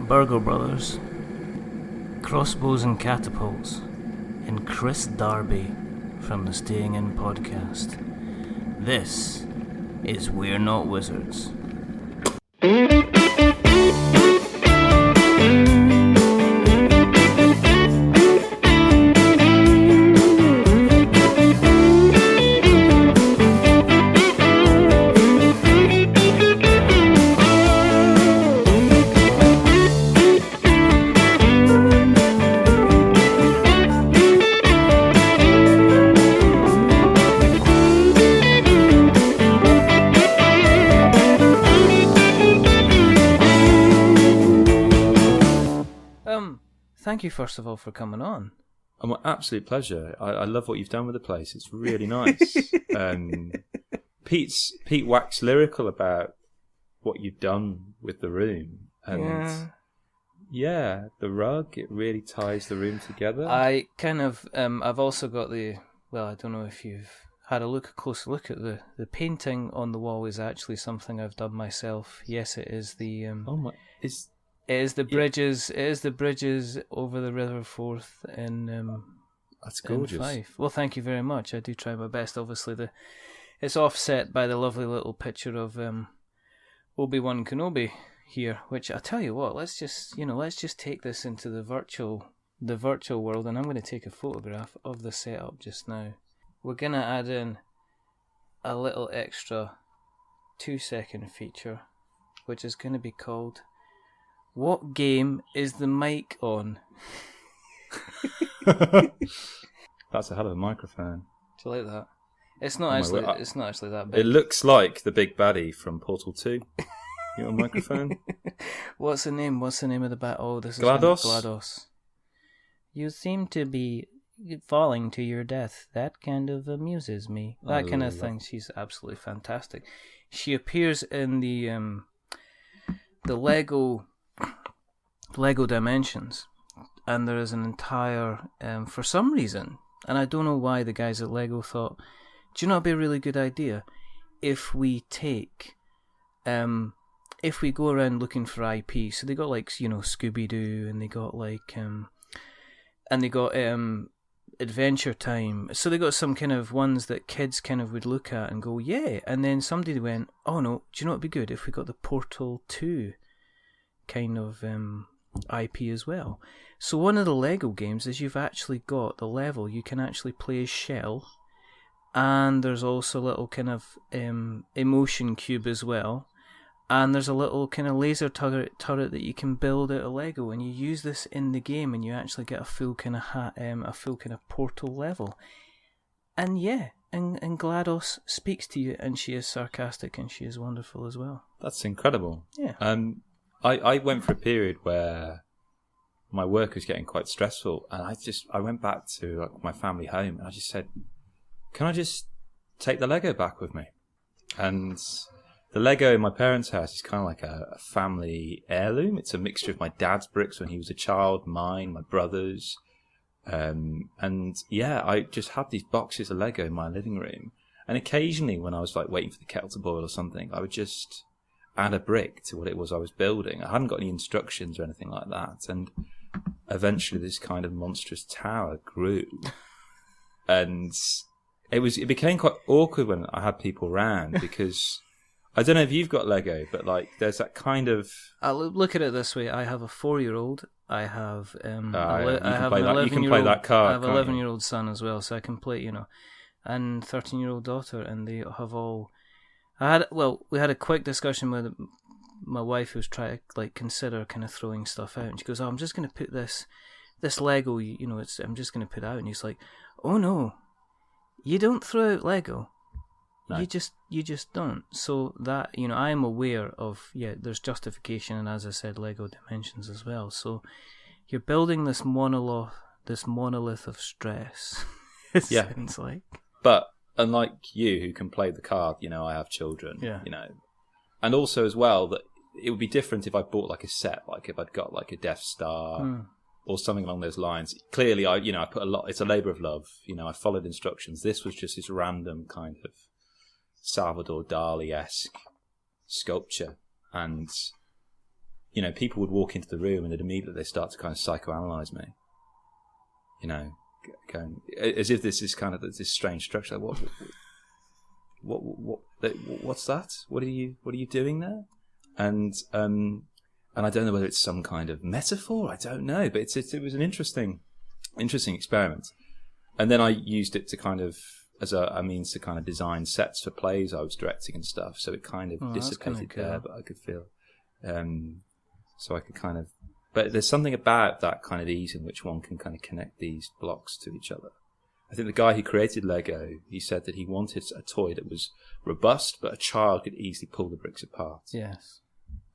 Burgle Brothers, Crossbows and Catapults, and Kris Darby from the Staying In podcast. This is We're Not Wizards. Thank you, first of all, for coming on. My absolute pleasure. I love what you've done with the place. It's really nice. Pete waxed lyrical about what you've done with the room, and yeah, the rug. It really ties the room together. I kind of. I've also got the. Well, I don't know if you've had a close look at the painting on the wall. Is actually something I've done myself. Yes, it is the. It is the bridges. It is the bridges over the River Forth in. That's gorgeous. In Fife. Well, thank you very much. I do try my best. Obviously, it's offset by the lovely little picture of Obi-Wan Kenobi here. Which I tell you what, let's just take this into the virtual world, and I'm going to take a photograph of the setup just now. We're going to add in a little extra 2-second feature, which is going to be called. What game is the mic on? That's a hell of a microphone. Do you like that? It's not actually that big. It looks like the big baddie from Portal 2. Your microphone. What's the name? What's the name of the bat? Oh, this is GLaDOS. You seem to be falling to your death. That kind of amuses me. That kind of thing. She's absolutely fantastic. She appears in the Lego Dimensions, and there is an entire for some reason, and I don't know why the guys at Lego thought, do you know it'd be a really good idea if we go around looking for IP. So they got Scooby-Doo, and they got Adventure Time. So they got some kind of ones that kids kind of would look at and go, yeah. And then somebody went, oh no, do you know it'd be good if we got the Portal 2 kind of IP as well. So one of the Lego games is you've actually got the level you can actually play as Shell, and there's also a little kind of emotion cube as well, and there's a little kind of laser turret that you can build out of Lego, and you use this in the game, and you actually get a full kind of Portal level. And yeah, and GLaDOS speaks to you, and she is sarcastic, and she is wonderful as well. That's incredible. Yeah. I went for a period where my work was getting quite stressful, and I went back to my family home, and I just said, can I just take the Lego back with me? And the Lego in my parents' house is kind of like a family heirloom. It's a mixture of my dad's bricks when he was a child, mine, my brother's. And yeah, I just had these boxes of Lego in my living room. And occasionally when I was waiting for the kettle to boil or something, I would just add a brick to what it was I was building. I hadn't got any instructions or anything like that. And eventually this kind of monstrous tower grew. And it became quite awkward when I had people around, because I don't know if you've got Lego, but there's that kind of... I'll look at it this way. I have a 4-year-old. I have you can play that card. I have an 11-year-old son as well, so I can play, and 13-year-old daughter, and they have all... we had a quick discussion with my wife, who was trying to consider kind of throwing stuff out, and she goes, "Oh, I'm just going to put this Lego, I'm just going to put it out," and he's like, "Oh no, you don't throw out Lego." No. You just don't. So that, I am aware of, there's justification, and as I said, Lego Dimensions as well. So you're building this monolith of stress. It sounds like. But unlike you, who can play the card, I have children. Yeah. And also as well that it would be different if I bought a set, if I'd got a Death Star. Or something along those lines. Clearly, I put a lot. It's a labour of love. I followed instructions. This was just this random kind of Salvador Dali-esque sculpture, and people would walk into the room and immediately they start to kind of psychoanalyze me. Going as if this is kind of this strange structure. What's that? What are you doing there? And I don't know whether it's some kind of metaphor. I don't know, but it was an interesting experiment. And then I used it to kind of as a means to kind of design sets for plays I was directing and stuff. So it kind of dissipated there, but I could feel. So I could kind of. But there's something about that kind of ease in which one can kind of connect these blocks to each other. I think the guy who created Lego, he said that he wanted a toy that was robust, but a child could easily pull the bricks apart. Yes.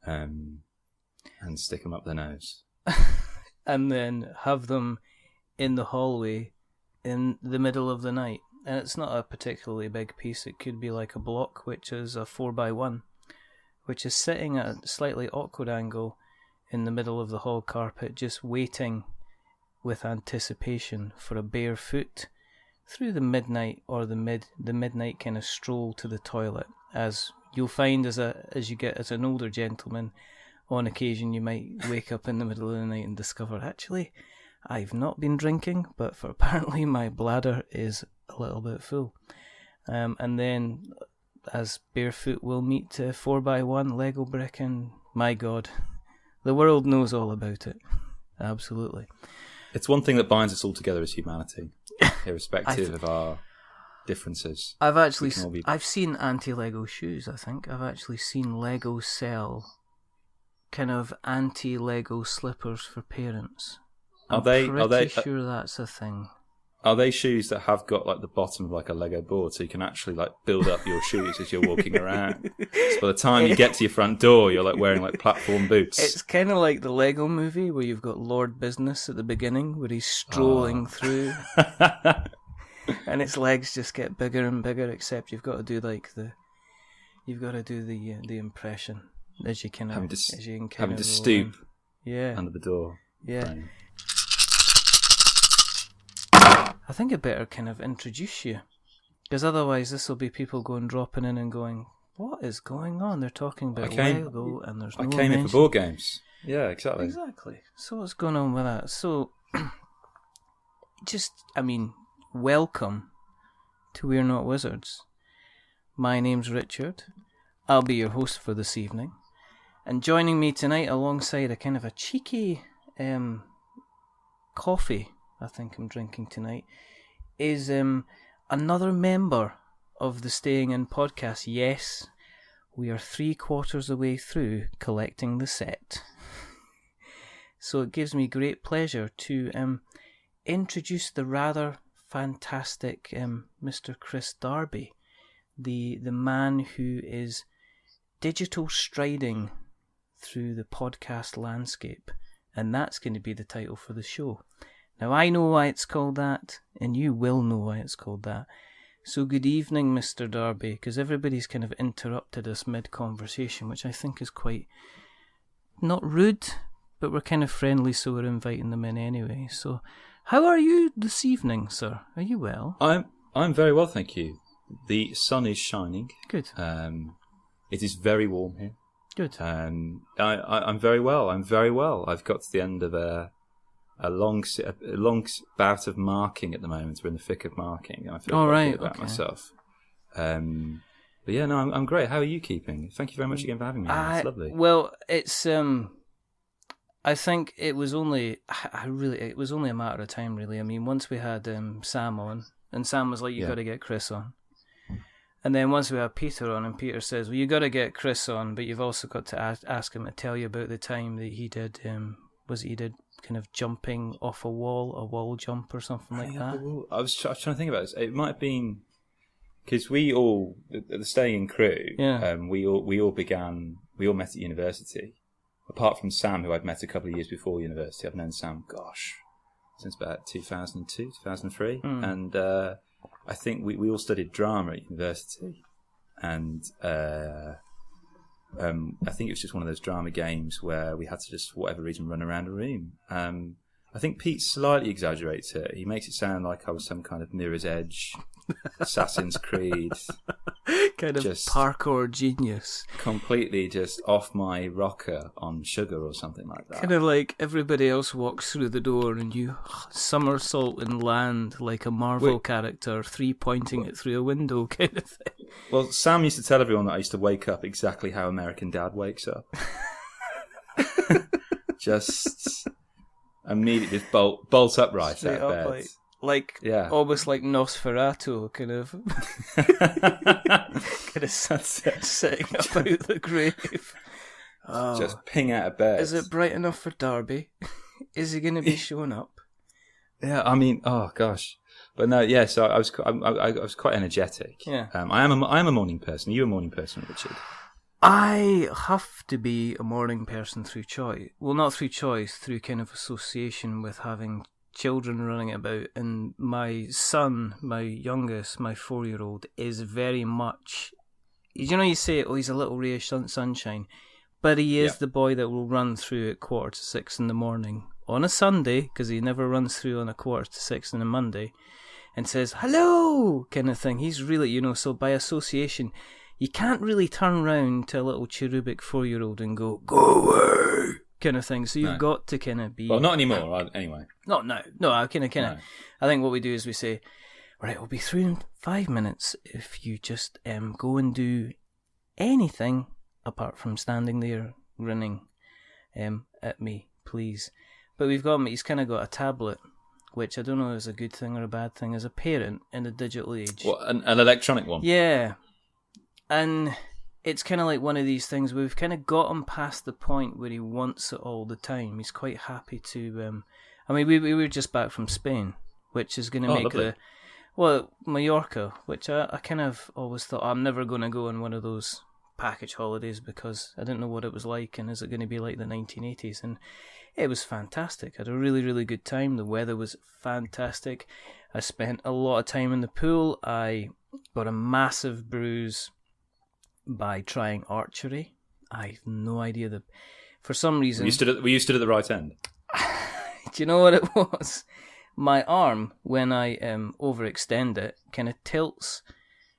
And stick them up their nose. And then have them in the hallway in the middle of the night. And it's not a particularly big piece. It could be like a block, which is a 4x1, which is sitting at a slightly awkward angle in the middle of the hall carpet, just waiting with anticipation for a bare foot through the midnight or the midnight kind of stroll to the toilet. As you'll find as you get as an older gentleman, on occasion you might wake up in the middle of the night and discover, actually, I've not been drinking, but apparently my bladder is a little bit full. And then as barefoot will meet 4x1 Lego brick, and my God, the world knows all about it. Absolutely. It's one thing that binds us all together as humanity, irrespective of our differences. I've seen anti-Lego shoes, I think. I've actually seen Lego sell kind of anti-Lego slippers for parents. I'm pretty sure that's a thing. Are they shoes that have got like the bottom of like a Lego board, so you can actually like build up your shoes as you're walking around? So by the time you get to your front door, you're like wearing like platform boots. It's kind of like the Lego movie where you've got Lord Business at the beginning, where he's strolling through, and its legs just get bigger and bigger. Except you've got to do the impression as you kind of having to stoop, under the door. Yeah. Right. I think I better kind of introduce you, because otherwise this will be people dropping in and going, what is going on? They're talking about Lego and there's no mention. I came in for board games. Yeah, exactly. Exactly. So what's going on with that? So, welcome to We're Not Wizards. My name's Richard. I'll be your host for this evening. And joining me tonight alongside a kind of a cheeky coffee I think I'm drinking tonight, is another member of the Staying In podcast. Yes, we are 3/4 of the way through collecting the set. So it gives me great pleasure to introduce the rather fantastic Mr. Kris Darby, the man who is digital striding through the podcast landscape, and that's going to be the title for the show. Now, I know why it's called that, and you will know why it's called that. So good evening, Mr. Darby, because everybody's kind of interrupted us mid-conversation, which I think is quite, not rude, but we're kind of friendly, so we're inviting them in anyway. So, how are you this evening, sir? Are you well? I'm very well, thank you. The sun is shining. Good. It is very warm here. Good. I'm very well. I've got to the end of a long bout of marking at the moment. We're in the thick of marking. I feel quite good about myself. But yeah, no, I'm great. How are you keeping? Thank you very much again for having me. It's lovely. Well, it's I think it was only it was only a matter of time, really. I mean, once we had Sam on, and Sam was like, "You got to get Kris on," and then once we had Peter on, and Peter says, "Well, you got to get Kris on, but you've also got to ask him to tell you about the time that he did he did kind of jumping off a wall jump or something like that." I was trying to think about this. It might have been because we all, the Staying In crew, we all met at university. Apart from Sam, who I'd met a couple of years before university, I've known Sam, since about 2002, 2003, and I think we all studied drama at university, and I think it was just one of those drama games where we had to just, for whatever reason, run around a room. I think Pete slightly exaggerates it. He makes it sound like I was some kind of Mirror's Edge, Assassin's Creed kind of just parkour genius. Completely just off my rocker on sugar or something like that. Kind of like everybody else walks through the door and you somersault and land like a Marvel character, 3-pointing it through a window kind of thing. Well, Sam used to tell everyone that I used to wake up exactly how American Dad wakes up. Just immediately just bolt upright Straight out of up, bed. Almost like Nosferatu, kind of sitting about the grave. Oh. Just ping out of bed. Is it bright enough for Darby? Is he going to be showing up? Yeah, I mean, oh gosh, but no, yeah. So I was quite energetic. Yeah, I am a morning person. Are you a morning person, Richard? I have to be a morning person through choice. Well, not through choice, through kind of association with having children running about. And my son, my youngest, my 4-year-old, is very much... you say, oh, he's a little ray of sunshine. But he is the boy that will run through at 5:45 in the morning on a Sunday, because he never runs through on a 5:45 on a Monday, and says, hello, kind of thing. He's really, so by association... You can't really turn round to a little cherubic 4-year-old and go away, kind of thing. So you've got to kind of be... Well, not anymore, anyway. No, I kind of... I think what we do is we say, right, we'll be through in 5 minutes if you just go and do anything apart from standing there grinning at me, please. But he's kind of got a tablet, which I don't know is a good thing or a bad thing as a parent in the digital age. What, an electronic one? Yeah. And it's kind of like one of these things where we've kind of got him past the point where he wants it all the time. He's quite happy to... we were just back from Spain, which is going to make lovely. Mallorca, which I kind of always thought, I'm never going to go on one of those package holidays because I didn't know what it was like and is it going to be like the 1980s? And it was fantastic. I had a really, really good time. The weather was fantastic. I spent a lot of time in the pool. I got a massive bruise by trying archery. I have no idea for some reason... Were you stood at the right end? Do you know what it was? My arm, when I overextend it, kind of tilts.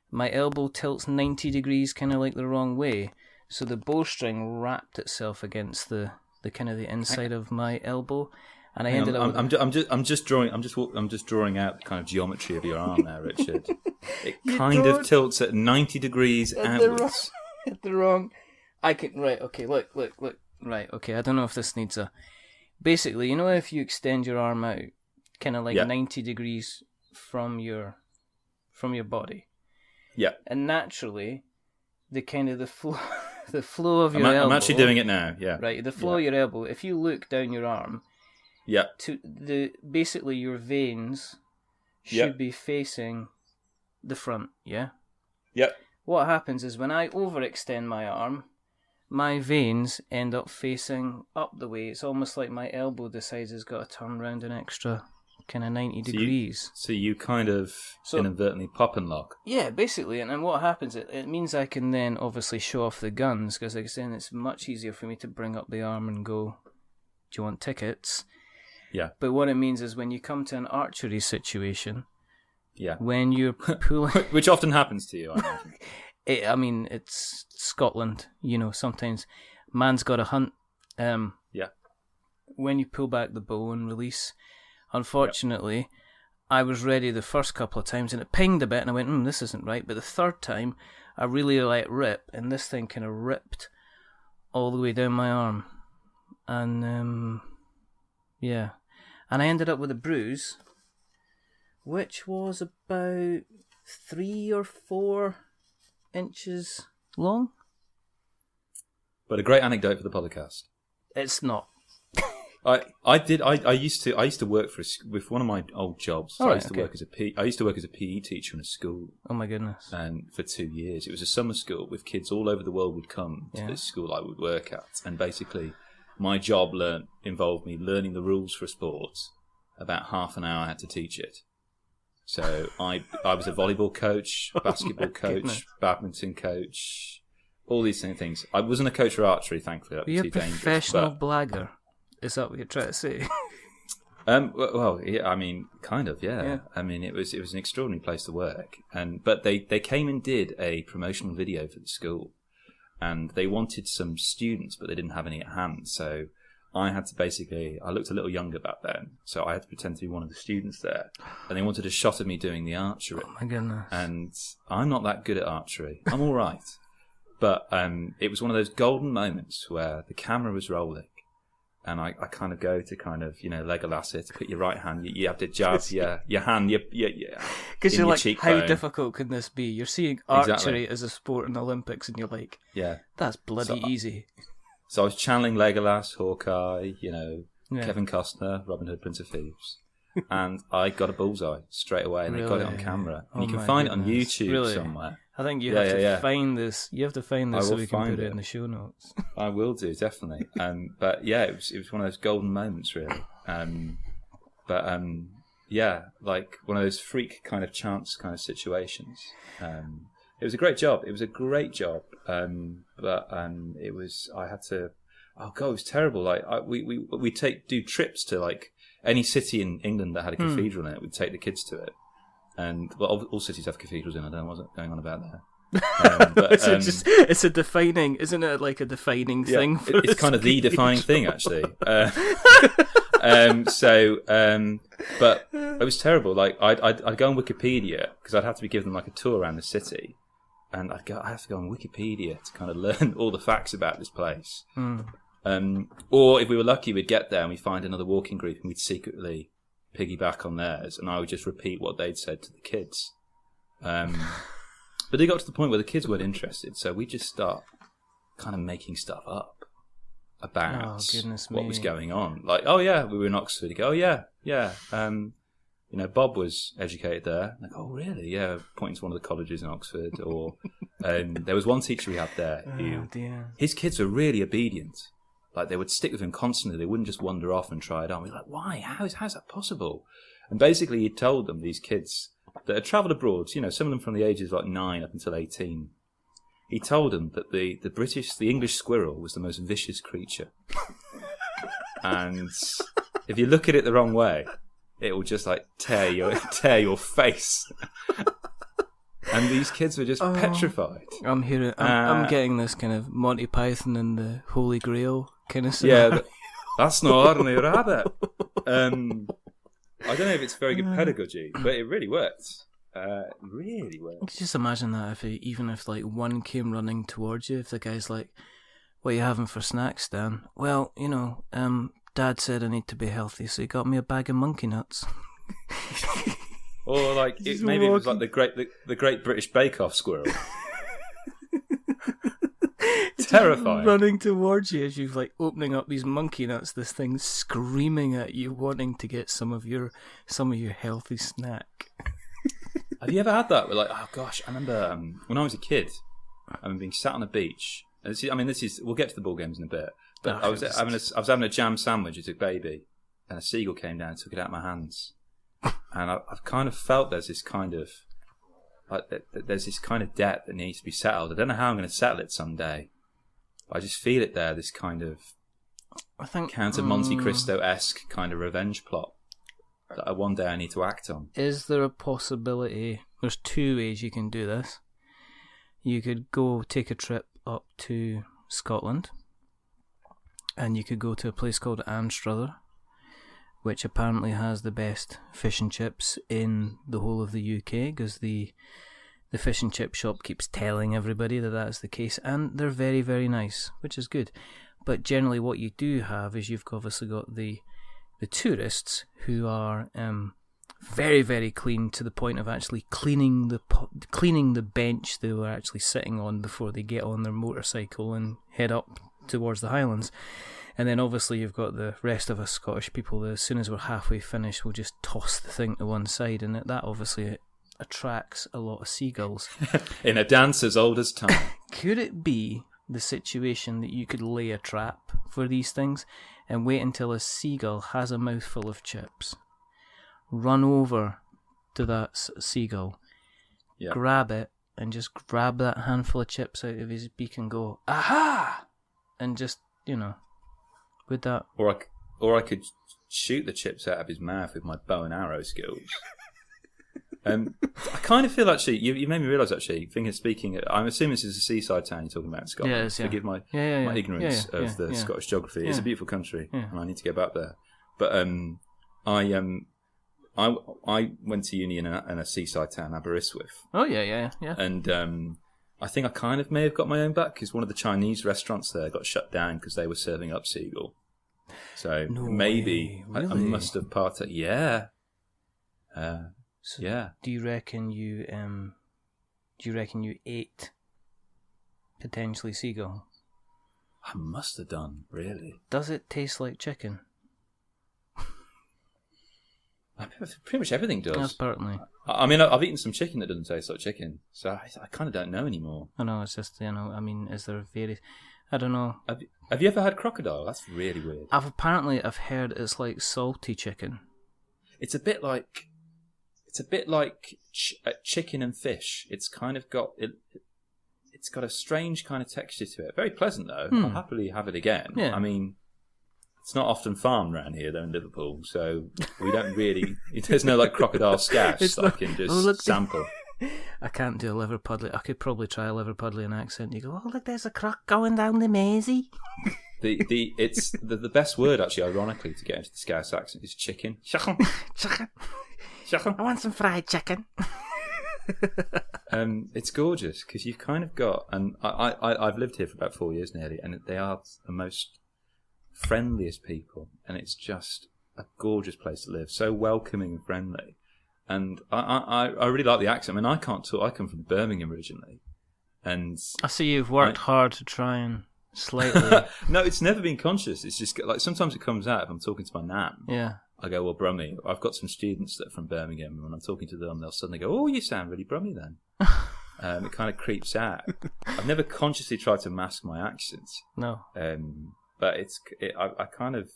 My elbow tilts 90 degrees, kind of like the wrong way. So the bowstring wrapped itself against the kind of the inside of my elbow, and I ended up. I'm just drawing out the kind of geometry of your arm there, Richard. It kind of tilts at 90 degrees outwards. At the wrong. I can Okay, look. Right. Okay. I don't know if this needs a. Basically, if you extend your arm out, kind of like 90 degrees from your body. Yeah. And naturally, the kind of the flow of your elbow. I'm actually doing it now. Yeah. Right. The flow of your elbow. If you look down your arm. Yeah. Basically your veins should be facing the front. Yeah. Yep. What happens is when I overextend my arm, my veins end up facing up the way. It's almost like my elbow decides it's got to turn around an extra kind of 90 degrees. So you kind of inadvertently pop and lock. Yeah, basically. And then what happens, it means I can then obviously show off the guns, because like I said, it's much easier for me to bring up the arm and go, do you want tickets? Yeah. But what it means is when you come to an archery situation, yeah, when you're pulling... Which often happens to you, I imagine. It's Scotland, sometimes man's got to hunt. Yeah. When you pull back the bow and release, unfortunately, I was ready the first couple of times and it pinged a bit and I went, this isn't right. But the third time, I really let rip and this thing kind of ripped all the way down my arm. And, yeah. And I ended up with a bruise, which was about 3 or 4 inches long. But a great anecdote for the podcast. It's not. I used to work with one of my old jobs. So I used to work as a PE teacher in a school. Oh my goodness! And for 2 years, it was a summer school with kids all over the world would come to this school I would work at, and basically, my job involved me learning the rules for a sport. About half an hour I had to teach it. So I was a volleyball coach, basketball coach, badminton coach, all these things. I wasn't a coach for archery, thankfully. You're a professional blagger. Is that what you're trying to say? Well, yeah, I mean, kind of, yeah. I mean, it was an extraordinary place to work, but they came and did a promotional video for the school, and they wanted some students, but they didn't have any at hand. So I had to I looked a little younger back then, so I had to pretend to be one of the students there, and they wanted a shot of me doing the archery. Oh my goodness! And I'm not that good at archery. I'm all right, but it was one of those golden moments where the camera was rolling. And I kind of go to Legolas it, put your right hand, you have to jab your hand, because you're like, cheekbone. How difficult can this be? You're seeing archery as a sport in the Olympics, and you're like, that's bloody easy. So I was channeling Legolas, Hawkeye, Kevin Costner, Robin Hood, Prince of Thieves, and I got a bullseye straight away, and they got it on camera. And you can find it on YouTube somewhere. I think you have to find this. You have to find this so we can put it in the show notes. I will do, definitely. But yeah, it was one of those golden moments, really. Like one of those freak kind of chance kind of situations. It was a great job. It was a great job. It was. I had to. Oh God, it was terrible. Like we do trips to like any city in England that had a cathedral in it. We'd take the kids to it. And all cities have cathedrals in. I don't know what's going on about there. It's a defining, isn't it? Like a defining thing. It's kind of the defining thing, actually. But it was terrible. Like I'd go on Wikipedia because I'd have to be given like a tour around the city, and I have to go on Wikipedia to kind of learn all the facts about this place. Or if we were lucky, we'd get there and we'd find another walking group, and we'd secretly piggyback on theirs, and I would just repeat what they'd said to the kids. But they got to the point where the kids weren't interested, so we just start kind of making stuff up about what was going on. Like, oh yeah, we were in Oxford. You go, oh yeah. Bob was educated there. Like, oh really? Yeah, pointing to one of the colleges in Oxford. Or there was one teacher we had there who his kids were really obedient. Like, they would stick with him constantly. They wouldn't just wander off and try it on. We're like, why? How's that possible? And basically, he told them, these kids that had travelled abroad, some of them from the ages of like 9 up until 18, he told them that the English squirrel was the most vicious creature. And if you look at it the wrong way, it will just like tear your face. And these kids were just petrified. I'm getting this kind of Monty Python and the Holy Grail kind of scenario. Yeah, that's no ordinary rabbit. I don't know if it's very good pedagogy, but it really worked. Really worked. You could just imagine that even if like one came running towards you, if the guy's like, "What are you having for snacks, Dan?" Well, Dad said I need to be healthy, so he got me a bag of monkey nuts. Or like it was like the Great British Bake Off squirrel. Terrifying. Running towards you as you're like opening up these monkey nuts, this thing screaming at you, wanting to get some of your healthy snack. Have you ever had that? Where like, oh gosh, I remember when I was a kid, I remember being sat on a beach. And we'll get to the ball games in a bit. But I was having a jam sandwich as a baby, and a seagull came down and took it out of my hands. And I've kind of felt there's this kind of debt that needs to be settled. I don't know how I'm going to settle it someday. But I just feel it there, this kind of Count of Monte Cristo-esque kind of revenge plot that one day I need to act on. Is there a possibility? There's 2 ways you can do this. You could go take a trip up to Scotland, and you could go to a place called Anstruther, which apparently has the best fish and chips in the whole of the UK, because the fish and chip shop keeps telling everybody that that's the case, and they're very, very nice, which is good. But generally what you do have is you've obviously got the tourists who are very, very clean, to the point of actually cleaning the bench they were actually sitting on before they get on their motorcycle and head up towards the Highlands. And then obviously you've got the rest of us Scottish people that as soon as we're halfway finished, we'll just toss the thing to one side, and that obviously attracts a lot of seagulls. In a dance as old as time. Could it be the situation that you could lay a trap for these things and wait until a seagull has a mouthful of chips, run over to that seagull, grab it, and just grab that handful of chips out of his beak and go, "Aha!" and just, would that... Or I could shoot the chips out of his mouth with my bow and arrow skills. I kind of feel, actually, you made me realise, actually, speaking, I'm assuming this is a seaside town you're talking about in Scotland. Yeah, it is, yeah. Forgive my ignorance of the Scottish geography. It's a beautiful country, and I need to get back there. But I went to uni in a seaside town, Aberystwyth. Oh, yeah. And I think I kind of may have got my own back, because one of the Chinese restaurants there got shut down because they were serving up seagull. So maybe really? I must have parted. Yeah. So do you reckon you ate potentially seagull? I must have done, really. Does it taste like chicken? Pretty much everything does. Apparently. I mean, I've eaten some chicken that doesn't taste like chicken, so I kind of don't know anymore. I know, it's just, I mean, is there various... I don't know. Have you ever had crocodile? That's really weird. I've heard it's like salty chicken. It's a bit like chicken and fish. It's kind of got it's got a strange kind of texture to it. Very pleasant though. I'll happily have it again. Yeah. I mean, it's not often farmed around here though in Liverpool, so we don't really. There's no like crocodile scash that I can just sample. I can't do a Liverpudlian. I could probably try a Liverpudlian accent. You go, oh look, there's a croc going down the Maisie. It's the best word, actually, ironically, to get into the Scouse accent is chicken. Chicken. I want some fried chicken. It's gorgeous because you've kind of got, and I've lived here for about 4 years nearly, and they are the most friendliest people, and it's just a gorgeous place to live, so welcoming and friendly. And I really like the accent. I mean, I can't talk. I come from Birmingham originally, and I see you've worked hard to try and slightly. No, it's never been conscious. It's just like sometimes it comes out if I'm talking to my nan. Yeah. I go, well, Brummie. I've got some students that are from Birmingham, and when I'm talking to them, they'll suddenly go, oh, you sound really Brummie then. It kind of creeps out. I've never consciously tried to mask my accent. No. But I kind of,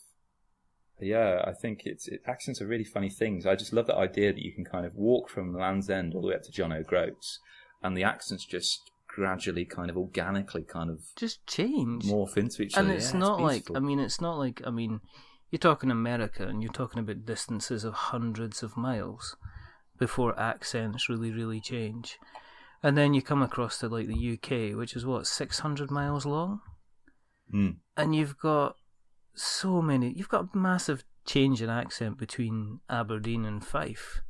yeah, I think accents are really funny things. I just love that idea that you can kind of walk from Land's End all the way up to John O'Groats, and the accents just gradually, kind of organically, kind of just change, morph into each other. And it's not like, you're talking America, and you're talking about distances of hundreds of miles before accents really, really change. And then you come across to like the UK, which is 600 miles long, and you've got a massive change in accent between Aberdeen and Fife,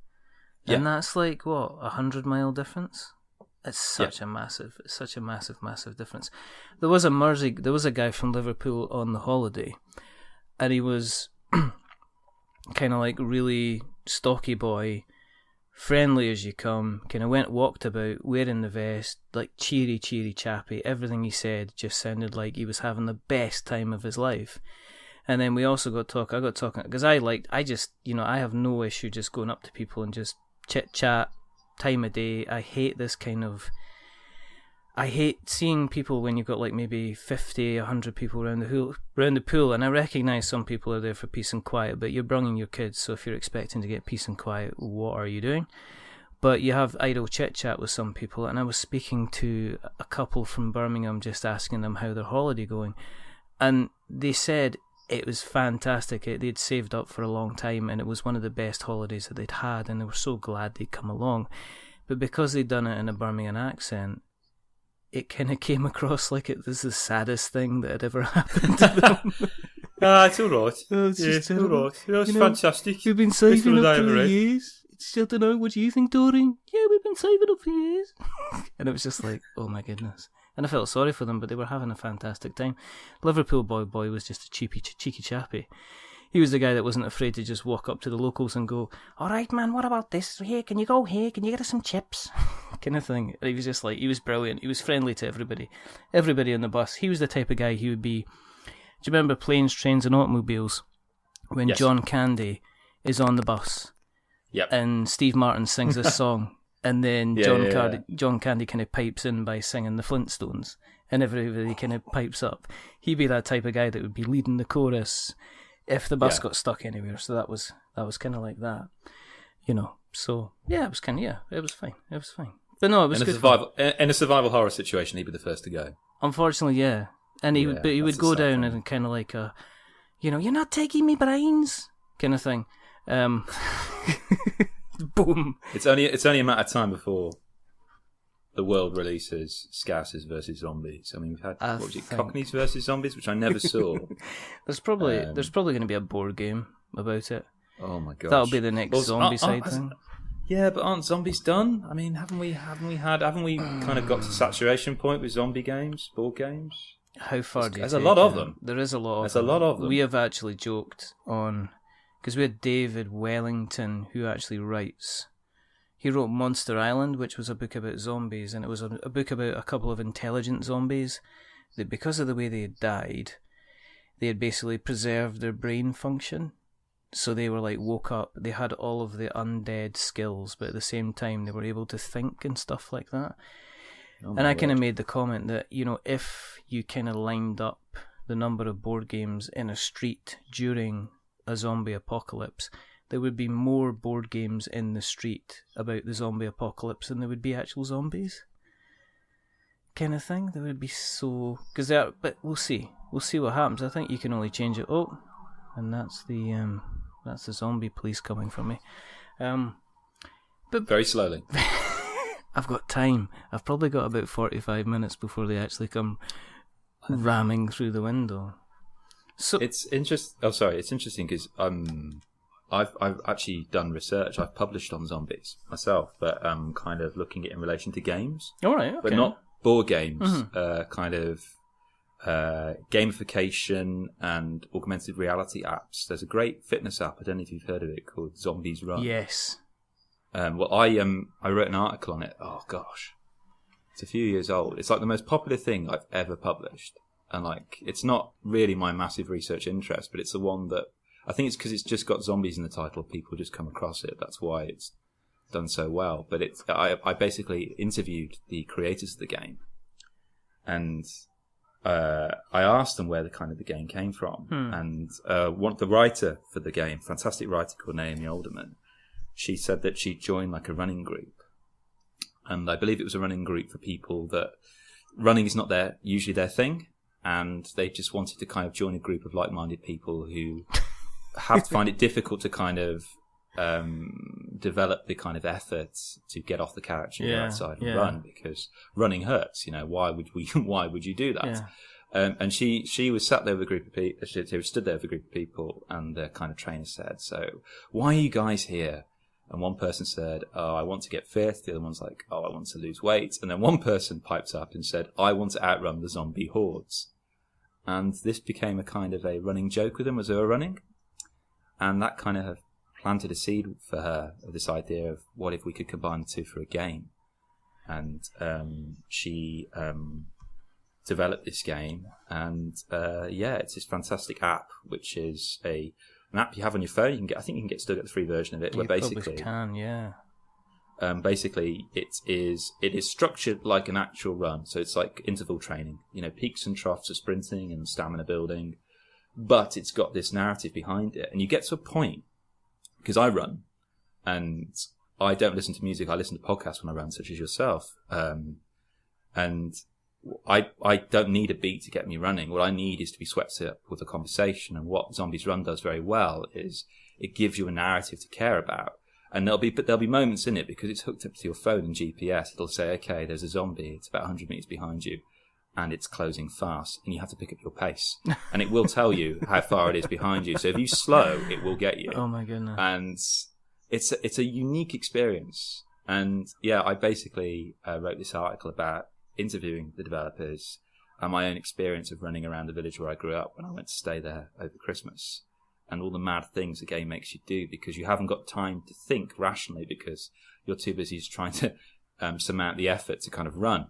and that's like 100-mile difference. It's such a massive difference. There was a guy from Liverpool on the holiday, and he was kind of like really stocky boy, friendly as you come, kind of walked about wearing the vest, like cheery chappy. Everything he said just sounded like he was having the best time of his life. And then we also I got talking, because I have no issue just going up to people and just chit chat, time of day. I hate seeing people when you've got like maybe 50, 100 people around the pool, and I recognise some people are there for peace and quiet, but you're bringing your kids, so if you're expecting to get peace and quiet, what are you doing? But you have idle chit-chat with some people, and I was speaking to a couple from Birmingham, just asking them how their holiday going, and they said it was fantastic. They'd saved up for a long time, and it was one of the best holidays that they'd had, and they were so glad they'd come along. But because they'd done it in a Birmingham accent, it kind of came across like it was the saddest thing that had ever happened to them. It's all right. It's all right. It's fantastic. We've been saving up for years. It's, I don't know, what do you think, Doreen? Yeah, we've been saving up for years. And it was just like, oh my goodness. And I felt sorry for them, but they were having a fantastic time. Liverpool boy was just a cheeky chappy. He was the guy that wasn't afraid to just walk up to the locals and go, all right, man, what about this? Here, can you go here? Can you get us some chips? Kind of thing. He was just like, he was brilliant. He was friendly to everybody. Everybody on the bus. He was the type of guy he would be... Do you remember Planes, Trains and Automobiles? When John Candy is on the bus. Yep. And Steve Martin sings this song. And then John Candy kind of pipes in by singing the Flintstones. And everybody kind of pipes up. He'd be that type of guy that would be leading the chorus if the bus got stuck anywhere. So that was kind of like that, you know. So it was kind of it was fine. But no, it was good. In a survival horror situation, he'd be the first to go. Unfortunately, yeah. And he would go down and kind of like you're not taking me brains. kind of thing. Boom. It's only a matter of time before the world releases Scousers versus Zombies. I mean, we've had Cockneys versus Zombies, which I never saw. There's probably going to be a board game about it. Oh my gosh, that'll be the next Zombicide thing. Yeah, but aren't zombies done? I mean, haven't we kind of got to saturation point with zombie games, board games? How far do you There's a lot of them. There is a lot of them. There's a lot of them. We have actually joked on, because we had David Wellington, who actually writes. He wrote Monster Island, which was a book about zombies, and it was a book about a couple of intelligent zombies that, because of the way they had died, they had basically preserved their brain function. So they were like woke up, they had all of the undead skills, but at the same time they were able to think and stuff like that. And I kind of made the comment that, if you kind of lined up the number of board games in a street during a zombie apocalypse, there would be more board games in the street about the zombie apocalypse than there would be actual zombies. Kind of thing. There would be so... but we'll see. We'll see what happens. I think you can only change it. Oh, and that's the zombie police coming for me. But very slowly. I've got time. I've probably got about 45 minutes before they actually come ramming through the window. So it's interesting. Oh, sorry. It's interesting because I've actually done research. I've published on zombies myself, but kind of looking at it in relation to games. All right, okay. But not board games. Mm-hmm. Kind of gamification and augmented reality apps. There's a great fitness app. I don't know if you've heard of it, called Zombies Run. Yes. Well, I wrote an article on it. Oh gosh, it's a few years old. It's like the most popular thing I've ever published, and like it's not really my massive research interest, but it's the one that I think it's because it's just got zombies in the title. People just come across it. That's why it's done so well. But I basically interviewed the creators of the game, and I asked them where the game came from, and the writer for the game, fantastic writer called Naomi Alderman. She said that she joined like a running group, and I believe it was a running group for people that running is not usually their thing, and they just wanted to kind of join a group of like-minded people who have to find it difficult to kind of develop the kind of efforts to get off the couch and go outside and run, because running hurts. Why would you do that? Yeah. And she was sat there with a group of people. She stood there with a group of people, and the kind of trainer said, "So, why are you guys here?" And one person said, "Oh, I want to get fit." The other one's like, "Oh, I want to lose weight." And then one person piped up and said, "I want to outrun the zombie hordes." And this became a kind of a running joke with them as they were running. And that kind of planted a seed for her of this idea of what if we could combine the two for a game. And she developed this game. And it's this fantastic app, which is an app you have on your phone. I think you can still get the free version of it. You probably can, yeah. Basically, it is structured like an actual run. So it's like interval training. Peaks and troughs of sprinting and stamina building. But it's got this narrative behind it. And you get to a point, because I run, and I don't listen to music. I listen to podcasts when I run, such as yourself. And I don't need a beat to get me running. What I need is to be swept up with a conversation. And what Zombies Run does very well is it gives you a narrative to care about. And there'll be moments in it, because it's hooked up to your phone and GPS. It'll say, okay, there's a zombie. It's about 100 meters behind you, and it's closing fast, and you have to pick up your pace. And it will tell you how far it is behind you. So if you slow, it will get you. Oh my goodness. And it's a unique experience. And yeah, I basically wrote this article about interviewing the developers and my own experience of running around the village where I grew up when I went to stay there over Christmas, and all the mad things the game makes you do, because you haven't got time to think rationally, because you're too busy trying to surmount the effort to kind of run.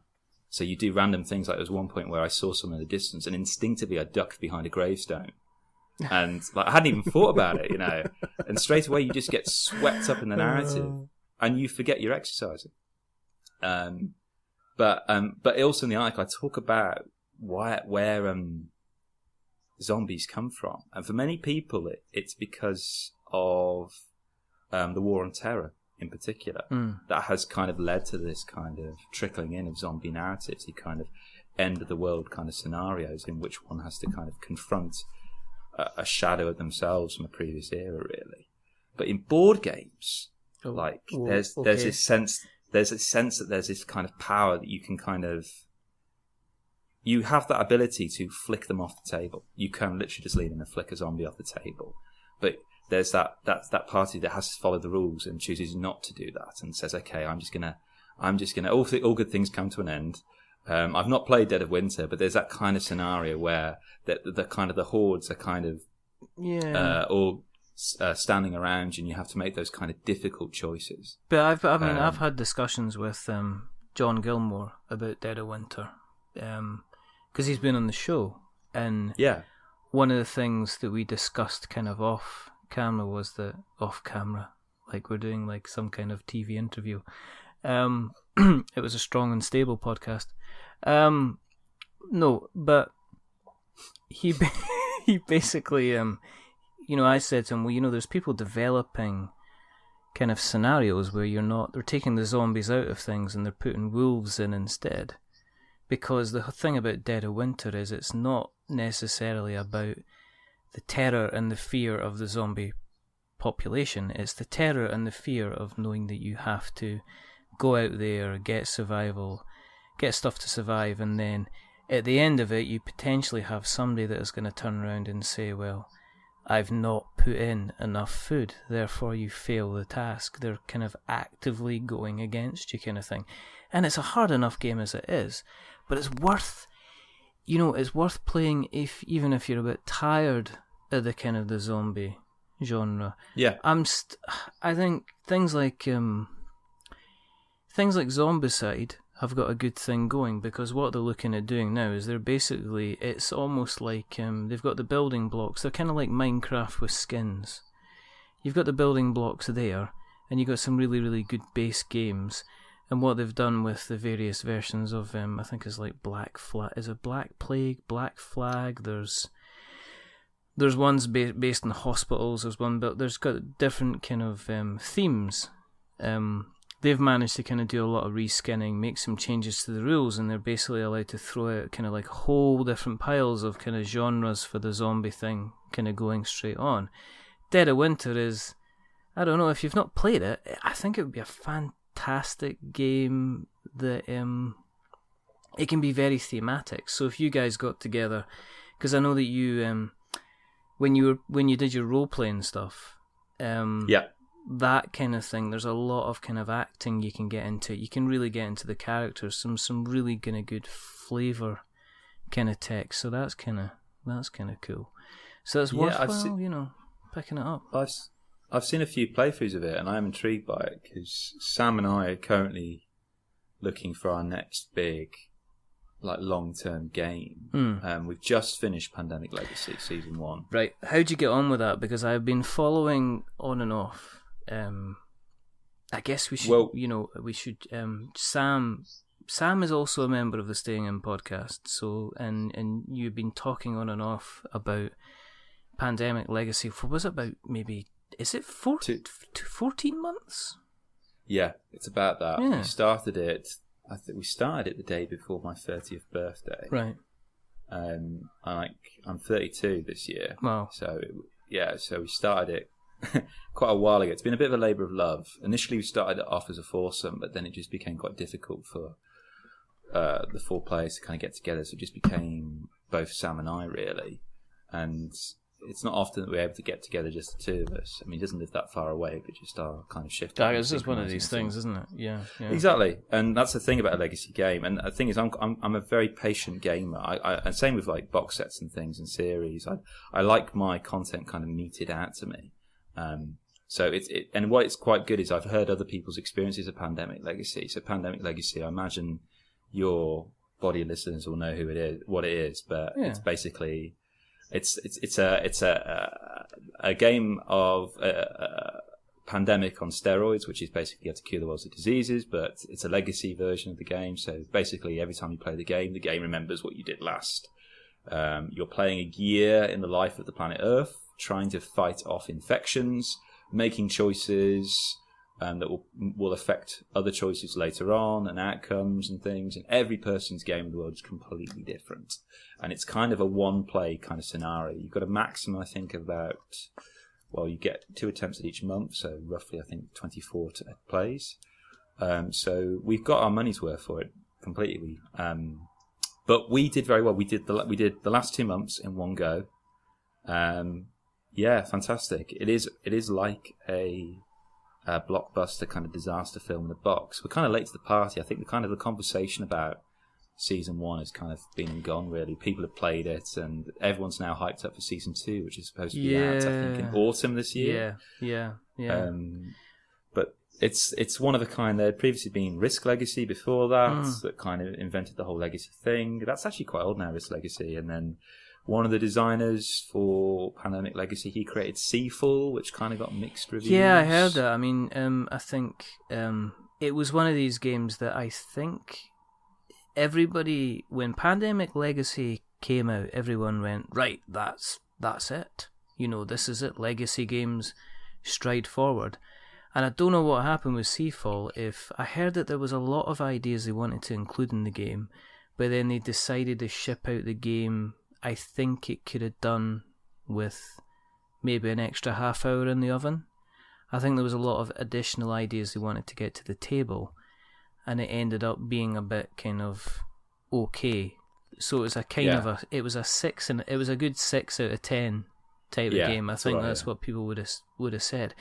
So you do random things. Like there was one point where I saw someone in the distance, and instinctively I ducked behind a gravestone, and I hadn't even thought about it, and straight away you just get swept up in the narrative and you forget you're exercising. But also in the article I talk about where zombies come from, and for many people it's because of the war on terror in particular that has kind of led to this kind of trickling in of zombie narratives, the kind of end of the world kind of scenarios in which one has to kind of confront a shadow of themselves from a previous era, really. But in board games, there's this sense that there's this kind of power that you can kind of, you have that ability to flick them off the table. You can literally just lean in and flick a zombie off the table. But there's that party that has to follow the rules and chooses not to do that and says, okay, I'm just gonna all good things come to an end. I've not played Dead of Winter, but there's that kind of scenario where the kind of the hordes are kind of all standing around you, and you have to make those kind of difficult choices. But I've had discussions with John Gilmore about Dead of Winter, because he's been on the show, and one of the things that we discussed kind of off camera was that off camera, like we're doing like some kind of TV interview. It was a strong and stable podcast. No, but he basically, I said to him, well, there's people developing kind of scenarios where they're taking the zombies out of things and they're putting wolves in instead. Because the thing about Dead of Winter is it's not necessarily about the terror and the fear of the zombie population. It's the terror and the fear of knowing that you have to go out there, get stuff to survive, and then at the end of it you potentially have somebody that is going to turn around and say, well, I've not put in enough food, therefore you fail the task. They're kind of actively going against you, kind of thing. And it's a hard enough game as it is, but it's worth playing even if you're a bit tired of the kind of the zombie genre. Yeah. I think things like Zombicide have got a good thing going, because what they're looking at doing now is it's almost like they've got the building blocks. They're kind of like Minecraft with skins. You've got the building blocks there, and you've got some really, really good base games. And what they've done with the various versions of I think it's like Black Flag. Is it Black Plague, Black Flag? There's ones based in hospitals. There's one, but there's got different kind of themes. They've managed to kind of do a lot of reskinning, make some changes to the rules, and they're basically allowed to throw out kind of like whole different piles of kind of genres for the zombie thing, kind of going straight on. Dead of Winter is, I don't know, if you've not played it, I think it would be a fantastic game that it can be very thematic. So if you guys got together, because I know that you when you did your role playing stuff, that kind of thing, there's a lot of kind of acting you can get into. You can really get into the characters, some really kind of good flavour kind of text. So that's kind of cool. So it's worthwhile, picking it up. I've seen a few playthroughs of it, and I'm intrigued by it because Sam and I are currently looking for our next big, like, long-term game. We've just finished Pandemic Legacy Season 1. Right. How'd you get on with that? Because I've been following on and off. I guess we should, Sam is also a member of the Staying In podcast, so, and you've been talking on and off about Pandemic Legacy for, was it about maybe, is it 14 months? Yeah, it's about that. Yeah. We started it the day before my 30th birthday. Right. I'm 32 this year. Wow. So we started it quite a while ago. It's been a bit of a labour of love. Initially we started it off as a foursome, but then it just became quite difficult for the four players to kind of get together, so it just became both Sam and I, really. And it's not often that we're able to get together, just the two of us. I mean, he doesn't live that far away, but just our kind of shift. It's just one of these things, isn't it? Yeah. Exactly. And that's the thing about a legacy game. And the thing is, I'm a very patient gamer. And same with like box sets and things and series. I like my content kind of meted out to me. So and what it's quite good is I've heard other people's experiences of Pandemic Legacy. So Pandemic Legacy, I imagine your body listeners will know what it is, but it's basically it's a game of pandemic on steroids, which is basically you have to cure the world's diseases, but it's a legacy version of the game. So basically, every time you play the game remembers what you did last. You're playing a year in the life of the planet Earth, trying to fight off infections, making choices, that will affect other choices later on and outcomes and things. And every person's game in the world is completely different. And it's kind of a one-play kind of scenario. You've got a maximum, I think, of about, well, you get 2 attempts at each month, so roughly, I think, 24 plays. So we've got our money's worth for it completely. But we did very well. We did the last 2 months in one go. Yeah, fantastic. It is like a blockbuster kind of disaster film in a box. We're kind of late to the party. I think the conversation about season 1 has kind of been and gone, really. People have played it, and everyone's now hyped up for season 2, which is supposed to be out, I think, in autumn this year. Yeah. But it's one of a kind. There had previously been Risk Legacy before that kind of invented the whole legacy thing. That's actually quite old now, Risk Legacy. And then one of the designers for Pandemic Legacy, he created Seafall, which kind of got mixed reviews. Yeah, I heard that. I mean, I think it was one of these games that I think everybody, when Pandemic Legacy came out, everyone went, right, that's it. You know, this is it. Legacy games stride forward. And I don't know what happened with Seafall. If I heard that there was a lot of ideas they wanted to include in the game, but then they decided to ship out the game. I think it could have done with maybe an extra half hour in the oven. I think there was a lot of additional ideas they wanted to get to the table, and it ended up being a bit kind of okay. So it was a kind of it was a good 6 out of 10 type of game. I think that's what people would have said.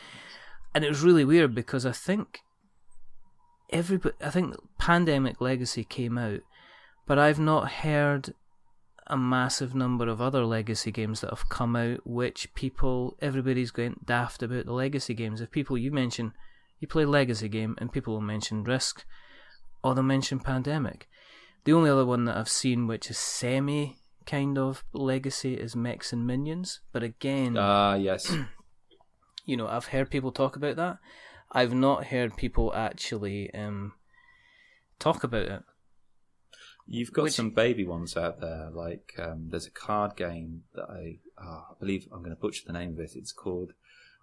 And it was really weird because I think Pandemic Legacy came out, but I've not heard a massive number of other legacy games that have come out, which everybody's going daft about the legacy games. If you play legacy game, and people will mention Risk, or they'll mention Pandemic. The only other one that I've seen which is semi kind of legacy is Mechs and Minions, but again, yes, you know, I've heard people talk about that. I've not heard people actually talk about it. You've got some baby ones out there, like there's a card game that I believe I'm going to butcher the name of it. It's called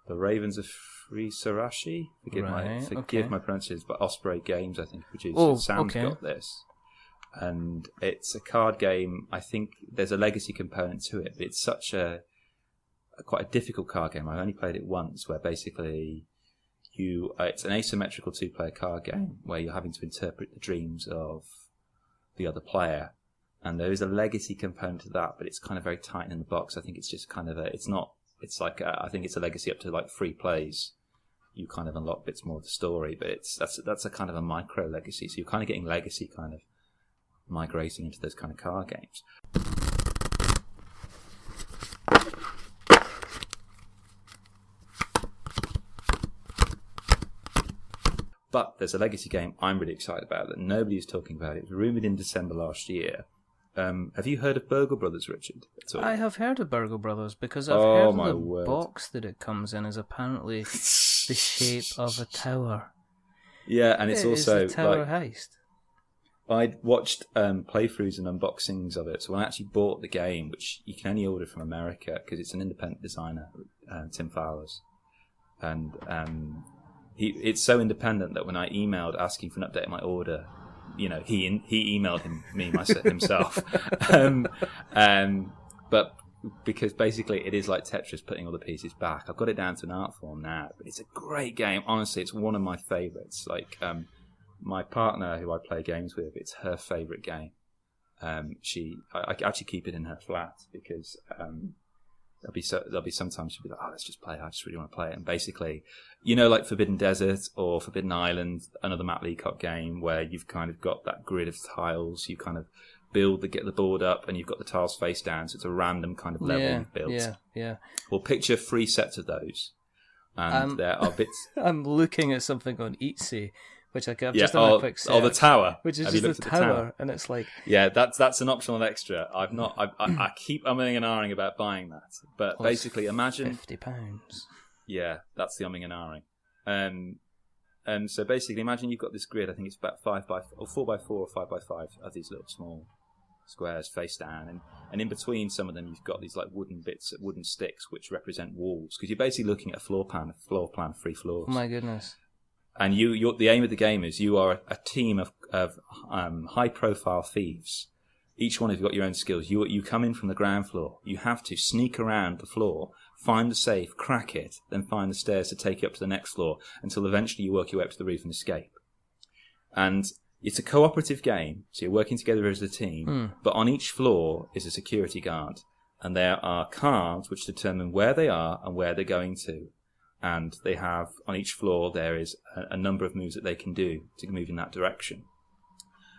The Ravens of Frisarashi. Forgive my pronunciation, but Osprey Games, I think, produced. Sam's got this. And it's a card game. I think there's a legacy component to it, but it's such quite a difficult card game. I've only played it once, where basically it's an asymmetrical 2-player card game where you're having to interpret the dreams of the other player, and there is a legacy component to that, but it's kind of very tight in the box. I think it's just kind of I think it's a legacy up to like 3 plays. You kind of unlock bits more of the story, but that's a kind of a micro legacy. So you're kind of getting legacy kind of migrating into those kind of card games. But there's a legacy game I'm really excited about that nobody is talking about. It was rumoured in December last year. Have you heard of Burgle Brothers, Richard? I have heard of Burgle Brothers because I've heard the box that it comes in is apparently the shape of a tower. Yeah, and it's also a tower heist. I'd watched playthroughs and unboxings of it. So when I actually bought the game, which you can only order from America because it's an independent designer, Tim Fowler's, and it's so independent that when I emailed asking for an update on my order, you know, he emailed himself. But because basically it is like Tetris putting all the pieces back. I've got it down to an art form now, but it's a great game. Honestly, it's one of my favourites. Like my partner, who I play games with, it's her favourite game. I actually keep it in her flat because there'll be sometimes she'll be like, oh, let's just play it. I just really want to play it. And basically, you know, like Forbidden Desert or Forbidden Island, another Matt Leacock game where you've kind of got that grid of tiles. You kind of get the board up and you've got the tiles face down. So it's a random kind of level you've built. Yeah. Well, picture 3 sets of those. And there are bits. I'm looking at something on Etsy, which I've just done a quick search. Oh, the tower. Which is just the tower, and it's like... Yeah, that's an optional extra. I keep umming and ahhing about buying that. But basically, imagine... £50. Yeah, that's the umming and ahhing. And so basically, imagine you've got this grid, I think it's about 4x4 or 5x5 of these little small squares face down. And in between some of them, you've got these like wooden sticks which represent walls. Because you're basically looking at a floor plan of 3 floors. Oh my goodness. And the aim of the game is you are a team of high-profile thieves. Each one of you got your own skills. You come in from the ground floor. You have to sneak around the floor, find the safe, crack it, then find the stairs to take you up to the next floor until eventually you work your way up to the roof and escape. And it's a cooperative game, so you're working together as a team. But on each floor is a security guard, and there are cards which determine where they are and where they're going to. And they have, on each floor, there is a number of moves that they can do to move in that direction.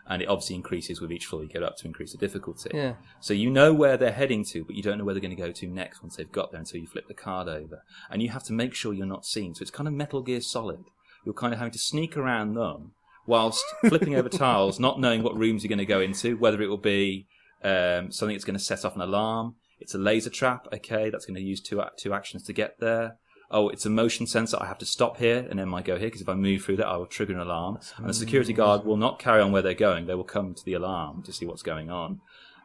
And it obviously increases with each floor you get up to increase the difficulty. Yeah. So you know where they're heading to, but you don't know where they're going to go to next once they've got there until you flip the card over. And you have to make sure you're not seen. So it's kind of Metal Gear Solid. You're kind of having to sneak around them whilst flipping over tiles, not knowing what rooms you're going to go into, whether it will be something that's going to set off an alarm. It's a laser trap, okay, that's going to use two actions to get there. Oh, it's a motion sensor. I have to stop here and then I go here because if I move through that, I will trigger an alarm. And the security guard will not carry on where they're going. They will come to the alarm to see what's going on.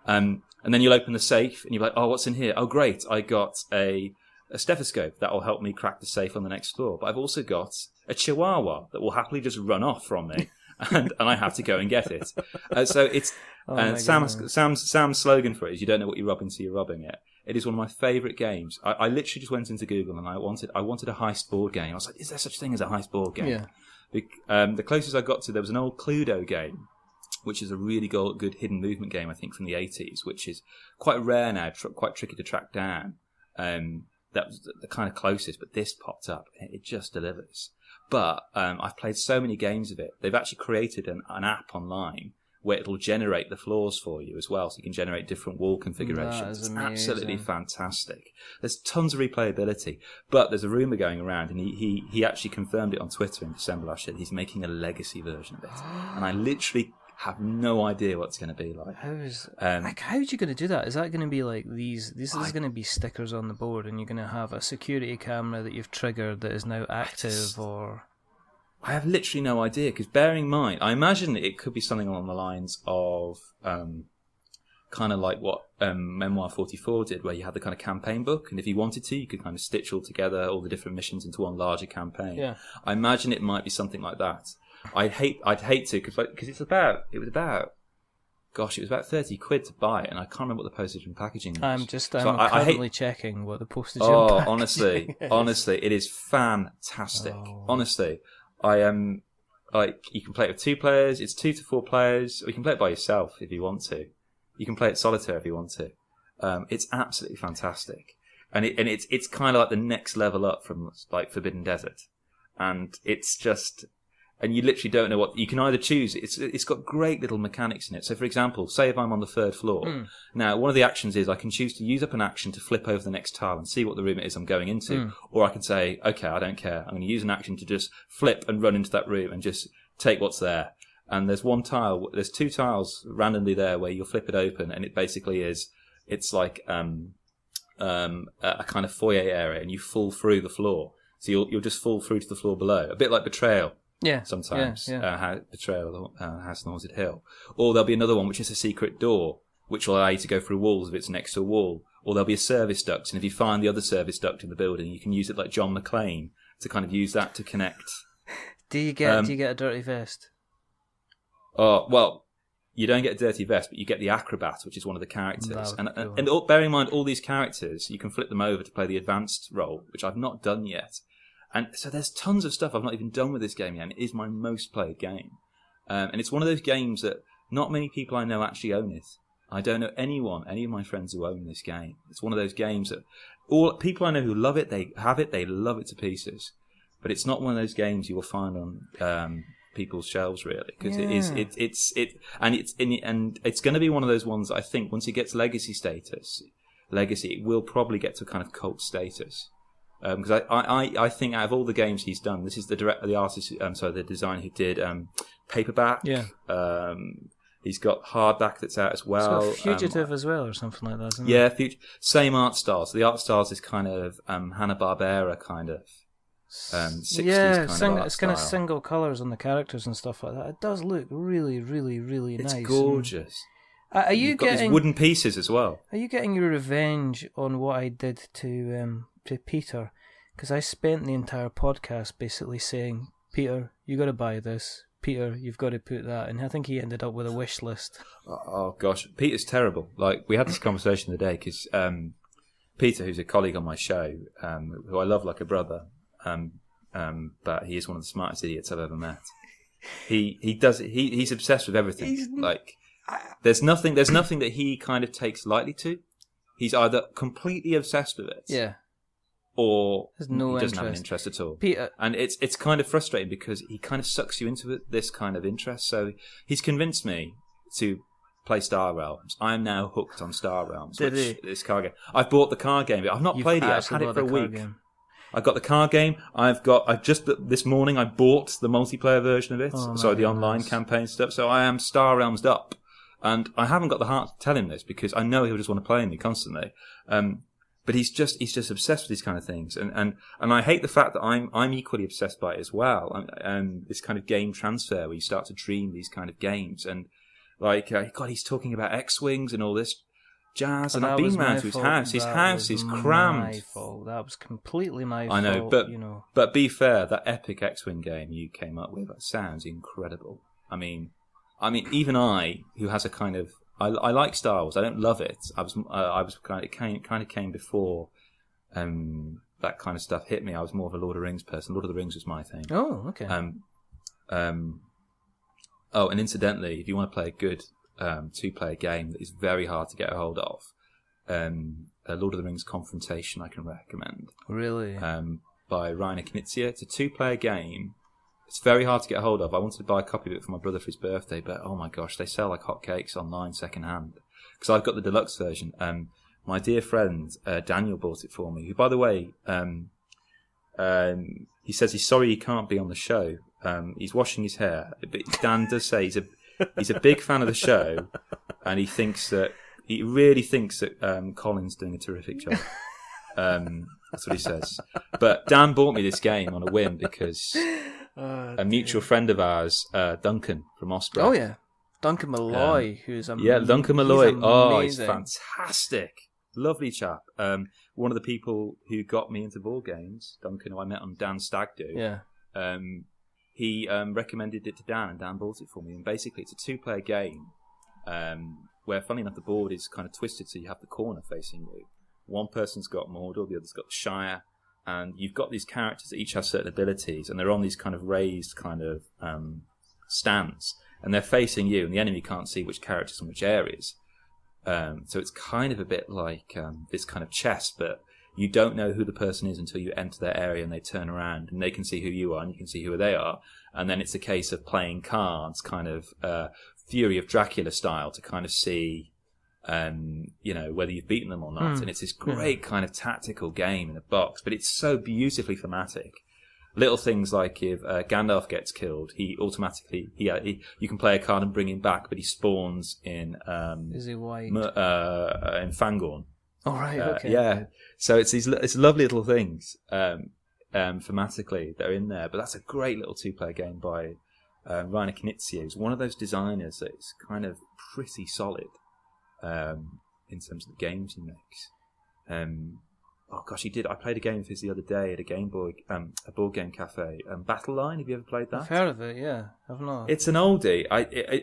And then you'll open the safe and you're like, oh, what's in here? Oh, great. I got a stethoscope that will help me crack the safe on the next floor. But I've also got a chihuahua that will happily just run off from me. And I have to go and get it. So it's Sam's slogan for it is you don't know what you're robbing until you're robbing it. It is one of my favourite games. I literally just went into Google and I wanted a heist board game. I was like, is there such thing as a heist board game? Yeah. The closest I got to, there was an old Cluedo game, which is a really good hidden movement game, I think, from the 80s, which is quite rare now, quite tricky to track down. That was the kind of closest, but this popped up. It just delivers. But I've played so many games of it. They've actually created an app online where it'll generate the floors for you as well, so you can generate different wall configurations. It's absolutely fantastic. There's tons of replayability, but there's a rumour going around, and he actually confirmed it on Twitter in December last year. He's making a legacy version of it, and I literally have no idea what it's going to be like. How's you going to do that? Is that going to be like these? This is going to be stickers on the board, and you're going to have a security camera that you've triggered that is now active, or? I have literally no idea, because bearing in mind, I imagine it could be something along the lines of kind of like what Memoir 44 did, where you had the kind of campaign book, and if you wanted to, you could kind of stitch all together all the different missions into one larger campaign. Yeah. I imagine it might be something like that. I'd hate to, because it was about £30 to buy it, and I can't remember what the postage and packaging is. I'm currently checking what the postage and packaging is. honestly, it is fantastic. Honestly. You can play it with 2 players, it's 2 to 4 players, or you can play it by yourself if you want to. You can play it solitaire if you want to. It's absolutely fantastic. And it's kind of like the next level up from like Forbidden Desert. And it's just, and you literally don't know what, you can either choose, it's got great little mechanics in it. So for example, say if I'm on the 3rd floor, now one of the actions is I can choose to use up an action to flip over the next tile and see what the room it is I'm going into, or I can say, okay, I don't care, I'm going to use an action to just flip and run into that room and just take what's there. And there's 2 tiles randomly there where you'll flip it open, and it basically is, it's like a kind of foyer area, and you fall through the floor. So you'll just fall through to the floor below, a bit like Betrayal. Yeah, sometimes Betrayal, House on Haunted Hill, or there'll be another one which is a secret door, which will allow you to go through walls if it's next to a wall, or there'll be a service duct, and if you find the other service duct in the building, you can use it like John McClane to kind of use that to connect. Do you get a dirty vest? Oh well, you don't get a dirty vest, but you get the acrobat, which is one of the characters, and bearing in mind all these characters, you can flip them over to play the advanced role, which I've not done yet. And so there's tons of stuff I've not even done with this game yet, and it is my most played game. And it's one of those games that not many people I know actually own it. I don't know any of my friends who own this game. It's one of those games that all people I know who love it, they have it, they love it to pieces. But it's not one of those games you will find on people's shelves, really, because it's going to be one of those ones that I think once it gets legacy, it will probably get to kind of cult status. Because I think out of all the games he's done, this is the designer who did Paperback. Yeah. He's got Hardback that's out as well. He's got Fugitive as well, or something like that, isn't it? Yeah, same art style. So the art style is kind of Hanna-Barbera kind of 60s kind of art it's kind of single colours on the characters and stuff like that. It does look really, really, really nice. It's gorgeous. Are you got these wooden pieces as well? Are you getting your revenge on what I did to Peter? Because I spent the entire podcast basically saying, Peter, you got to buy this. Peter, you've got to put that. And I think he ended up with a wish list. Oh gosh, Peter's terrible. Like, we had this conversation today because Peter, who's a colleague on my show, who I love like a brother, but he is one of the smartest idiots I've ever met. He's obsessed with everything. There's nothing that he kind of takes lightly to. He's either completely obsessed with it, or he doesn't have an interest at all. Peter. And it's kind of frustrating because he kind of sucks you into this kind of interest. So he's convinced me to play Star Realms. I am now hooked on Star Realms. This card game. I've bought the card game. I've not played it. I've had it for a week. I've got the card game. This morning I bought the multiplayer version of it. The online campaign stuff. So I am Star Realms up. And I haven't got the heart to tell him this because I know he'll just want to play me constantly. But he's just obsessed with these kind of things. And I hate the fact that I'm equally obsessed by it as well. And this kind of game transfer where you start to dream these kind of games. And God, he's talking about X-Wings and all this jazz. And I've been round to his house. His house is crammed. My fault. That was completely my fault. I know, but be fair, that epic X-Wing game you came up with, that sounds incredible. I mean, even I, who has a kind of, I like Star Wars. I don't love it. It kind of came before that kind of stuff hit me. I was more of a Lord of the Rings person. Lord of the Rings was my thing. Oh, okay. And incidentally, if you want to play a good two-player game that is very hard to get a hold of, Lord of the Rings Confrontation I can recommend. Really? By Reiner Knizia. It's a two-player game. It's very hard to get a hold of. I wanted to buy a copy of it for my brother for his birthday, but oh my gosh, they sell like hotcakes online second-hand. Because I've got the deluxe version. My dear friend Daniel bought it for me, who, by the way, he says he's sorry he can't be on the show. He's washing his hair. But Dan does say he's a big fan of the show, and he really thinks that Colin's doing a terrific job. That's what he says. But Dan bought me this game on a whim because a mutual friend of ours, Duncan from Osprey. Oh yeah, Duncan Malloy, who's amazing. Duncan Malloy. He's fantastic. Lovely chap. One of the people who got me into board games, Duncan, who I met on Dan's Stag Do. Yeah. He recommended it to Dan, and Dan bought it for me. And basically, it's a two-player game where, funny enough, the board is kind of twisted, so you have the corner facing you. One person's got Mordor, the other's got the Shire, and you've got these characters that each have certain abilities, and they're on these kind of raised kind of stands, and they're facing you, and the enemy can't see which characters and which areas. So it's kind of a bit like this kind of chess, but you don't know who the person is until you enter their area and they turn around and they can see who you are and you can see who they are. And then it's a case of playing cards, kind of Fury of Dracula style, to kind of see, whether you've beaten them or not. And it's this great kind of tactical game in a box, but it's so beautifully thematic. Little things like if Gandalf gets killed, he automatically, you can play a card and bring him back, but he spawns in is he white? In Fangorn. Oh, right, okay. Yeah, so it's lovely little things thematically that are in there, but that's a great little two-player game by Reiner Knizia, who's one of those designers that's kind of pretty solid in terms of the games he makes. Oh gosh, he did. I played a game of his the other day at a board game cafe. Battle Line. Have you ever played that? I've heard of it. Yeah, I've not. It's an oldie.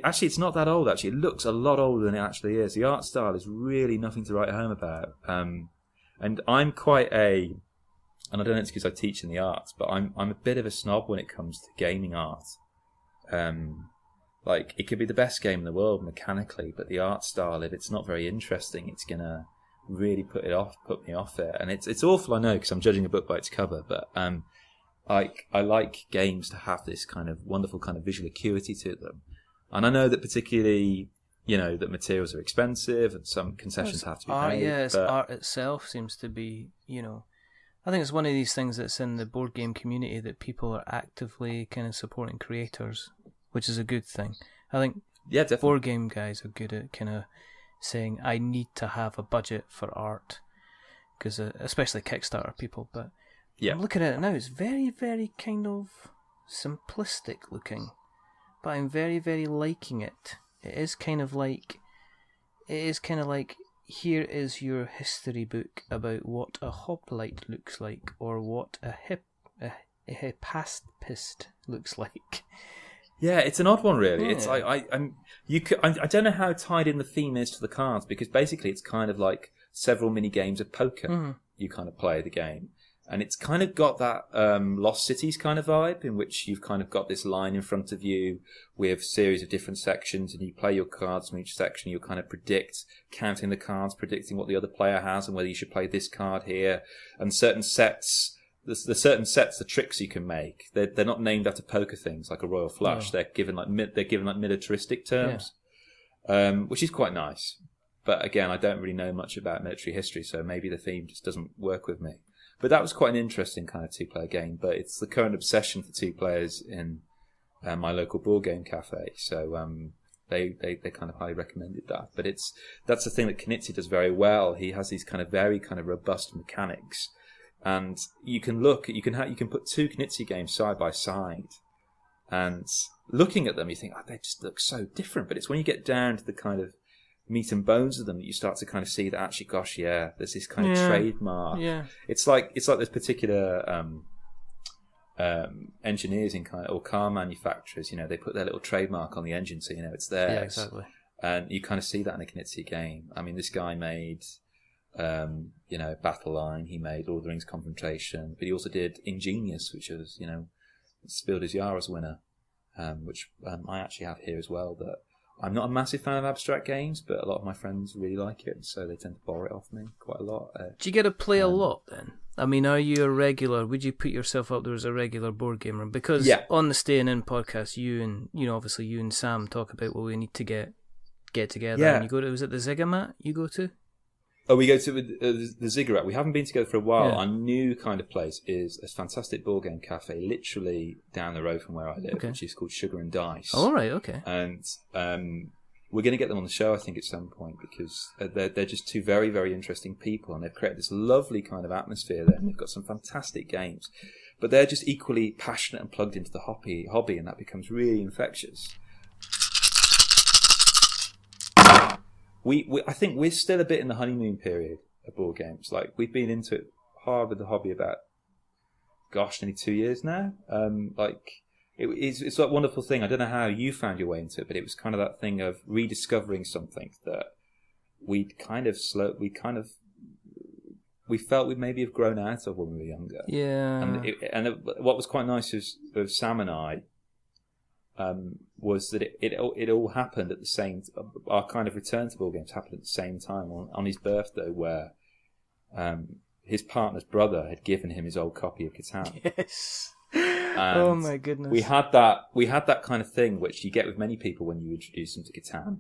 Actually, it's not that old. Actually, it looks a lot older than it actually is. The art style is really nothing to write home about. And I'm quite and I don't know if it's because I teach in the arts, but I'm a bit of a snob when it comes to gaming art. Like, it could be the best game in the world mechanically, but the art style, if it's not very interesting, it's gonna really put me off it. And it's awful, I know, because I'm judging a book by its cover, but I like games to have this kind of wonderful kind of visual acuity to them. And I know that particularly, that materials are expensive and some concessions have to be made. Yeah, art itself seems to be, I think it's one of these things that's in the board game community that people are actively kind of supporting creators, which is a good thing. I think board game guys are good at kind of saying, I need to have a budget for art, because especially Kickstarter people, but I'm looking at it now, it's very, very kind of simplistic looking, but I'm very, very liking it. It is kind of like, here is your history book about what a hoplite looks like, or what a pacifist looks like. Yeah, it's an odd one, really. Yeah. It's I don't know how tied in the theme is to the cards, because basically it's kind of like several mini games of poker. You kind of play the game, and it's kind of got that Lost Cities kind of vibe, in which you've kind of got this line in front of you with a series of different sections, and you play your cards from each section. You'll kind of counting the cards, predicting what the other player has, and whether you should play this card here, and certain sets. The certain sets, the tricks you can make, they're not named after poker things like a royal flush. No. They're given like militaristic terms, which is quite nice. But again, I don't really know much about military history, so maybe the theme just doesn't work with me. But that was quite an interesting kind of 2-player game. But it's the current obsession for 2 players in my local board game cafe. So they kind of highly recommended that. But that's the thing that Knizia does very well. He has these kind of very kind of robust mechanics. And you can put 2 Knizia games side by side, and looking at them, you think, oh, they just look so different. But it's when you get down to the kind of meat and bones of them that you start to kind of see that actually, gosh, yeah, there's this kind of trademark. Yeah. It's like those particular engineers in or car manufacturers. You know, they put their little trademark on the engine, so you know it's theirs. Yeah, exactly. And you kind of see that in a Knizia game. I mean, this guy made. Battle Line, he made All the Rings Confrontation, but he also did Ingenious, which was, Spiel des Jahres winner, which I actually have here as well. That I'm not a massive fan of abstract games, but a lot of my friends really like it, so they tend to borrow it off me quite a lot. Do you get to play a lot then? I mean, are you a regular? Would you put yourself up there as a regular board gamer? Because on the Staying In podcast, you and obviously you and Sam talk about what we need to get together. Yeah. And you go to, was it the Zigomat you go to? Oh, we go to the Ziggurat. We haven't been together for a while. Yeah. Our new kind of place is a fantastic board game cafe, literally down the road from where I live, which is called Sugar and Dice. All right, okay. And we're going to get them on the show, I think, at some point, because they're just 2 very, very interesting people, and they've created this lovely kind of atmosphere there, and they've got some fantastic games. But they're just equally passionate and plugged into the hobby, and that becomes really infectious. I think we're still a bit in the honeymoon period of board games. Like, we've been into it hard with the hobby about, nearly 2 years now. It's that wonderful thing. I don't know how you found your way into it, but it was kind of that thing of rediscovering something that we felt we'd maybe have grown out of when we were younger. Yeah. And what was quite nice with Sam and I, was that it all happened at the same. Our kind of return to board games happened at the same time on his birthday, where his partner's brother had given him his old copy of Catan. Yes. And oh my goodness. We had that kind of thing which you get with many people when you introduce them to Catan.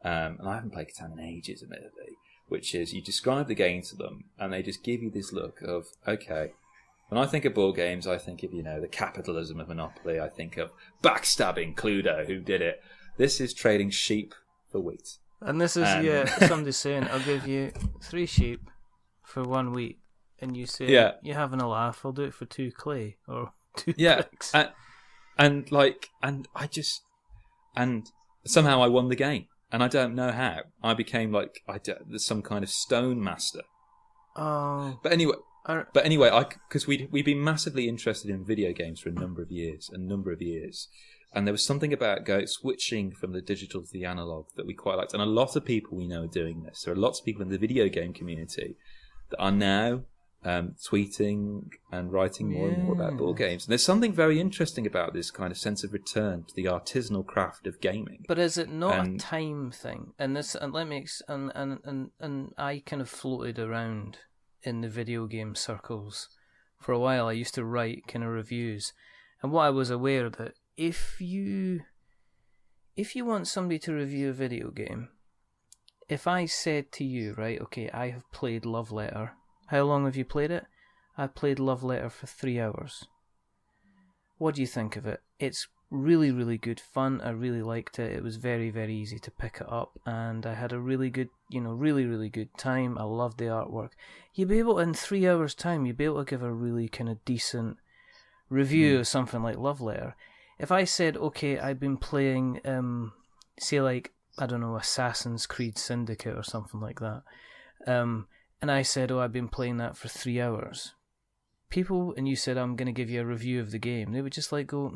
And I haven't played Catan in ages, admittedly. Which is, you describe the game to them, and they just give you this look of, okay. When I think of board games, I think of, the capitalism of Monopoly. I think of backstabbing Cluedo, who did it. This is trading sheep for wheat. And this is, somebody saying, I'll give you 3 sheep for 1 wheat. And you say, you're having a laugh, I'll do it for 2 clay or 2 bricks. And somehow I won the game. And I don't know how. I became some kind of stone master. Oh. But anyway, because we'd been massively interested in video games for a number of years, and there was something about switching from the digital to the analog that we quite liked, and a lot of people we know are doing this. There are lots of people in the video game community that are now tweeting and writing more and more about board games, and there's something very interesting about this kind of sense of return to the artisanal craft of gaming. But is it not a time thing? And I kind of floated around in the video game circles for a while. I used to write kind of reviews, and what I was aware that if you want somebody to review a video game, if I said to you, right, okay, I have played Love Letter. How long have you played it? I played Love Letter for 3 hours. What do you think of it? It's really, really good fun. I really liked it. It was very, very easy to pick it up, and I had a really good, really, really good time. I loved the artwork. You'd be able, in 3 hours' time, you'd be able to give a really kind of decent review of something like Love Letter. If I said, okay, I've been playing, Assassin's Creed Syndicate or something like that, and I said, I've been playing that for 3 hours, people, and you said, I'm going to give you a review of the game, they would just like go,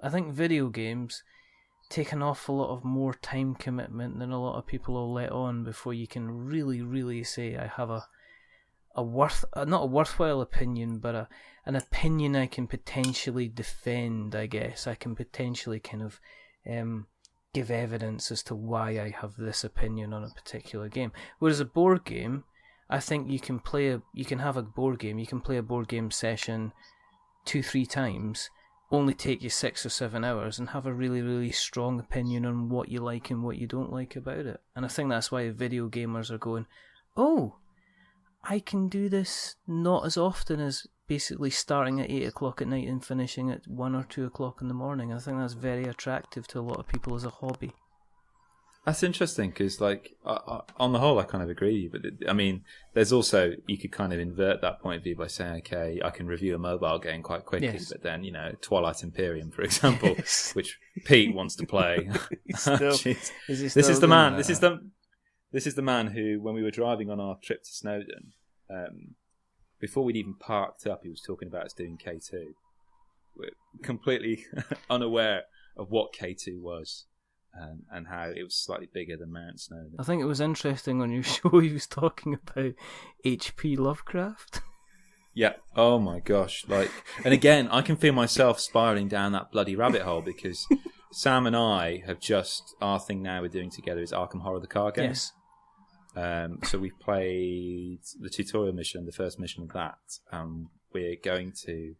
I think video games take an awful lot of more time commitment than a lot of people will let on before you can really, really say, I have not a worthwhile opinion, but an opinion I can potentially defend, I guess. I can potentially kind of give evidence as to why I have this opinion on a particular game. Whereas a board game, I think you can play you can play a board game session 2-3 times, only take you 6 or 7 hours, and have a really, really strong opinion on what you like and what you don't like about it. And I think that's why video gamers are going, oh, I can do this not as often as basically starting at 8 o'clock at night and finishing at 1 or 2 o'clock in the morning. I think that's very attractive to a lot of people as a hobby. That's interesting because, like, on the whole, I kind of agree. But I mean, there's also, you could kind of invert that point of view by saying, okay, I can review a mobile game quite quickly, yes. But then, you know, Twilight Imperium, for example, yes. Which Pete wants to play. This is the man. This is the man who, when we were driving on our trip to Snowdon, before we'd even parked up, he was talking about us doing K2. We're completely unaware of what K2 was. And how it was slightly bigger than Mount Snowdon. I think it was interesting on your show he was talking about H.P. Lovecraft. Yeah. Oh my gosh. And again, I can feel myself spiraling down that bloody rabbit hole because Sam and I have our thing now we're doing together is Arkham Horror the card game. Yes. So we've played the tutorial mission, the first mission of that. We're going to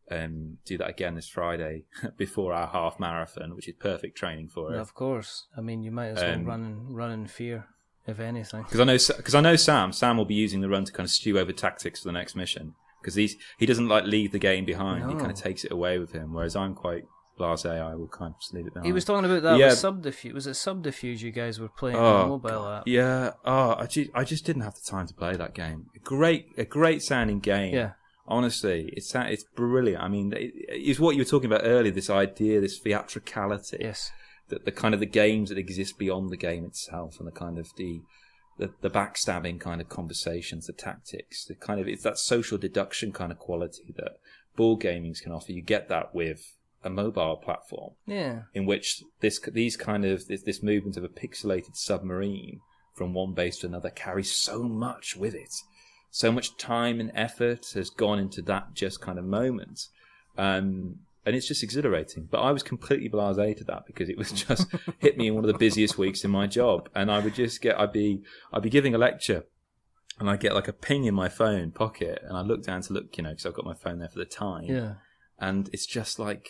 do that again this Friday before our half marathon, which is perfect training for it. Of course. I mean, you might as well run in fear, if anything. Because I know Sam will be using the run to kind of stew over tactics for the next mission. Because he doesn't like leave the game behind. No. He kind of takes it away with him. Whereas I'm quite blasé. I will kind of just leave it behind. He was talking about that with Subterfuge. Was it Subterfuge you guys were playing on the mobile app? Yeah. I just didn't have the time to play that game. A great sounding game. Yeah. Honestly, it's brilliant. I mean, it's what you were talking about earlier, this idea, this theatricality. Yes. That the kind of the games that exist beyond the game itself and the kind of the backstabbing kind of conversations, the tactics, it's that social deduction kind of quality that board gaming can offer. You get that with a mobile platform. Yeah. In which this movement of a pixelated submarine from one base to another carries so much with it. So much time and effort has gone into that just kind of moment. And it's just exhilarating. But I was completely blasé to that because it was just hit me in one of the busiest weeks in my job. And I would just I'd be giving a lecture and I'd get like a ping in my phone pocket. And I look down to look, because I've got my phone there for the time. Yeah. And it's just like,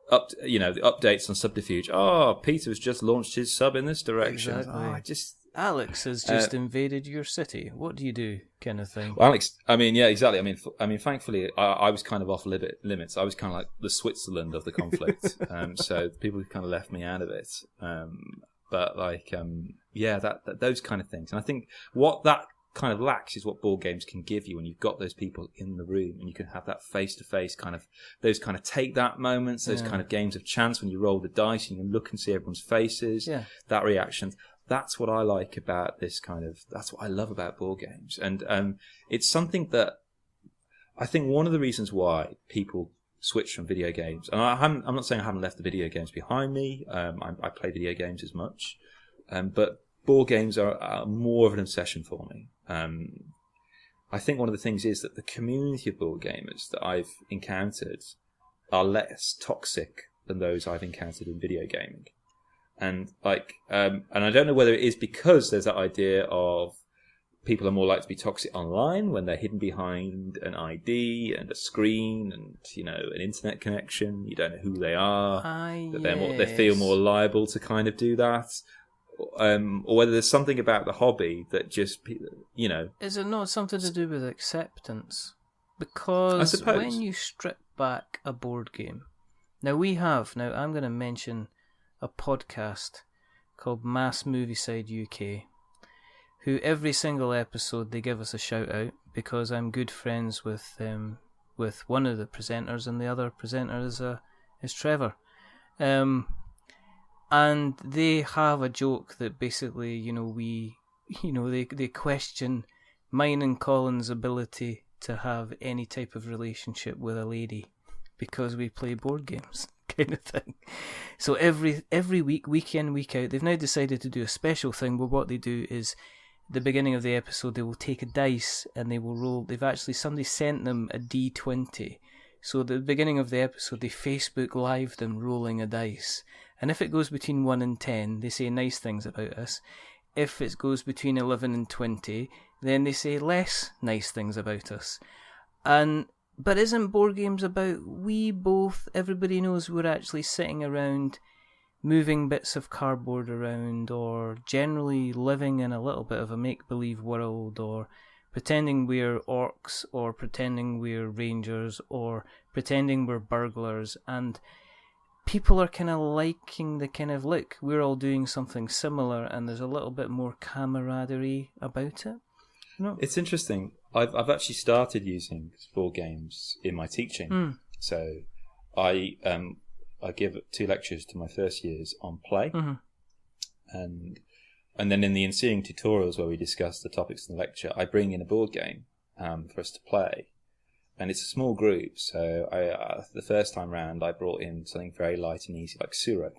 the updates on Subterfuge. Oh, Peter's just launched his sub in this direction. Exactly. Alex has just invaded your city. What do you do, kind of thing? Well, Alex, I mean, yeah, exactly. I mean, thankfully, I was kind of off limits. I was kind of like the Switzerland of the conflict. So people kind of left me out of it. But those kind of things. And I think what that kind of lacks is what board games can give you when you've got those people in the room and you can have that face-to-face kind of, those kind of take that moments, those kind of games of chance when you roll the dice and you can look and see everyone's faces, that reaction. That's what I like about that's what I love about board games. And it's something that I think one of the reasons why people switch from video games, and I'm not saying I haven't left the video games behind me, I play video games as much, but board games are more of an obsession for me. I think one of the things is that the community of board gamers that I've encountered are less toxic than those I've encountered in video gaming. And and I don't know whether it is because there's that idea of people are more likely to be toxic online when they're hidden behind an ID and a screen and, an internet connection. You don't know who they are. They feel more liable to kind of do that. Or whether there's something about the hobby that just, Is it not something to do with acceptance? Because when you strip back a board game, now I'm going to mention a podcast called Mass Moviecide UK, who every single episode they give us a shout out because I'm good friends with one of the presenters and the other presenter is Trevor, and they have a joke that basically they question mine and Colin's ability to have any type of relationship with a lady because we play board games, kind of thing. So every week in, week out, they've now decided to do a special thing where what they do is, the beginning of the episode, they will take a dice and they will roll. Somebody sent them a D20. So at the beginning of the episode, they Facebook Live them rolling a dice. And if it goes between 1 and 10, they say nice things about us. If it goes between 11 and 20, then they say less nice things about us. But isn't board games about everybody knows we're actually sitting around moving bits of cardboard around, or generally living in a little bit of a make-believe world, or pretending we're orcs, or pretending we're rangers, or pretending we're burglars, and people are kind of liking the kind of, look, we're all doing something similar, and there's a little bit more camaraderie about it. No. It's interesting. I've actually started using board games in my teaching. So I give 2 lectures to my first years on play, and then in the ensuing tutorials where we discuss the topics in the lecture, I bring in a board game for us to play, and it's a small group. So the first time round, I brought in something very light and easy, like Suro.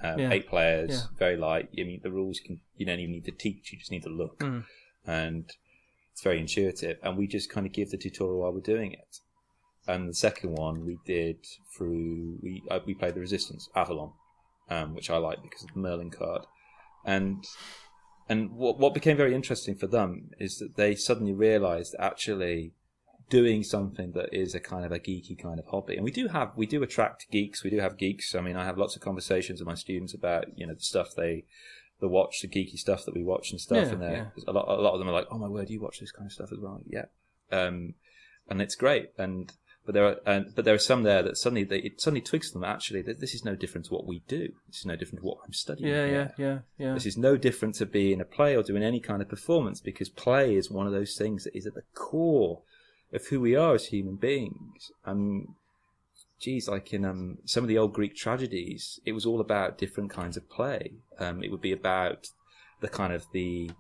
8 players, very light. I mean, the rules you don't even need to teach; you just need to look, and it's very intuitive. And we just kind of give the tutorial while we're doing it. And the second one we did we played the Resistance, Avalon, which I like because of the Merlin card. And what became very interesting for them is that they suddenly realised actually doing something that is a kind of a geeky kind of hobby. And we do attract geeks. We do have geeks. I mean, I have lots of conversations with my students about, the stuff they watch, the geeky stuff that we watch and stuff. A lot of them are like, oh my word, you watch this kind of stuff as well? Yeah. And it's great. But there are some there that suddenly it twigs them actually that this is no different to what we do. This is no different to what I'm studying. Yeah. This is no different to being a play or doing any kind of performance, because play is one of those things that is at the core of who we are as human beings. Like in some of the old Greek tragedies, it was all about different kinds of play. It would be about the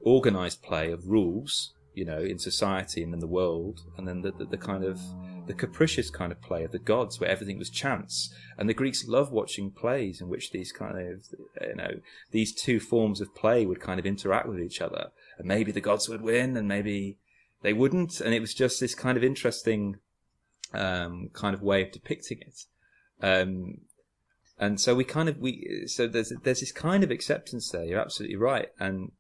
organised play of rules, in society and in the world, and then the kind of the capricious kind of play of the gods, where everything was chance. And the Greeks loved watching plays in which these kind of, these two forms of play would kind of interact with each other, and maybe the gods would win, and maybe they wouldn't, and it was just this kind of interesting kind of way of depicting it. And so so there's this kind of acceptance there. You're absolutely right, and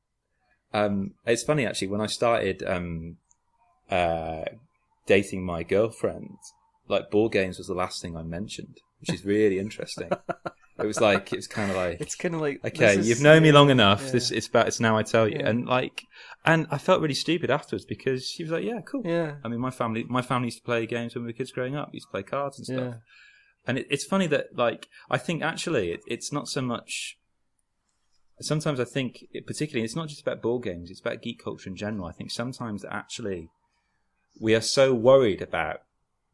it's funny actually, when I started dating my girlfriend, like board games was the last thing I mentioned, which is really interesting. It's kind of like, okay, you've known me long enough. Yeah. It's now I tell you, and I felt really stupid afterwards, because she was like, yeah, cool. Yeah. I mean, my family used to play games when we were kids growing up. We used to play cards and stuff. Yeah. And it's funny that, I think actually it's not so much. Sometimes I think, particularly, it's not just about board games, it's about geek culture in general. I think sometimes that actually we are so worried about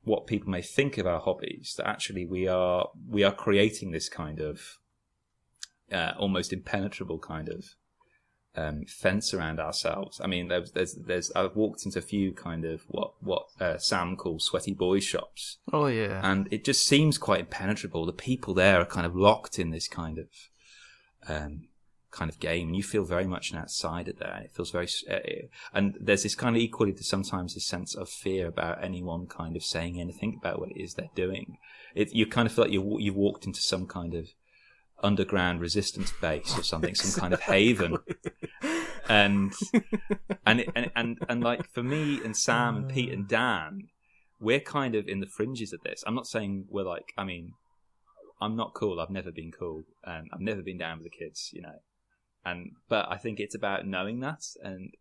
what people may think of our hobbies that actually we are creating this kind of almost impenetrable kind of fence around ourselves. I mean, there's I've walked into a few kind of what Sam calls sweaty boys shops. Oh yeah, and it just seems quite impenetrable. The people there are kind of locked in this kind of game, and you feel very much an outsider there, and it feels very and there's this kind of equally to sometimes this sense of fear about anyone kind of saying anything about what it is they're doing. You kind of feel like you've walked into some kind of underground resistance base or something, some kind of haven, and like for me and Sam and Pete and Dan, we're kind of in the fringes of this. I'm not saying we're like, I mean, I'm not cool. I've never been cool, and I've never been down with the kids, but I think it's about knowing that, and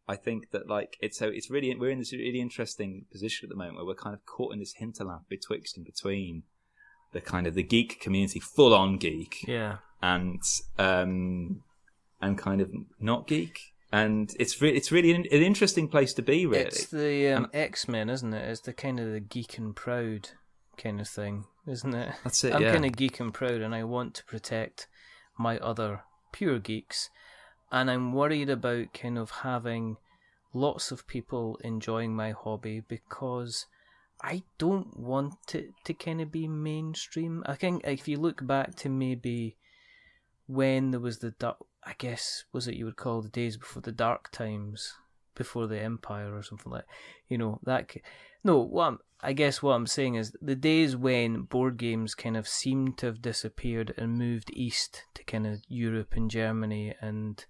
I think that we're in this really interesting position at the moment where we're kind of caught in this hinterland betwixt and between the kind of the geek community, full on geek, and kind of not geek, and it's really an interesting place to be. Really, it's the X-Men, isn't it? It's the kind of the geek and proud kind of thing, isn't it? That's it. I'm kind of geek and proud, and I want to protect my other pure geeks, and I'm worried about kind of having lots of people enjoying my hobby because I don't want it to kind of be mainstream. I think if you look back to maybe when there was I guess, was it you would call the days before the dark times, before the Empire or something like, I guess what I'm saying is the days when board games kind of seemed to have disappeared and moved east to kind of Europe and Germany and,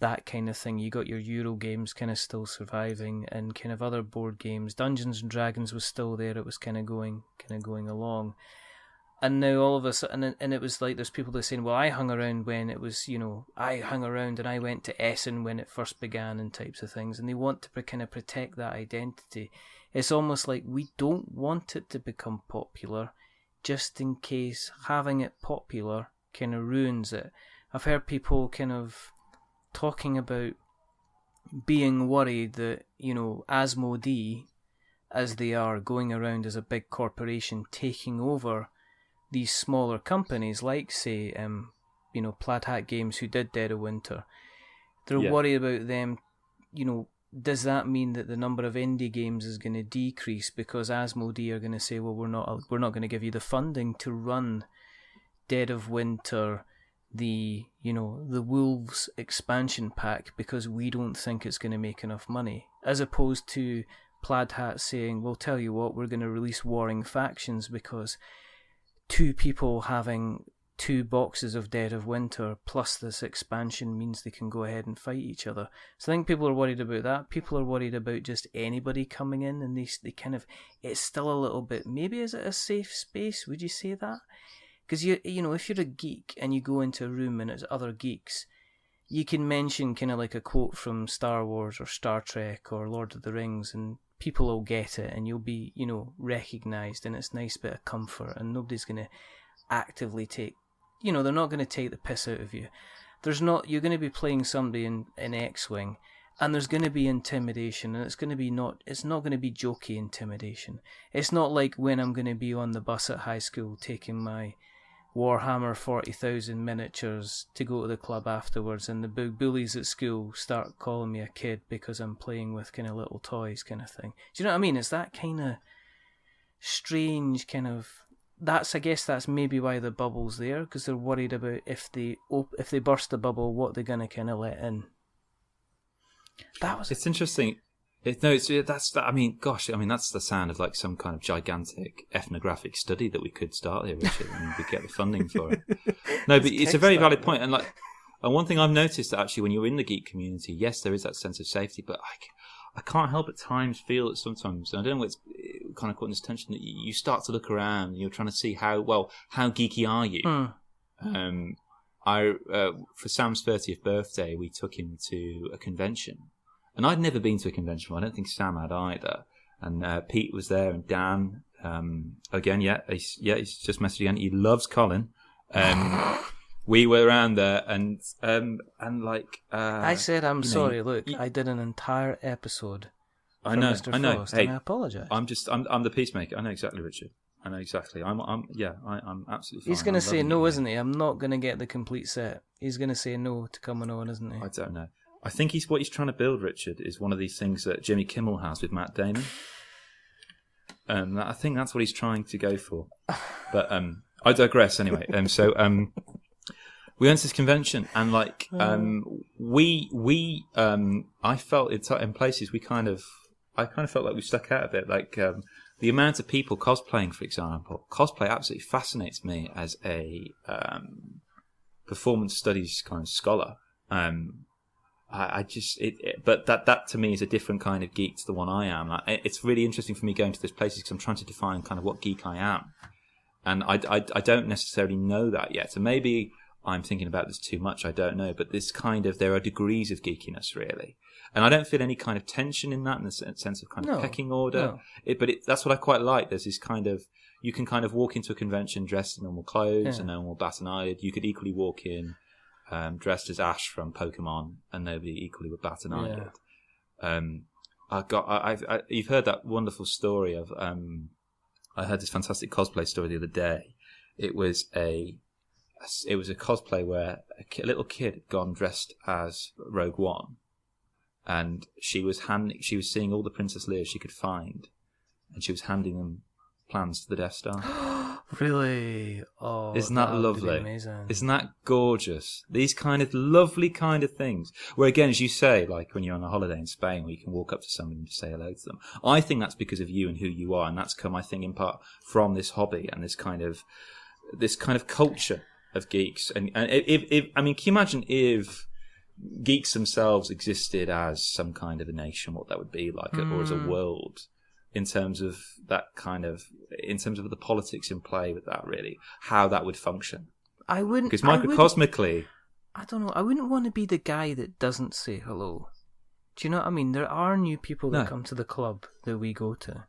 that kind of thing. You got your Euro games kind of still surviving and kind of other board games. Dungeons and Dragons was still there. It was kind of going along. And now all of a sudden, and it was like there's people that are saying, well, I hung around when it was, I hung around and I went to Essen when it first began and types of things. And they want to kind of protect that identity. It's almost like we don't want it to become popular just in case having it popular kind of ruins it. I've heard people kind of talking about being worried that, Asmodee, as they are going around as a big corporation taking over these smaller companies like, say, Plaid Hat Games, who did Dead of Winter. They're worried about them, does that mean that the number of indie games is going to decrease because Asmodee are going to say, well, we're not going to give you the funding to run Dead of Winter, the Wolves expansion pack because we don't think it's going to make enough money, as opposed to Plaid Hat saying, well, tell you what, we're going to release Warring Factions because 2 people having 2 boxes of Dead of Winter plus this expansion means they can go ahead and fight each other. So I think people are worried about that. People are worried about just anybody coming in, and they kind of, it's still a little bit, maybe is it a safe space? Would you say that? Because if you're a geek and you go into a room and it's other geeks, you can mention kind of like a quote from Star Wars or Star Trek or Lord of the Rings, and people will get it, and you'll be, recognised, and it's a nice bit of comfort, and nobody's going to actively take, they're not going to take the piss out of you. You're going to be playing somebody in X-Wing, and there's going to be intimidation, and it's not going to be jokey intimidation. It's not like when I'm going to be on the bus at high school taking my Warhammer 40,000 miniatures to go to the club afterwards, and the bullies at school start calling me a kid because I'm playing with kind of little toys kind of thing. Do you know what I mean? It's that kind of strange kind of... I guess that's maybe why the bubble's there, because they're worried about if they burst the bubble, what they're going to kind of let in. It's interesting. That's the sound of like some kind of gigantic ethnographic study that we could start here, Richard, and we get the funding for it. No, but it's a very valid point. And one thing I've noticed that actually when you're in the geek community, yes, there is that sense of safety, but I can't help at times feel that sometimes, and I don't know what's kind of caught in this tension, that you start to look around and you're trying to see how geeky are you? For Sam's 30th birthday, we took him to a convention. And I'd never been to a convention. I don't think Sam had either. And Pete was there, and Dan again. He's just messaged again. He loves Colin. We were around there, and I said, I'm sorry. Look, I did an entire episode. I know. Frost, hey, and I apologise. I'm the peacemaker. I know exactly, Richard. I know exactly. I'm absolutely fine. He's going to say no, isn't he? I'm not going to get the complete set. He's going to say no to coming on, isn't he? I don't know. I think what he's trying to build, Richard, is one of these things that Jimmy Kimmel has with Matt Damon. I think that's what he's trying to go for. But I digress anyway. We went to this convention, and I felt in places I kind of felt like we stuck out a bit. The amount of people cosplaying, for example. Cosplay absolutely fascinates me as a performance studies kind of scholar. But that to me is a different kind of geek to the one I am. It's really interesting for me going to those places because I'm trying to define kind of what geek I am, and I don't necessarily know that yet. So maybe I'm thinking about this too much. I don't know, but there are degrees of geekiness really, and I don't feel any kind of tension in that in the sense of kind of pecking order. No. That's what I quite like. There's this kind of, you can kind of walk into a convention dressed in normal clothes and normal bat-and-eyed. You could equally walk in dressed as Ash from Pokemon, and nobody equally would bat an eye at it. You've heard that wonderful story of I heard this fantastic cosplay story the other day. It was a cosplay where a little kid had gone dressed as Rogue One, and she was seeing all the Princess Leias she could find, and she was handing them plans to the Death Star. Really? Oh, isn't that lovely? Would be amazing. Isn't that gorgeous? These kind of lovely kind of things. Where again, as you say, like when you're on a holiday in Spain, where you can walk up to somebody and say hello to them. I think that's because of you and who you are, and that's come, I think, in part from this hobby and this kind of culture of geeks. And if I mean, can you imagine if geeks themselves existed as some kind of a nation, what that would be like, or as a world? In terms of the politics in play with that, really, how that would function. I wouldn't, because microcosmically, I don't know. I wouldn't want to be the guy that doesn't say hello. Do you know what I mean? There are new people that come to the club that we go to,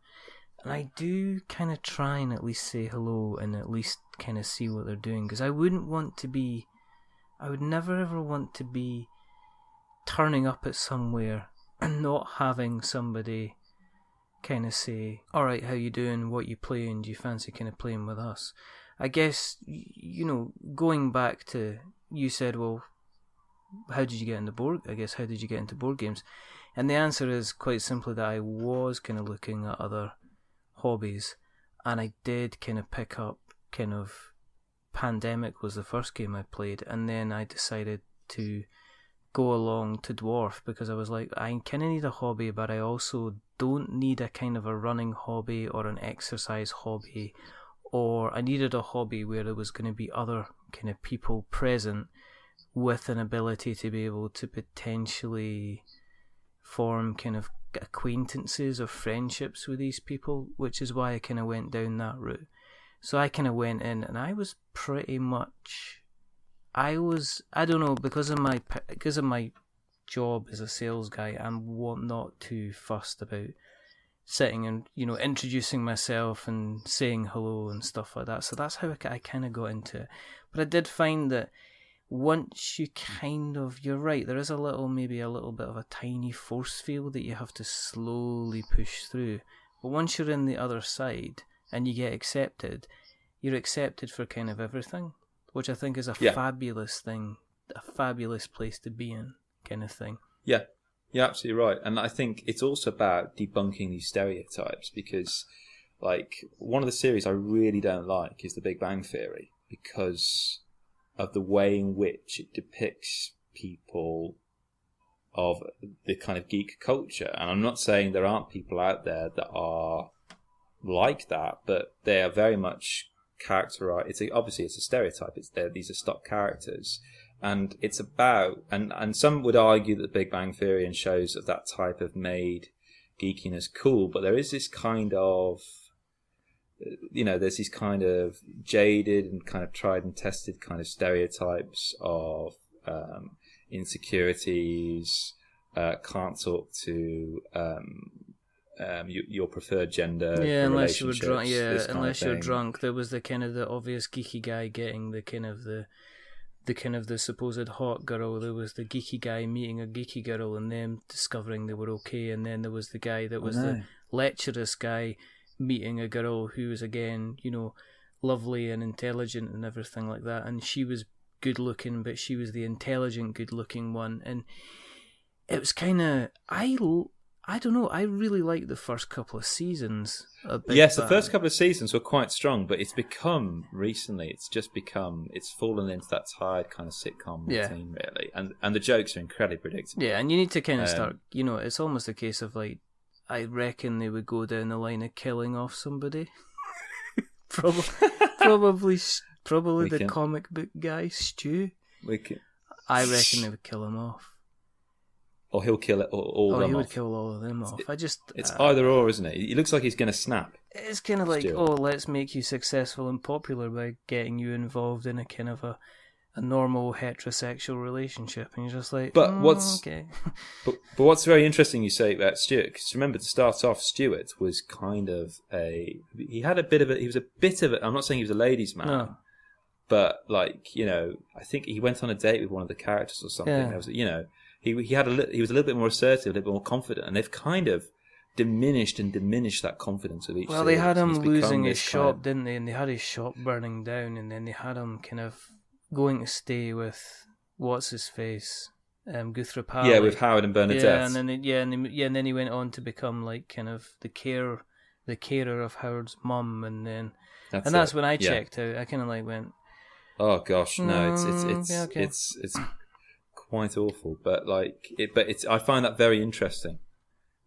and I do kind of try and at least say hello and at least kind of see what they're doing, because I would never ever want to be turning up at somewhere and not having somebody kind of say, alright, how you doing, what you playing, do you fancy kind of playing with us? I guess, you know, going back to, you said, well, how did you get into board games? And the answer is quite simply that I was kind of looking at other hobbies, and I did kind of pick up kind of Pandemic was the first game I played, and then I decided to go along to Dwarf, because I was like, I kind of need a hobby, but I also don't need a kind of a running hobby or an exercise hobby, or I needed a hobby where there was going to be other kind of people present with an ability to be able to potentially form kind of acquaintances or friendships with these people, which is why I kind of went down that route. So I kind of went in, and I was pretty much, I don't know, because of my job as a sales guy, I'm not too fussed about sitting and, you know, introducing myself and saying hello and stuff like that. So that's how I kind of got into it. But I did find that once you you're right, there is maybe a little bit of a tiny force field that you have to slowly push through. But once you're in the other side and you get accepted, you're accepted for kind of everything, which I think is a fabulous thing, a fabulous place to be in, kind of thing. Yeah, you're absolutely right. And I think it's also about debunking these stereotypes, because, like, one of the series I really don't like is The Big Bang Theory, because of the way in which it depicts people of the kind of geek culture. And I'm not saying there aren't people out there that are like that, but they are very much characterized. Obviously it's a stereotype. These are stock characters, and it's about, and some would argue that The Big Bang Theory and shows of that type have made geekiness cool, but there is this kind of, you know, there's these kind of jaded and kind of tried and tested kind of stereotypes of insecurities, can't talk to your preferred gender. Yeah, unless you were drunk. Yeah, unless you're drunk. There was the kind of the obvious geeky guy getting the kind of the supposed hot girl. There was the geeky guy meeting a geeky girl and them discovering they were okay, and then there was the guy that was the lecherous guy meeting a girl who was, again, you know, lovely and intelligent and everything like that, and she was good looking, but she was the intelligent, good looking one. And it was kind of, I don't know, I really liked the first couple of seasons. Yes, the first couple of seasons were quite strong, but it's become, recently, it's fallen into that tired kind of sitcom routine, really. And the jokes are incredibly predictable. Yeah, and you need to kind of start, you know, it's almost a case of, like, I reckon they would go down the line of killing off somebody. Probably the comic book guy, Stu. I reckon they would kill him off. Or he'll kill it all them off. He would kill all of them off. It's either or, isn't it? It looks like he's going to snap. It's kind of like, let's make you successful and popular by getting you involved in a kind of a normal heterosexual relationship, and you're just like, okay. but what's very interesting you say about Stuart, because remember, to start off, Stuart was kind of he was a bit of a, I'm not saying he was a ladies' man, no. But, like, you know, I think he went on a date with one of the characters or something. Yeah. You know, he was a little bit more assertive, a little bit more confident, and they've kind of diminished that confidence of each. Well, they had him losing his shop, didn't they? And they had his shop burning down, and then they had him kind of going to stay with what's his face, Guthrie Pally. Yeah, with Howard and Bernadette. And then he went on to become like kind of the carer of Howard's mum, and then that's when I checked out. I kind of like went, oh gosh, no, okay. it's quite awful, but I find that very interesting.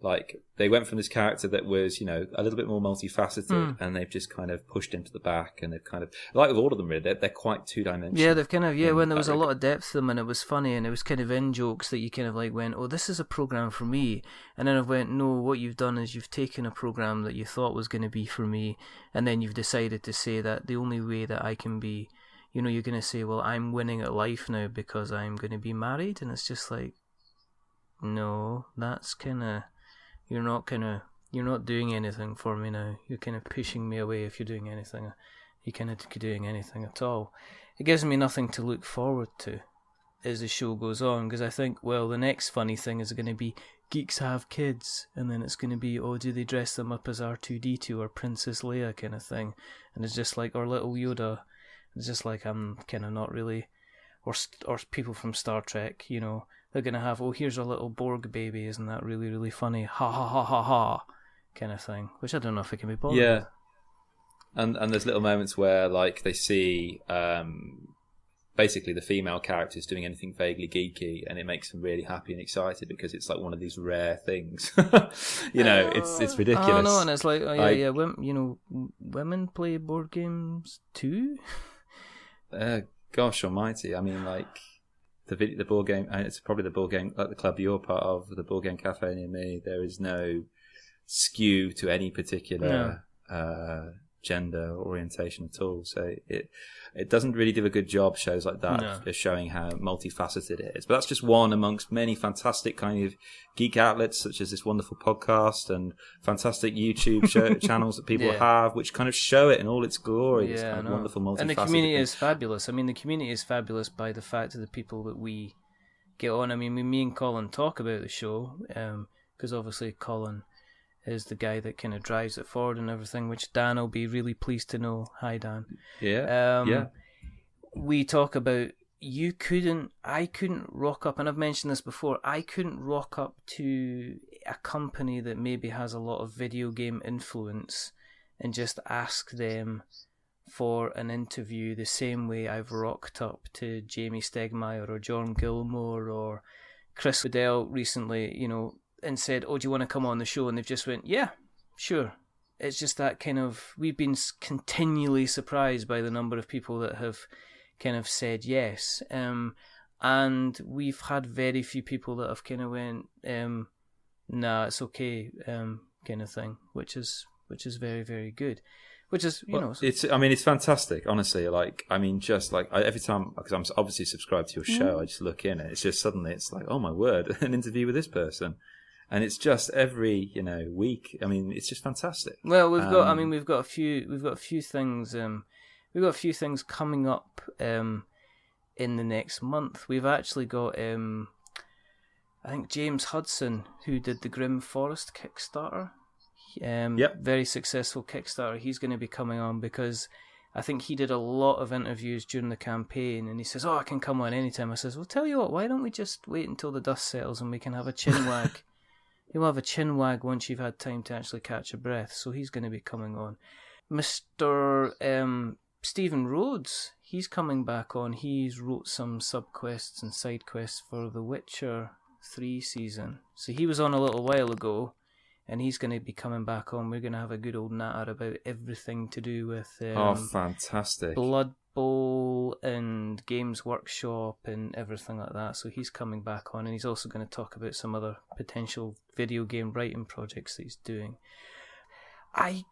Like, they went from this character that was, a little bit more multifaceted, and they've just kind of pushed him to the back, and they've kind of, like with all of them really, they're quite two-dimensional. Yeah, they've kind of, when there was a lot of depth to them, and it was funny, and it was kind of in-jokes that you kind of like went, oh, this is a program for me, and then I went, no, what you've done is you've taken a program that you thought was going to be for me, and then you've decided to say that the only way that I can be, you're going to say, well, I'm winning at life now because I'm going to be married, and it's just like, no, that's kind of... You're not doing anything for me now. You're kind of pushing me away if you're doing anything. You're kind of doing anything at all. It gives me nothing to look forward to as the show goes on, because I think, well, the next funny thing is going to be geeks have kids, and then it's going to be, oh, do they dress them up as R2-D2 or Princess Leia kind of thing, and it's just like, or little Yoda. It's just like, I'm kind of not really, or people from Star Trek, they're going to have, oh, here's a little Borg baby, isn't that really, really funny? Ha ha ha ha ha, kind of thing, which I don't know if it can be bothered. Yeah, and there's little moments where, like, they see basically the female characters doing anything vaguely geeky, and it makes them really happy and excited because it's like one of these rare things. It's ridiculous. I know, and it's like, women play board games too? Gosh almighty, I mean, like... The board game, and it's probably the board game, like the club you're part of, the board game cafe near me, there is no skew to any particular gender orientation at all. So it doesn't really do a good job, shows like that, of showing how multifaceted it is. But that's just one amongst many fantastic kind of geek outlets, such as this wonderful podcast and fantastic YouTube channels that people have, which kind of show it in all its glory. This kind of wonderful multifaceted. And the community is fabulous. I mean, the community is fabulous by the fact of the people that we get on. I mean, me and Colin talk about the show, because obviously Colin is the guy that kind of drives it forward and everything, which Dan will be really pleased to know. Hi, Dan. Yeah. We talk about I couldn't rock up, and I've mentioned this before, I couldn't rock up to a company that maybe has a lot of video game influence and just ask them for an interview the same way I've rocked up to Jamie Stegmaier or John Gilmore or Chris Waddell recently, and said, oh, do you want to come on the show? And they've just went, yeah, sure. It's just that kind of, we've been continually surprised by the number of people that have kind of said yes. And we've had very few people that have kind of went, nah, it's okay, kind of thing, which is very, very good. Which is, it's fantastic, honestly. Like, I mean, just like every time, because I'm obviously subscribed to your show, I just look in and it's just suddenly, it's like, oh my word, an interview with this person. And it's just every, week. I mean, it's just fantastic. Well, we've got a few things coming up in the next month. We've actually got, I think James Hudson, who did the Grim Forest Kickstarter. Very successful Kickstarter. He's going to be coming on because I think he did a lot of interviews during the campaign, and he says, oh, I can come on anytime. I says, well, tell you what, why don't we just wait until the dust settles and we can have a chin wag. You'll have a chin wag once you've had time to actually catch a breath. So he's going to be coming on. Mr. Stephen Rhodes, he's coming back on. He's wrote some sub-quests and side quests for The Witcher 3 season. So he was on a little while ago, and he's going to be coming back on. We're going to have a good old natter about everything to do with fantastic Blood Bowl and Games Workshop and everything like that. So he's coming back on, and he's also going to talk about some other potential video game writing projects that he's doing. I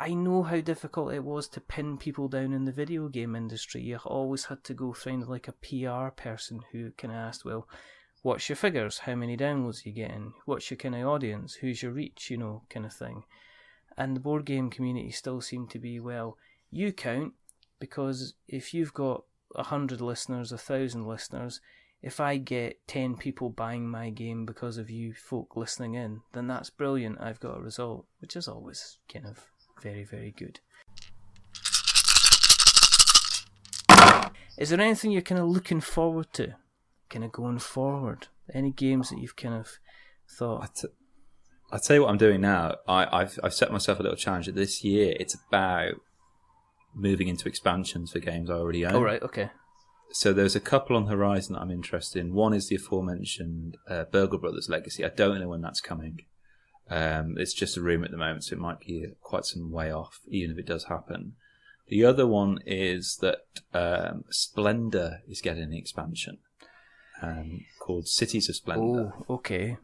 know how difficult it was to pin people down in the video game industry. You always had to go find like a PR person who kind of asked, well, what's your figures? How many downloads are you getting? What's your kind of audience? Who's your reach? Kind of thing. And the board game community still seemed to be, well, you count, because if you've got 100 listeners, 1,000 listeners, if I get 10 people buying my game because of you folk listening in, then that's brilliant. I've got a result, which is always kind of very, very good. Is there anything you're kind of looking forward to? Kind of going forward Any games that you've kind of thought? I'll tell you what I'm doing now. I've set myself a little challenge. This year, it's about moving into expansions for games I already own. Oh, right, okay. So there's a couple on the horizon that I'm interested in. One is the aforementioned Burgle Brothers Legacy. I don't know when that's coming. It's just a rumour at the moment, so it might be quite some way off, even if it does happen. The other one is that Splendor is getting an expansion called Cities of Splendor. Oh, okay.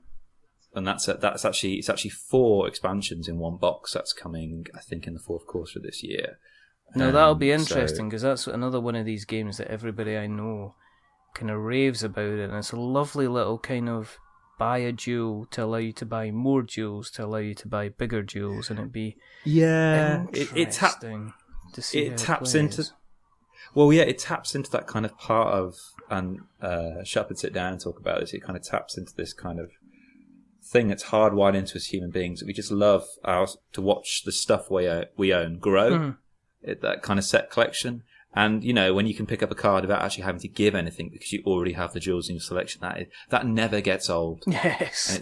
And it's actually 4 expansions in one box. That's coming, I think, in the fourth quarter of this year. No, that'll be interesting, because that's another one of these games that everybody I know kind of raves about it, and it's a lovely little kind of buy a jewel to allow you to buy more jewels to allow you to buy bigger jewels, and it'd be interesting to see it taps into. Well, yeah, it taps into that kind of part of, and shut up and sit down and talk about this. It kind of taps into this kind of thing that's hardwired into us human beings, that we just love to watch the stuff we own grow. Mm-hmm. That kind of set collection. And, when you can pick up a card without actually having to give anything because you already have the jewels in your selection, that never gets old. Yes. And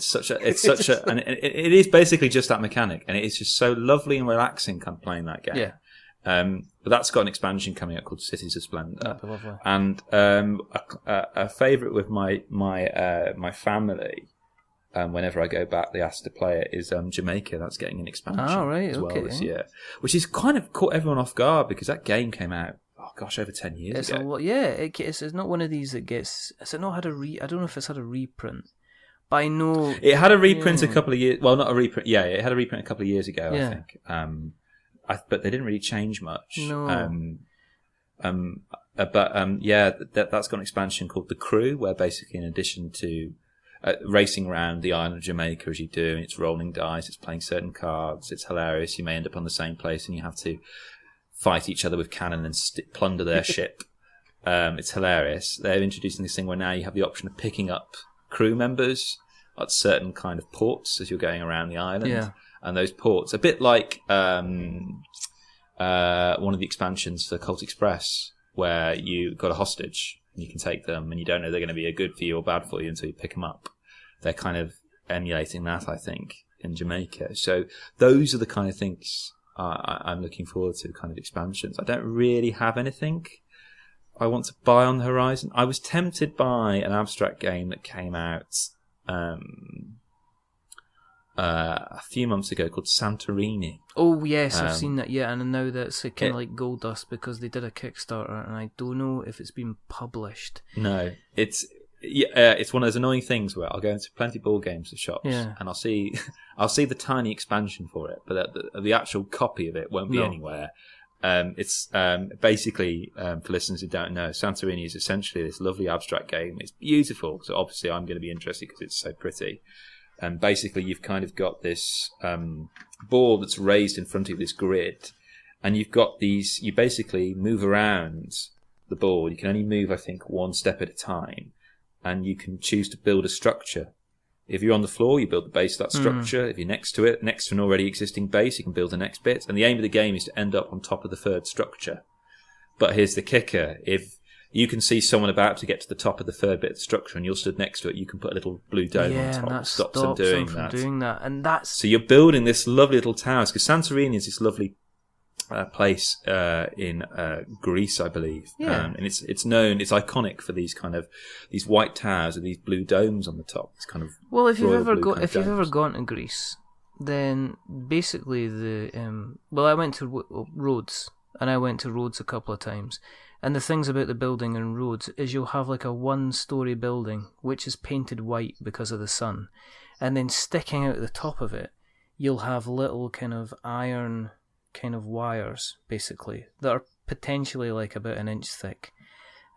and it is basically just that mechanic. And it is just so lovely and relaxing kind of playing that game. Yeah. But that's got an expansion coming up called Cities of Splendor. That'd be lovely. And, a favourite with my family, whenever I go back, they ask to play it, is Jamaica. That's getting an expansion as well this year, which is kind of caught everyone off guard because that game came out, over 10 years ago. It's not one of these that gets. Has it not had I don't know if it's had a reprint, but I know it had a reprint a couple of years. Well, not a reprint. Yeah, it had a reprint a couple of years ago. I think. But they didn't really change much. No. That's got an expansion called The Crew, where basically in addition to racing around the island of Jamaica as you do, and it's rolling dice, it's playing certain cards, it's hilarious. You may end up on the same place and you have to fight each other with cannon and plunder their ship. It's hilarious. They're introducing this thing where now you have the option of picking up crew members at certain kind of ports as you're going around the island. Yeah. And those ports, a bit like one of the expansions for Colt Express, where you got a hostage and you can take them and you don't know they're going to be a good for you or bad for you until you pick them up. They're kind of emulating that, I think, in Jamaica. So those are the kind of things I'm looking forward to, kind of expansions. I don't really have anything I want to buy on the horizon. I was tempted by an abstract game that came out a few months ago called Santorini. Oh yes, I've seen that. Yeah, and now that's kind of like gold dust because they did a Kickstarter, and I don't know if it's been published. No, it's one of those annoying things where I'll go into plenty of board games of shops, and I'll see the tiny expansion for it, but the actual copy of it won't be anywhere. It's basically, for listeners who don't know, Santorini is essentially this lovely abstract game. It's beautiful, so obviously I'm going to be interested because it's so pretty. And basically you've kind of got this board that's raised in front of this grid, and you've got these, you basically move around the board. You can only move, I think, one step at a time, and you can choose to build a structure. If you're on the floor, you build the base of that structure. If you're next to an already existing base, you can build the next bit. And the aim of the game is to end up on top of the third structure. But here's the kicker. If you can see someone about to get to the top of the third bit of the structure and you're stood next to it, you can put a little blue dome on top. And that stops them doing that. And that's... So you're building this lovely little towers, because Santorini is this lovely place in Greece, I believe. Yeah. And it's iconic for these white towers with these blue domes on the top. It's kind of if you've ever gone to Greece, then basically I went to Rhodes, and I went to Rhodes a couple of times. And the things about the building in Rhodes is you'll have like a one-story building which is painted white because of the sun, and then sticking out the top of it, you'll have little kind of iron kind of wires, basically, that are potentially like about an inch thick.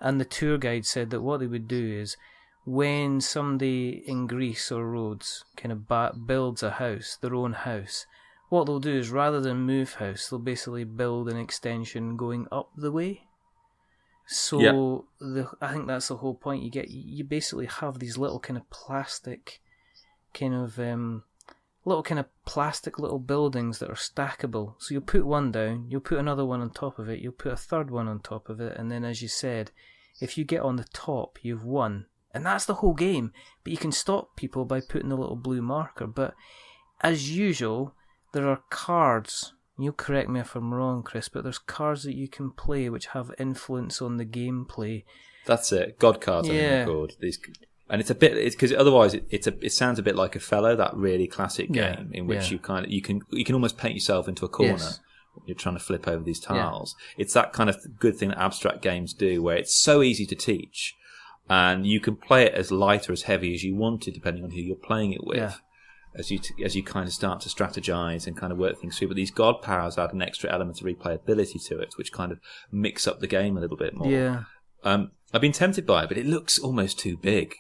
And the tour guide said that what they would do is, when somebody in Greece or Rhodes kind of builds a house, their own house, what they'll do is, rather than move house, they'll basically build an extension going up the way. So I think that's the whole point. You basically have these little kind of plastic little buildings that are stackable. So you'll put one down, you'll put another one on top of it, you'll put a third one on top of it, and then, as you said, if you get on the top, you've won, And that's the whole game. But you can stop people by putting the little blue marker. But as usual, there are cards. You'll correct me if I'm wrong, Chris, but there's cards that you can play which have influence on the gameplay. That's it. God cards, I think they're called. And it's a bit, because otherwise it sounds a bit like Othello, that really classic game in which you can almost paint yourself into a corner. Yes. When you're trying to flip over these tiles. Yeah. It's that kind of good thing that abstract games do, where it's so easy to teach, and you can play it as light or as heavy as you want to, depending on who you're playing it with. Yeah. As you kind of start to strategize and kind of work things through. But these god powers add an extra element of replayability to it, which kind of mix up the game a little bit more. Yeah. I've been tempted by it, but it looks almost too big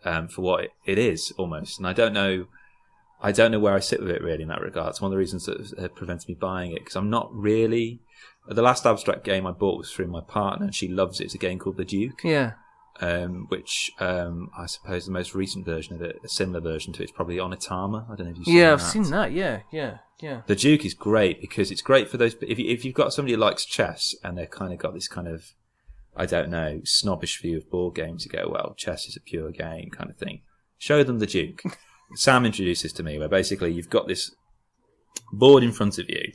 for what it is, almost. And I don't know where I sit with it, really, in that regard. It's one of the reasons that prevents me buying it, because I'm not really... The last abstract game I bought was through my partner, and she loves it. It's a game called The Duke. Yeah. Which I suppose the most recent version of it, a similar version to it, is probably Onitama. I don't know if you've seen that. Yeah, I've seen that. Yeah. The Duke is great because it's great for those. If you've got somebody who likes chess and they've kind of got this kind of, I don't know, snobbish view of board games, you go, well, chess is a pure game kind of thing. Show them The Duke. Sam introduced this to me, where basically you've got this board in front of you,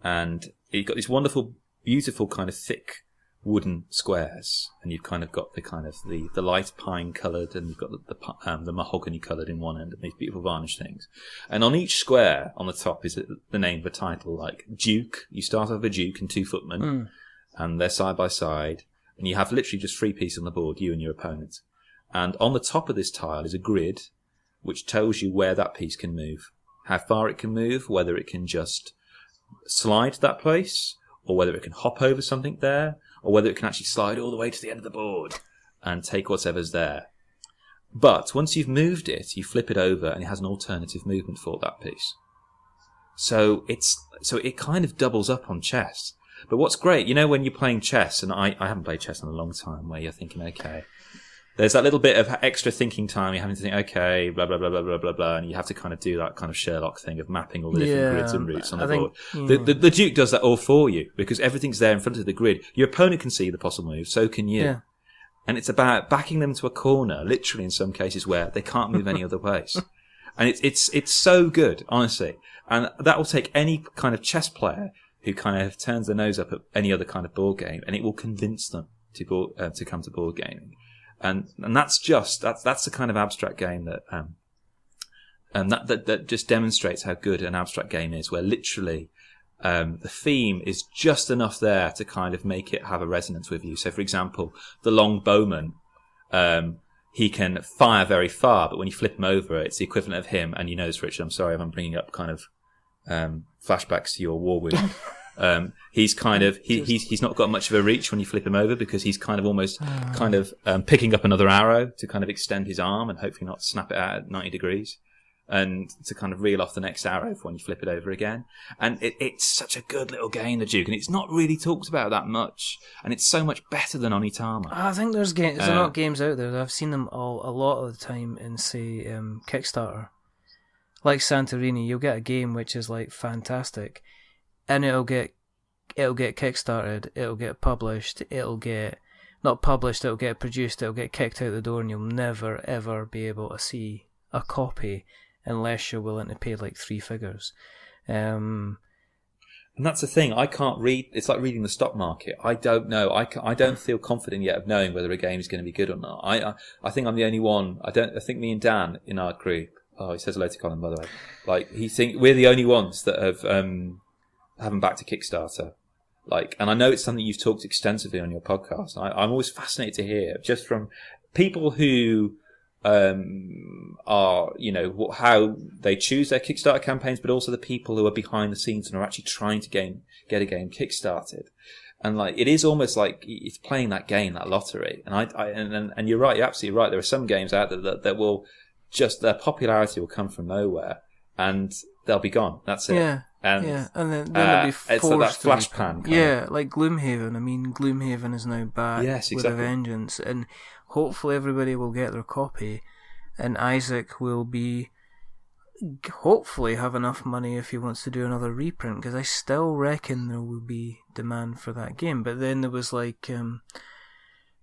and you've got these wonderful, beautiful kind of thick wooden squares, and you've kind of got the light pine coloured, and you've got the mahogany coloured in one end, and these beautiful varnish things. And on each square on the top is the name of a title, like Duke. You start off with a Duke and two footmen, and they're side by side, and you have literally just 3 pieces on the board, you and your opponent. And on the top of this tile is a grid which tells you where that piece can move, how far it can move, whether it can just slide to that place, or whether it can hop over something there, or whether it can actually slide all the way to the end of the board and take whatever's there. But once you've moved it, you flip it over and it has an alternative movement for that piece. So it kind of doubles up on chess. But what's great, when you're playing chess, and I haven't played chess in a long time, where you're thinking, okay, there's that little bit of extra thinking time. You're having to think, okay, blah, blah, blah, blah, blah, blah, blah, and you have to kind of do that kind of Sherlock thing of mapping all the different grids and routes on the board. The Duke does that all for you, because everything's there in front of the grid. Your opponent can see the possible moves, so can you. Yeah. And it's about backing them to a corner, literally in some cases where they can't move any other place. And it's so good, honestly. And that will take any kind of chess player who kind of turns their nose up at any other kind of board game, and it will convince them to come to board gaming. And that's the kind of abstract game that just demonstrates how good an abstract game is, where literally the theme is just enough there to kind of make it have a resonance with you. So, for example, the long bowman, he can fire very far, but when you flip him over, it's the equivalent of him. And you know this, Richard, I'm sorry if I'm bringing up kind of flashbacks to your war wound. He's kind of he's not got much of a reach when you flip him over, because he's kind of almost picking up another arrow to kind of extend his arm and hopefully not snap it out at 90 degrees, and to kind of reel off the next arrow for when you flip it over again. And it's such a good little game, the Duke, and it's not really talked about that much, and it's so much better than Onitama. I think there's a lot of games out there. I've seen them a lot of the time in, say, Kickstarter. Like Santorini, you'll get a game which is like fantastic, and it'll get kickstarted, it'll get published, it'll get produced, it'll get kicked out the door, and you'll never ever be able to see a copy unless you're willing to pay like 3 figures. And that's the thing, I can't read. It's like reading the stock market. I don't know. I don't feel confident yet of knowing whether a game is going to be good or not. I think I'm the only one. I think me and Dan in our group. Oh, he says hello to Colin, by the way. Like, we're the only ones that haven't backed a Kickstarter. Like, and I know it's something you've talked extensively on your podcast. I'm always fascinated to hear just from people who are, how they choose their Kickstarter campaigns, but also the people who are behind the scenes and are actually trying to get a game kickstarted. And like, it is almost like it's playing that game, that lottery. And you're right, you're absolutely right. There are some games out there that will just, their popularity will come from nowhere and they'll be gone. That's it. Yeah. And then they'll be forced. It's like that flash pan. Yeah, like Gloomhaven. I mean, Gloomhaven is now back with a vengeance, and hopefully everybody will get their copy, and Isaac will hopefully have enough money if he wants to do another reprint, because I still reckon there will be demand for that game. But then there was like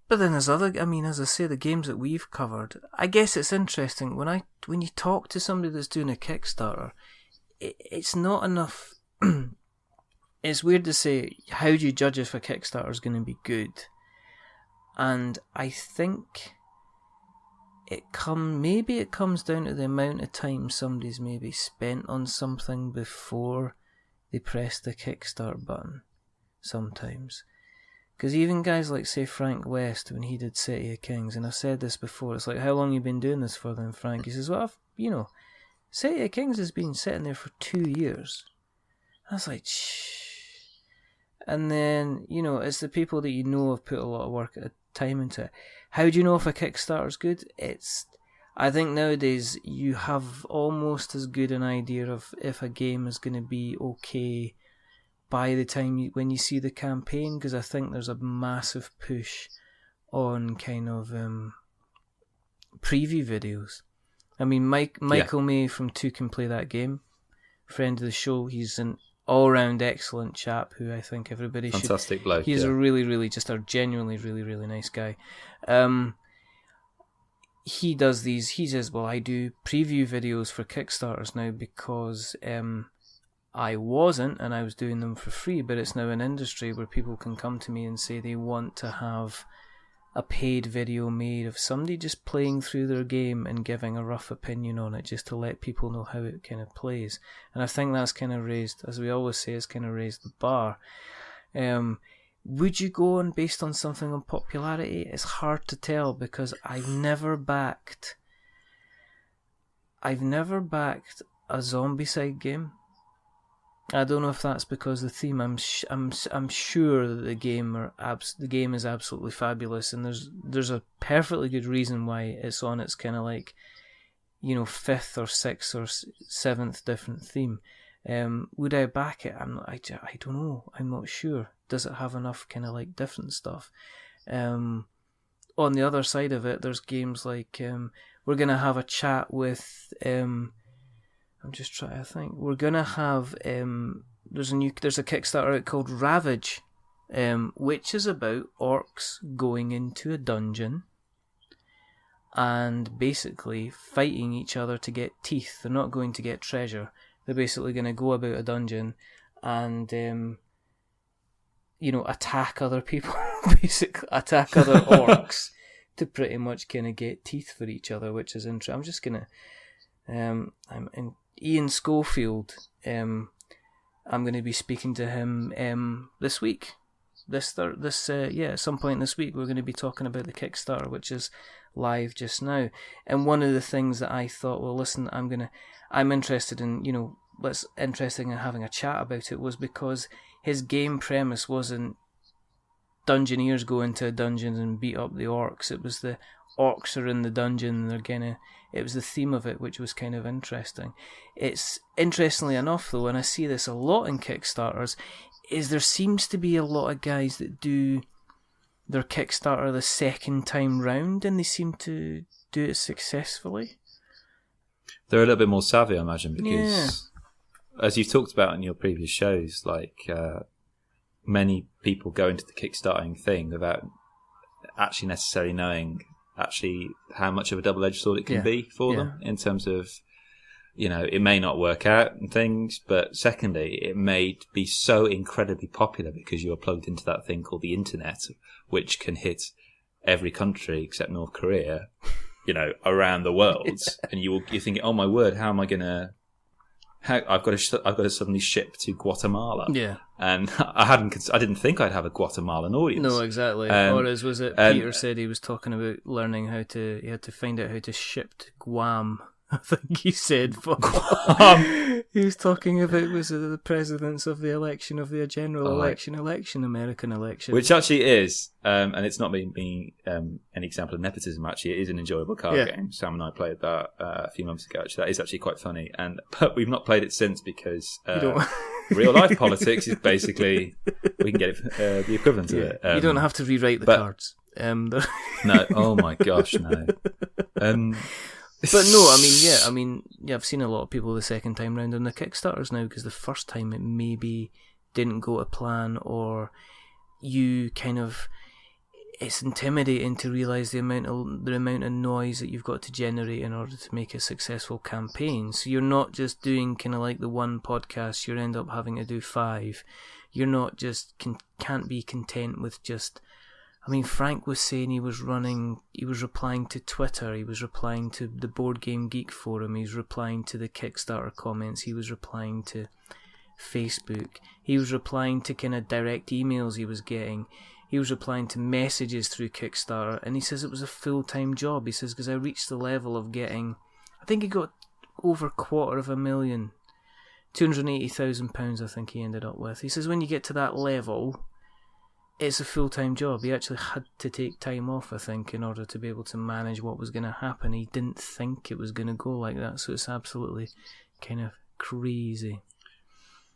But then there's other. I mean, as I say, the games that we've covered. I guess it's interesting when you talk to somebody that's doing a Kickstarter. It's not enough. It's weird to say, how do you judge if a Kickstarter is going to be good? And I think maybe it comes down to the amount of time somebody's maybe spent on something before they press the Kickstart button. Sometimes. Because even guys like, say, Frank West, when he did City of Kings, and I've said this before, it's like, how long have you been doing this for then, Frank? He says, well, City of Kings has been sitting there for 2 years. I was like, shh. And then, it's the people that have put a lot of work at time into it. How do you know if a Kickstarter's good? I think nowadays you have almost as good an idea of if a game is going to be okay by the time when you see the campaign, because I think there's a massive push on kind of preview videos. I mean, Michael May from Two Can Play That Game, friend of the show. He's an all-round excellent chap who I think everybody should... Fantastic bloke. He's a really, really, just a genuinely really, really nice guy. He does these... He says, well, I do preview videos for Kickstarters now because I wasn't, and I was doing them for free, but it's now an industry where people can come to me and say they want to have a paid video made of somebody just playing through their game and giving a rough opinion on it, just to let people know how it kind of plays. And I think that's kind of raised, as we always say, it's kind of raised the bar. Would you go on based on something on popularity? It's hard to tell, because I've never backed a Zombicide game. I don't know if that's because the theme. I'm sure that the game is absolutely fabulous, and there's a perfectly good reason why it's on its kind of like, fifth or sixth or seventh different theme. Would I back it? I don't know. I'm not sure. Does it have enough kind of like different stuff? On the other side of it, there's games like we're gonna have a chat with. I'm just trying to think. We're gonna have there's a Kickstarter out called Ravage, which is about orcs going into a dungeon and basically fighting each other to get teeth. They're not going to get treasure. They're basically going to go about a dungeon and attack other people, basically attack other orcs to pretty much kind of get teeth for each other, which is interesting. I'm just gonna I'm in Ian Schofield. I'm going to be speaking to him this week. At some point this week we're going to be talking about the Kickstarter, which is live just now. And one of the things that I thought, well, listen, I'm interested in, interesting in having a chat about it, was because his game premise wasn't dungeoneers go into a dungeon and beat up the orcs. It was the orcs are in the dungeon and it was the theme of it, which was kind of interesting. It's interestingly enough, though, and I see this a lot in Kickstarters, is there seems to be a lot of guys that do their Kickstarter the second time round, and they seem to do it successfully. They're a little bit more savvy, I imagine, because as you've talked about in your previous shows, like many people go into the Kickstarting thing without actually necessarily knowing how much of a double-edged sword it can be for them, in terms of, it may not work out and things, but secondly, it may be so incredibly popular because you are plugged into that thing called the internet, which can hit every country except North Korea, around the world, and you're thinking, oh my word, how am I going to... I've got to suddenly ship to Guatemala. Yeah, and I didn't think I'd have a Guatemalan audience. No, exactly. Or as was it? Peter said he was talking about learning he had to find out how to ship to Guam. I think he said. He was talking about the presidents of the election of the general election, American election, which actually is, and it's not being an example of nepotism. Actually, it is an enjoyable card game. Sam and I played that a few months ago. Actually, that is actually quite funny, but we've not played it since because real life politics is basically we can get it, the equivalent of it. You don't have to rewrite the cards. No, oh my gosh, no. But no, I've seen a lot of people the second time round on the Kickstarters now, because the first time it maybe didn't go to plan, or you kind of... it's intimidating to realise the amount of noise that you've got to generate in order to make a successful campaign. So you're not just doing kind of like the one podcast, you end up having to do 5. You're not just can't be content with just. I mean, Frank was saying he was replying to Twitter, he was replying to the Board Game Geek forum, he was replying to the Kickstarter comments, he was replying to Facebook, he was replying to kind of direct emails he was getting, he was replying to messages through Kickstarter, and he says it was a full-time job. He says, because I reached the level of getting, I think he got over £250,000, £280,000 I think he ended up with. He says when you get to that level, it's a full-time job. He actually had to take time off, I think, in order to be able to manage what was going to happen. He didn't think it was going to go like that, so it's absolutely kind of crazy.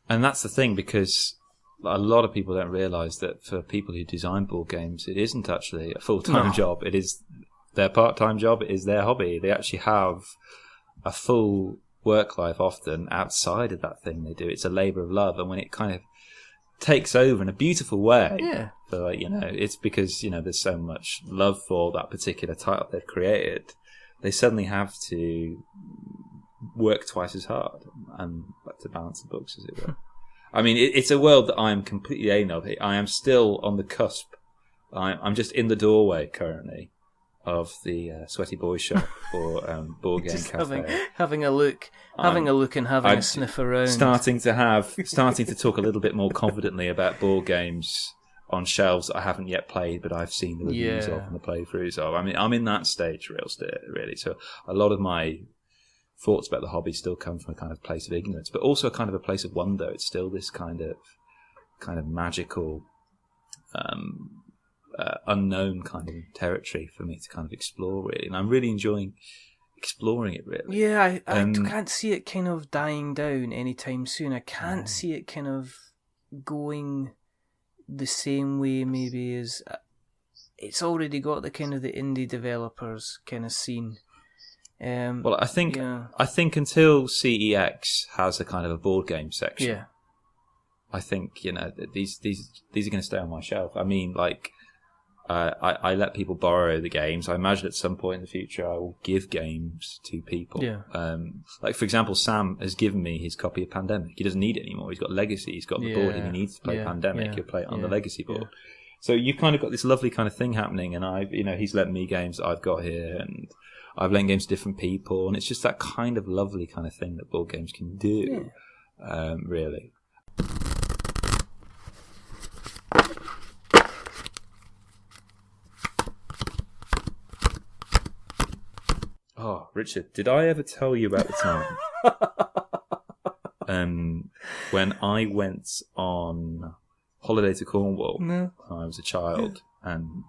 And that's the thing, because a lot of people don't realise that for people who design board games, it isn't actually a full-time job. It is their part-time job. It is their hobby. They actually have a full work life often outside of that thing they do. It's a labour of love, and when it kind of takes over in a beautiful way, for, it's because there's so much love for that particular title they've created. They suddenly have to work twice as hard and to balance the books, as it were. I mean, it's a world that I am completely alien of. I am still on the cusp. I'm just in the doorway currently of the Sweaty Boys shop or Board Game Cafe. Having a look and having a sniff around. Starting to talk a little bit more confidently about board games on shelves that I haven't yet played, but I've seen the reviews of and the playthroughs of. I mean, I'm in that stage really. So a lot of my thoughts about the hobby still come from a kind of place of ignorance, but also a kind of a place of wonder. It's still this kind of magical, unknown kind of territory for me to kind of explore, really. And I'm really enjoying exploring it, really. Yeah, I can't see it kind of dying down anytime soon. I can't see it kind of going the same way maybe as it's already got the kind of the indie developers kind of scene. Well, I think until CEX has a kind of a board game section, I think these are going to stay on my shelf. I mean, like I let people borrow the games. I imagine at some point in the future I will give games to people. Like for example, Sam has given me his copy of Pandemic. He doesn't need it anymore. He's got Legacy. He's got the board. If he needs to play Pandemic, he'll play it on the Legacy board. So you've kind of got this lovely kind of thing happening, and he's lent me games that I've got here, and I've lent games to different people, and it's just that kind of lovely kind of thing that board games can do, really. Oh, Richard, did I ever tell you about the time when I went on holiday to Cornwall when I was a child, and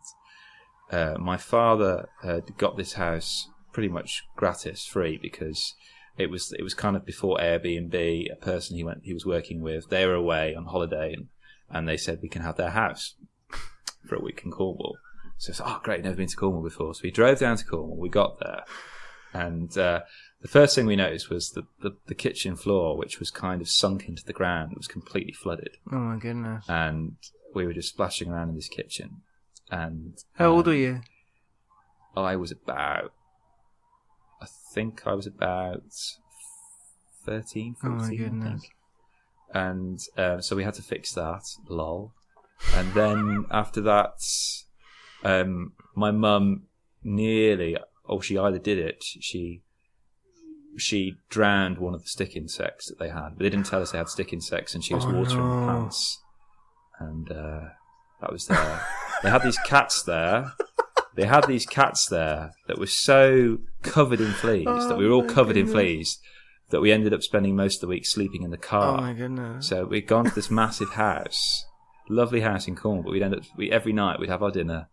my father had got this house pretty much gratis, free, because it was kind of before Airbnb. A person he was working with, they were away on holiday, and they said we can have their house for a week in Cornwall. So I thought, great, never been to Cornwall before. So we drove down to Cornwall. We got there, and the first thing we noticed was the kitchen floor, which was kind of sunk into the ground. It was completely flooded. Oh my goodness! And we were just splashing around in this kitchen. And how old were you? I think I was about 13, 14, oh my goodness. I think. And so we had to fix that, lol. And then after that, my mum she either did it, she drowned one of the stick insects that they had, but they didn't tell us they had stick insects, and she was watering the plants. And that was there. They had these cats there. That were so covered in fleas, that we were all covered in fleas, that we ended up spending most of the week sleeping in the car. Oh my goodness. So we'd gone to this massive house, lovely house in Cornwall, but every night we'd have our dinner,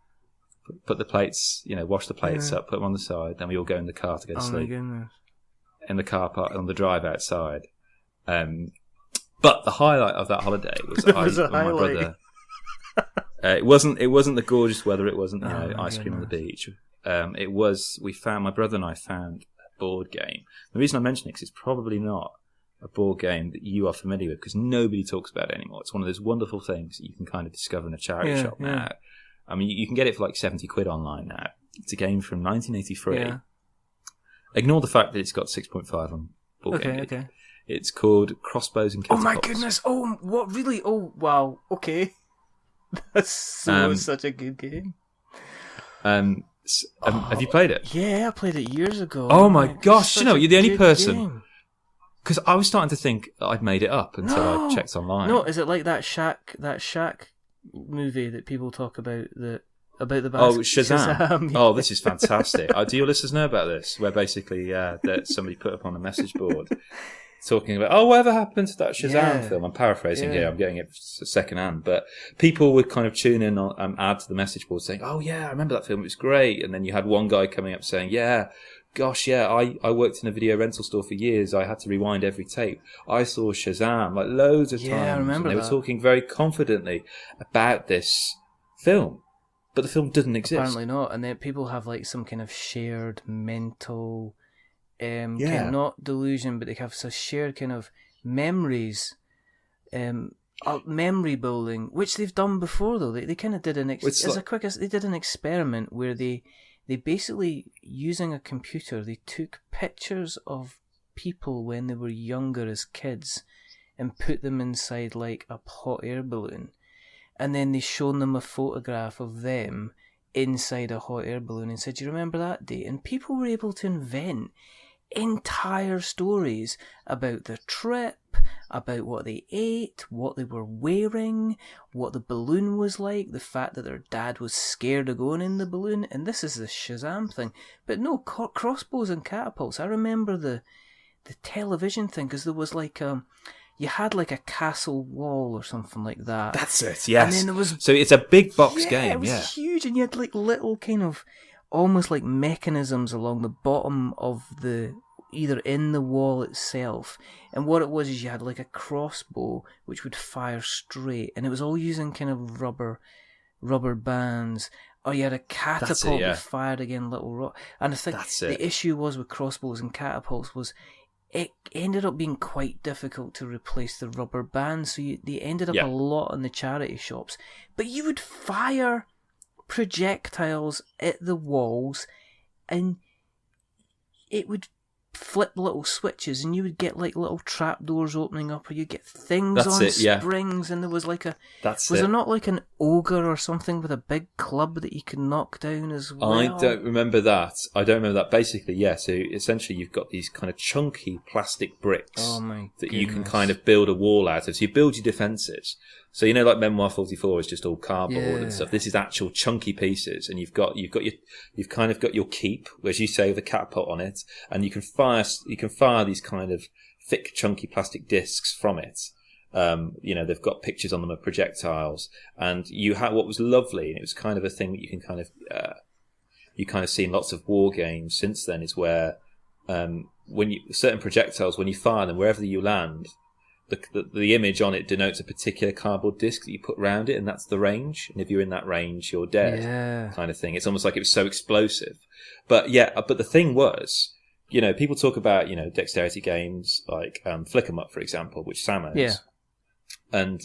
put the plates, wash the plates up, put them on the side, then we all go in the car to go to sleep. Oh my goodness. In the car park, on the drive outside. But the highlight of that holiday was my brother. It wasn't the gorgeous weather. It wasn't ice cream on the beach. My brother and I found a board game. The reason I mention it is it's probably not a board game that you are familiar with, because nobody talks about it anymore. It's one of those wonderful things that you can kind of discover in a charity shop now. I mean, you can get it for like 70 quid online now. It's a game from 1983. Yeah. Ignore the fact that it's got 6.5 on Board Game Geek. Okay. It's called Crossbows and Catapults. Oh my goodness! Oh, what really? Oh, wow. Okay. That's such a good game. Have you played it? Yeah, I played it years ago. Oh my gosh! You know, you're the only person. Game. Because I was starting to think I'd made it up until I checked online. No, is it like that Shaq movie that people talk about about the Shazam. Yeah. Oh, this is fantastic. Do your listeners know about this? Where basically that somebody put up on a message board talking about, whatever happened to that Shazam film? I'm paraphrasing here. I'm getting it second hand. But people would kind of tune in on add to the message board saying, oh yeah, I remember that film. It was great. And then you had one guy coming up saying, I worked in a video rental store for years. I had to rewind every tape. I saw Shazam like loads of times. I remember and they that. were talking very confidently about this film. But the film doesn't exist. Apparently not. And then people have like some kind of shared mental, kind of not delusion, but they have some shared kind of memories, memory building, which they've done before though. They kind of did they did an experiment where they basically, using a computer, they took pictures of people when they were younger as kids and put them inside like a hot air balloon. And then they shown them a photograph of them inside a hot air balloon and said, do you remember that day? And people were able to invent entire stories about their trip, about what they ate, what they were wearing, what the balloon was like, the fact that their dad was scared of going in the balloon. And this is the Shazam thing. But no, crossbows and catapults. I remember the television thing, because there was like you had like a castle wall or something like that. That's it, yes. And then there was, so it's a big box game, it was huge, and you had like little kind of almost like mechanisms along the bottom of either in the wall itself. And what it was is you had like a crossbow which would fire straight, and it was all using kind of rubber bands. Or you had a catapult that fired again little rock. And I think the issue was with crossbows and catapults was it ended up being quite difficult to replace the rubber bands, so they ended up a lot in the charity shops. But you would fire projectiles at the walls, and it would flip little switches, and you would get like little trapdoors opening up, or you get things springs, and there was like there not like an ogre or something with a big club that you could knock down as well? I don't remember that. Basically, so essentially you've got these kind of chunky plastic bricks that you can kind of build a wall out of. So you build your defences. So you know, like Memoir 44 is just all cardboard and stuff. This is actual chunky pieces, and you've kind of got your keep, as you say, with a catapult on it, and you can fire these kind of thick, chunky plastic discs from it. They've got pictures on them of projectiles, and you had what was lovely, and it was kind of a thing that you can kind of see in lots of war games since then, is where certain projectiles, when you fire them, wherever you land, the image on it denotes a particular cardboard disc that you put around it, and that's the range. And if you're in that range, you're dead, kind of thing. It's almost like it was so explosive. But the thing was, people talk about, dexterity games like Flick 'em Up, for example, which Sam owns. Yeah. And,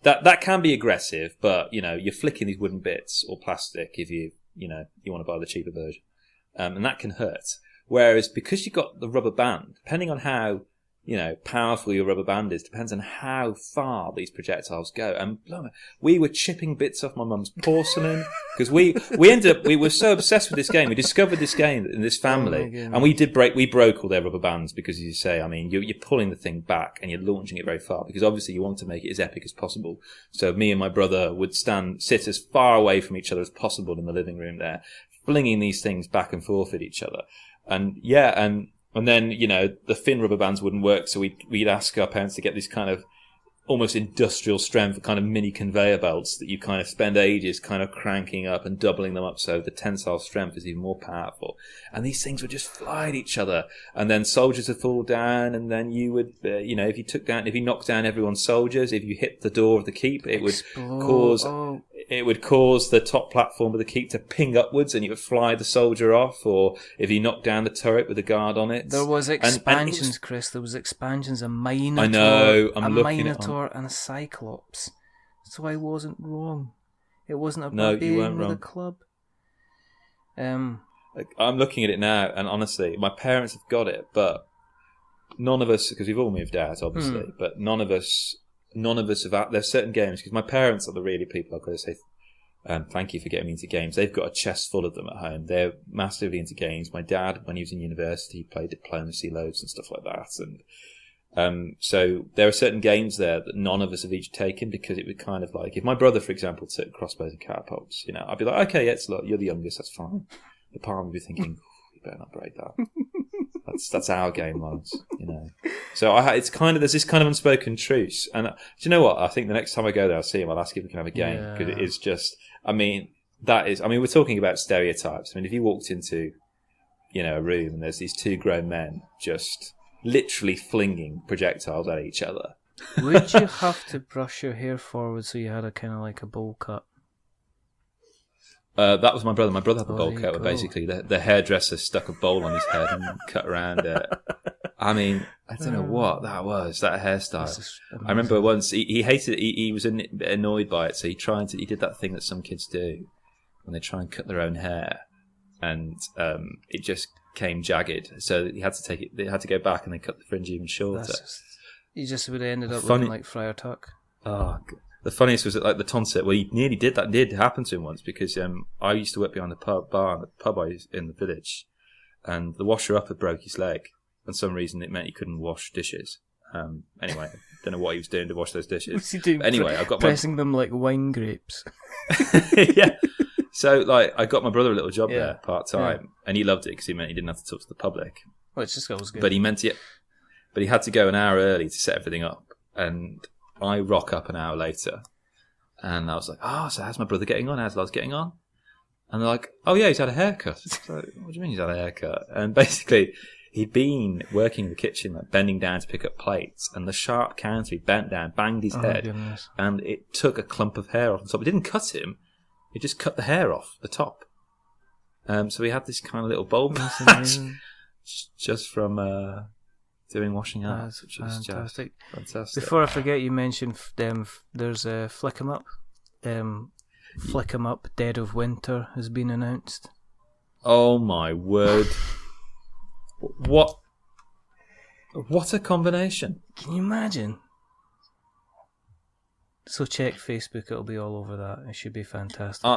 that can be aggressive, but, you're flicking these wooden bits or plastic if you want to buy the cheaper version. And that can hurt. Whereas because you've got the rubber band, depending on how powerful your rubber band is, depends on how far these projectiles go. And we were chipping bits off my mum's porcelain because we were so obsessed with this game. We discovered this game in this family, and we broke all their rubber bands because, as you say, I mean, you're pulling the thing back and you're launching it very far because obviously you want to make it as epic as possible. So me and my brother would sit as far away from each other as possible in the living room there, flinging these things back and forth at each other. And then, the thin rubber bands wouldn't work, so we'd ask our parents to get these kind of almost industrial strength kind of mini conveyor belts that you kind of spend ages kind of cranking up and doubling them up so the tensile strength is even more powerful. And these things would just fly at each other. And then soldiers would fall down, and then you would, if you knocked down everyone's soldiers, if you hit the door of the keep, it would cause the top platform of the keep to ping upwards, and it would fly the soldier off. Or if you knocked down the turret with a guard on it, there was expansions, Chris. There was expansions. A Minotaur. I know. I'm looking Minotaur and a Cyclops. So I wasn't wrong. It wasn't a No, you barbarian weren't with a wrong. club. I'm looking at it now, and honestly, my parents have got it, but none of us, because we've all moved out, obviously, but none of us have. There's certain games, because my parents are the really people I've got to say. Thank you for getting me into games. They've got a chest full of them at home. They're massively into games. My dad, when he was in university, played diplomacy loads and stuff like that. And so there are certain games there that none of us have each taken, because it would kind of like, if my brother, for example, took crossbows and catapults, I'd be like, okay, yes, look, you're the youngest, that's fine. The parent would be thinking, you better not break that. That's our game, Lance, So it's kind of, there's this kind of unspoken truce. And do you know what? I think the next time I go there, I'll see him. I'll ask if we can have a game, because it is just. We're talking about stereotypes. If you walked into, a room and there's these two grown men just literally flinging projectiles at each other. Would you have to brush your hair forward so you had a kind of like a bowl cut? That was my brother. My brother had the bowl there you cut, where go. basically the hairdresser stuck a bowl on his head and cut around it. I don't know what that was, that hairstyle. I remember once he hated it. He was annoyed by it, so he did that thing that some kids do when they try and cut their own hair, and it just came jagged. So he had to take it. They had to go back and they cut the fringe even shorter. You just would have ended up Funny- looking like Friar Tuck. Oh, the funniest was that, like, the Tonset. Well, he nearly did that. Did happen to him once, because I used to work behind the pub in the village, and the washer up had broke his leg. For some reason, it meant he couldn't wash dishes. Anyway, don't know what he was doing to wash those dishes. What's he doing? But anyway, I got pressing them like wine grapes. yeah. So, like, I got my brother a little job Yeah. there part time, and he loved it because he meant he didn't have to talk to the public. Well, it's just always good. But he had to go an hour early to set everything up, and I rock up an hour later, and I was like, "Oh, so how's my brother getting on? How's Lars getting on?" And they're like, "Oh yeah, he's had a haircut." So, what do you mean he's had a haircut? And basically, he'd been working in the kitchen, like bending down to pick up plates, and the sharp counter, he bent down, banged his head, goodness. and it took a clump of hair off the top. It didn't cut him; it just cut the hair off the top. So we had this kind of little bowl patch just from doing washing up, That's which is fantastic. just fantastic. Before I forget, you mentioned there's a Flick 'em Up. Flick 'em Up Dead of Winter has been announced. Oh my word! What a combination! Can you imagine? So check Facebook; it'll be all over that. It should be fantastic.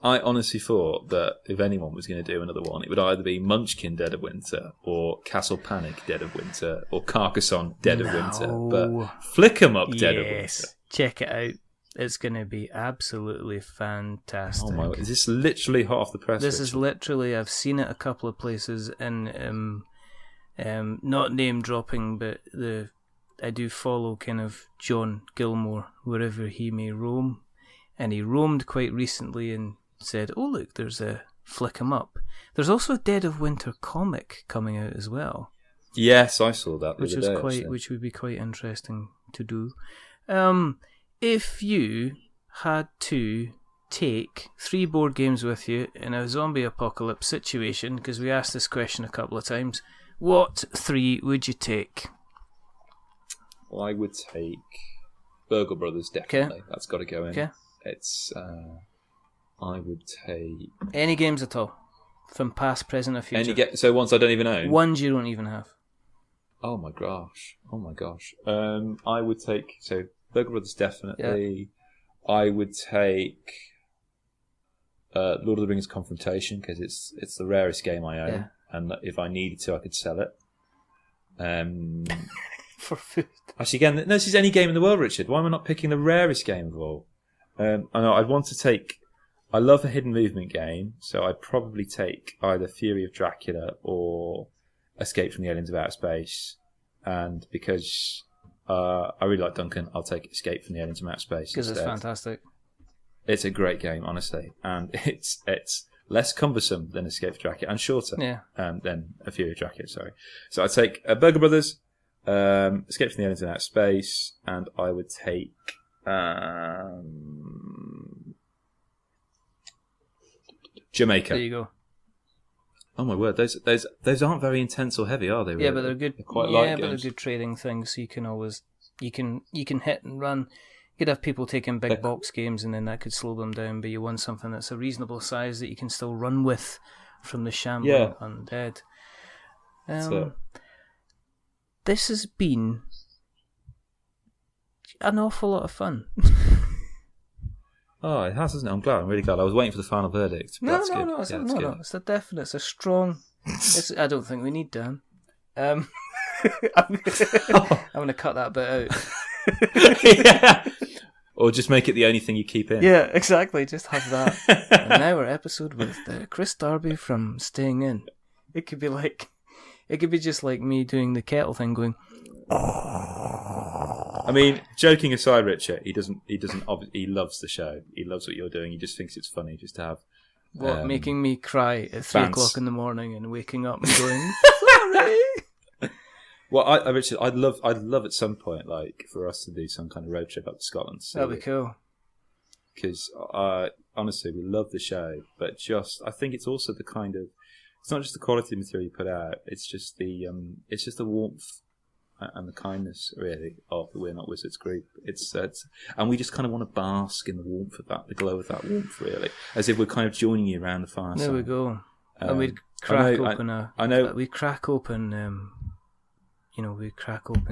I honestly thought that if anyone was going to do another one, it would either be Munchkin Dead of Winter, or Castle Panic Dead of Winter, or Carcassonne Dead of Winter. But Flick 'em Up Dead of Winter. Check it out. It's going to be absolutely fantastic. Oh my! Is this literally hot off the press? This Richard? is literally, I've seen it a couple of places, and not name dropping, but I do follow kind of John Gilmore wherever he may roam, and he roamed quite recently and said, "Oh look, there's a Flick 'em Up." There's also a Dead of Winter comic coming out as well. Yes, I saw that. Which would be quite interesting to do. If you had to take 3 board games with you in a zombie apocalypse situation, because we asked this question a couple of times, what 3 would you take? Well, I would take Burgle Brothers, definitely. That's got to go in. Okay. It's. I would take any games at all, from past, present, or future. So ones I don't even own. Ones you don't even have. Oh my gosh! I would take Burgle Brothers, definitely. Yeah. I would take Lord of the Rings Confrontation, because it's the rarest game I own, and if I needed to, I could sell it. For food. Actually, again, no, this is any game in the world, Richard. Why am I not picking the rarest game of all? I know I'd want to take. I love a hidden movement game, so I'd probably take either Fury of Dracula or Escape from the Aliens of Outer Space. And because I really like Duncan, I'll take Escape from the Aliens of Outer Space. Because it's fantastic. It's a great game, honestly, and it's less cumbersome than Escape from Dracula and shorter than a Fury of Dracula. Sorry, so I'd take Burgle Brothers, Escape from the Aliens of Outer Space, and I would take. Jamaica. There you go. Oh my word, those aren't very intense or heavy, are they? Really? Yeah, but they're good. They're quite light but games. they're good trading things. So you can always you can hit and run. You could have people taking big box games, and then that could slow them down. But you want something that's a reasonable size that you can still run with from the shambling undead. This has been an awful lot of fun. Oh, it has, hasn't it? I'm glad. I'm really glad. I was waiting for the final verdict. No. It's a definite. It's a strong. I don't think we need Dan. I'm going to cut that bit out. Yeah. Or just make it the only thing you keep in. Yeah, exactly. Just have that. And now our episode with Kris Darby from Staying In. It could be just like me doing the kettle thing, going. I mean, joking aside, Richard, he doesn't. He loves the show. He loves what you're doing. He just thinks it's funny just to have. Making me cry at 3 o'clock in the morning and waking up and going, sorry. Well, Richard, I'd love at some point, like, for us to do some kind of road trip up to Scotland. That'd be cool. Because honestly, we love the show, but I think it's also the kind of. It's not just the quality of material you put out. It's just the warmth and the kindness, really, of the We're Not Wizards group. And we just kind of want to bask in the warmth of that, the glow of that warmth, really, as if we're kind of joining you around the fireside. There we go. And we'd crack open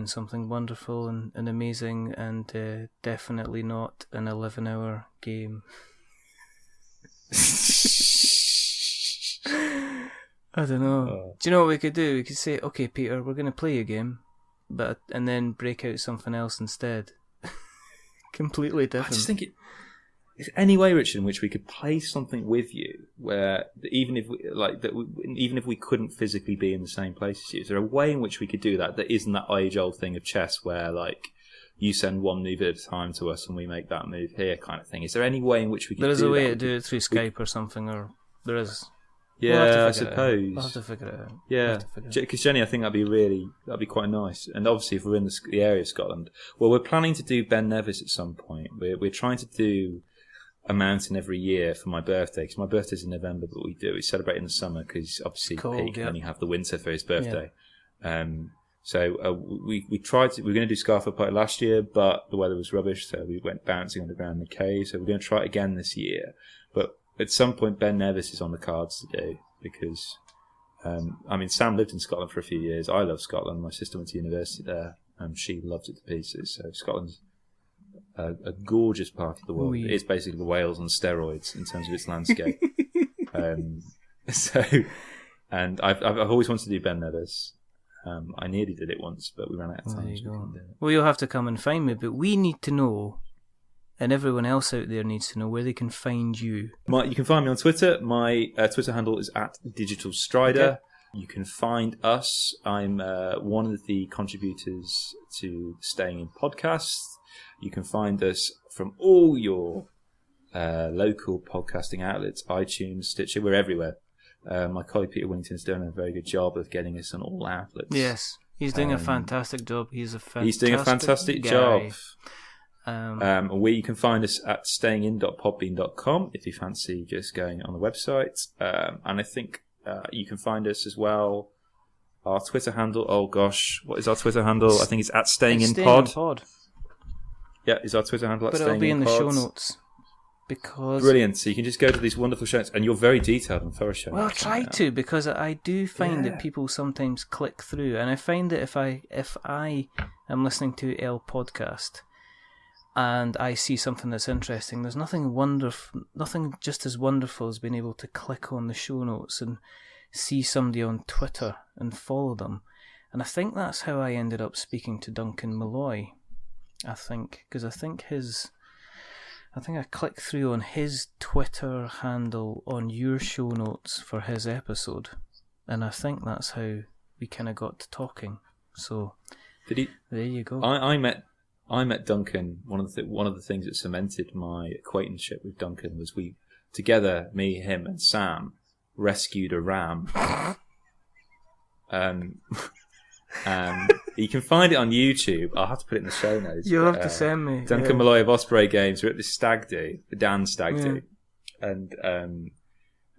something wonderful and amazing, and definitely not an 11-hour game. I don't know. Do you know what we could do? We could say, okay, Peter, we're going to play a game, and then break out something else instead. Completely different. I just think is any way, Richard, in which we could play something with you, where even if we couldn't physically be in the same place as you, is there a way in which we could do that isn't that age-old thing of chess, where like you send one move at a time to us and we make that move here, kind of thing? Is there any way in which we could? There is a way to do it through Skype or something, or there is. Yeah, I suppose. We'll have to figure it out. Yeah, because Jenny, I think that'd be quite nice. And obviously, if we're in the area of Scotland, well, we're planning to do Ben Nevis at some point. We're trying to do a mountain every year for my birthday, because my birthday's in November, but we celebrate in the summer because obviously Pete can only have the winter for his birthday. Yeah. We tried to. We were going to do Scarford Party last year, but the weather was rubbish, so we went bouncing on the ground in the cave. So we're going to try it again this year, but. At some point, Ben Nevis is on the cards to do, because, Sam lived in Scotland for a few years. I love Scotland. My sister went to university there, and she loves it to pieces. So Scotland's a gorgeous part of the world. It's basically the Wales on steroids in terms of its landscape. And I've always wanted to do Ben Nevis. I nearly did it once, but we ran out of time. Well, you'll have to come and find me, but we need to know. And everyone else out there needs to know where they can find you. You can find me on Twitter. My Twitter handle is @DigitalStrider. Okay. You can find us. I'm one of the contributors to Staying In podcast. You can find us from all your local podcasting outlets, iTunes, Stitcher. We're everywhere. My colleague Peter Winnington's done a very good job of getting us on all outlets. Yes, he's doing a fantastic job. He's doing a fantastic job. Where you can find us at stayingin.podbean.com if you fancy just going on the website. And I think you can find us as well. Our Twitter handle, what is our Twitter handle? I think it's @stayinginpod. Yeah, is our Twitter handle @stayinginpod. But it'll be in the show notes. Brilliant. So you can just go to these wonderful show notes, and you're very detailed and thorough show notes. Well, I try to, because I do find that people sometimes click through, and I find that if I am listening to El Podcast, and I see something that's interesting, there's nothing just as wonderful as being able to click on the show notes and see somebody on Twitter and follow them. And I think that's how I ended up speaking to Duncan Malloy. Because I think I clicked through on his Twitter handle on your show notes for his episode, and I think that's how we kind of got to talking. So, there you go. I met Duncan. One of the things that cemented my acquaintanceship with Duncan was we together, me, him, and Sam, rescued a ram. You can find it on YouTube. I'll have to put it in the show notes. You'll have to send me. Duncan Malloy of Osprey Games. We're at this stag do, the Dan stag do, and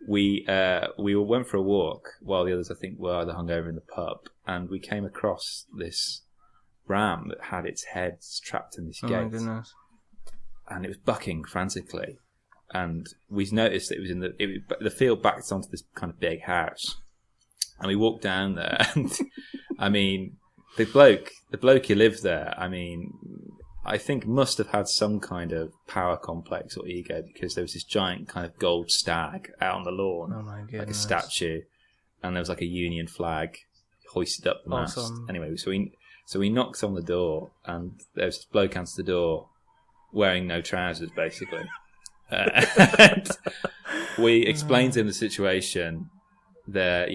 we went for a walk while the others, I think, were either hungover in the pub, and we came across this ram that had its head trapped in this gate. Oh my goodness. and it was bucking frantically. And we noticed that it was the field backed onto this kind of big house. And we walked down there, and I mean, the bloke who lived there, I mean, I think must have had some kind of power complex or ego, because there was this giant kind of gold stag out on the lawn, Oh my goodness. like a statue, and there was like a Union flag hoisted up the mast. Awesome. Anyway, so we knocked on the door, and there was this bloke answered the door, wearing no trousers, basically. And we explained to him the situation. There,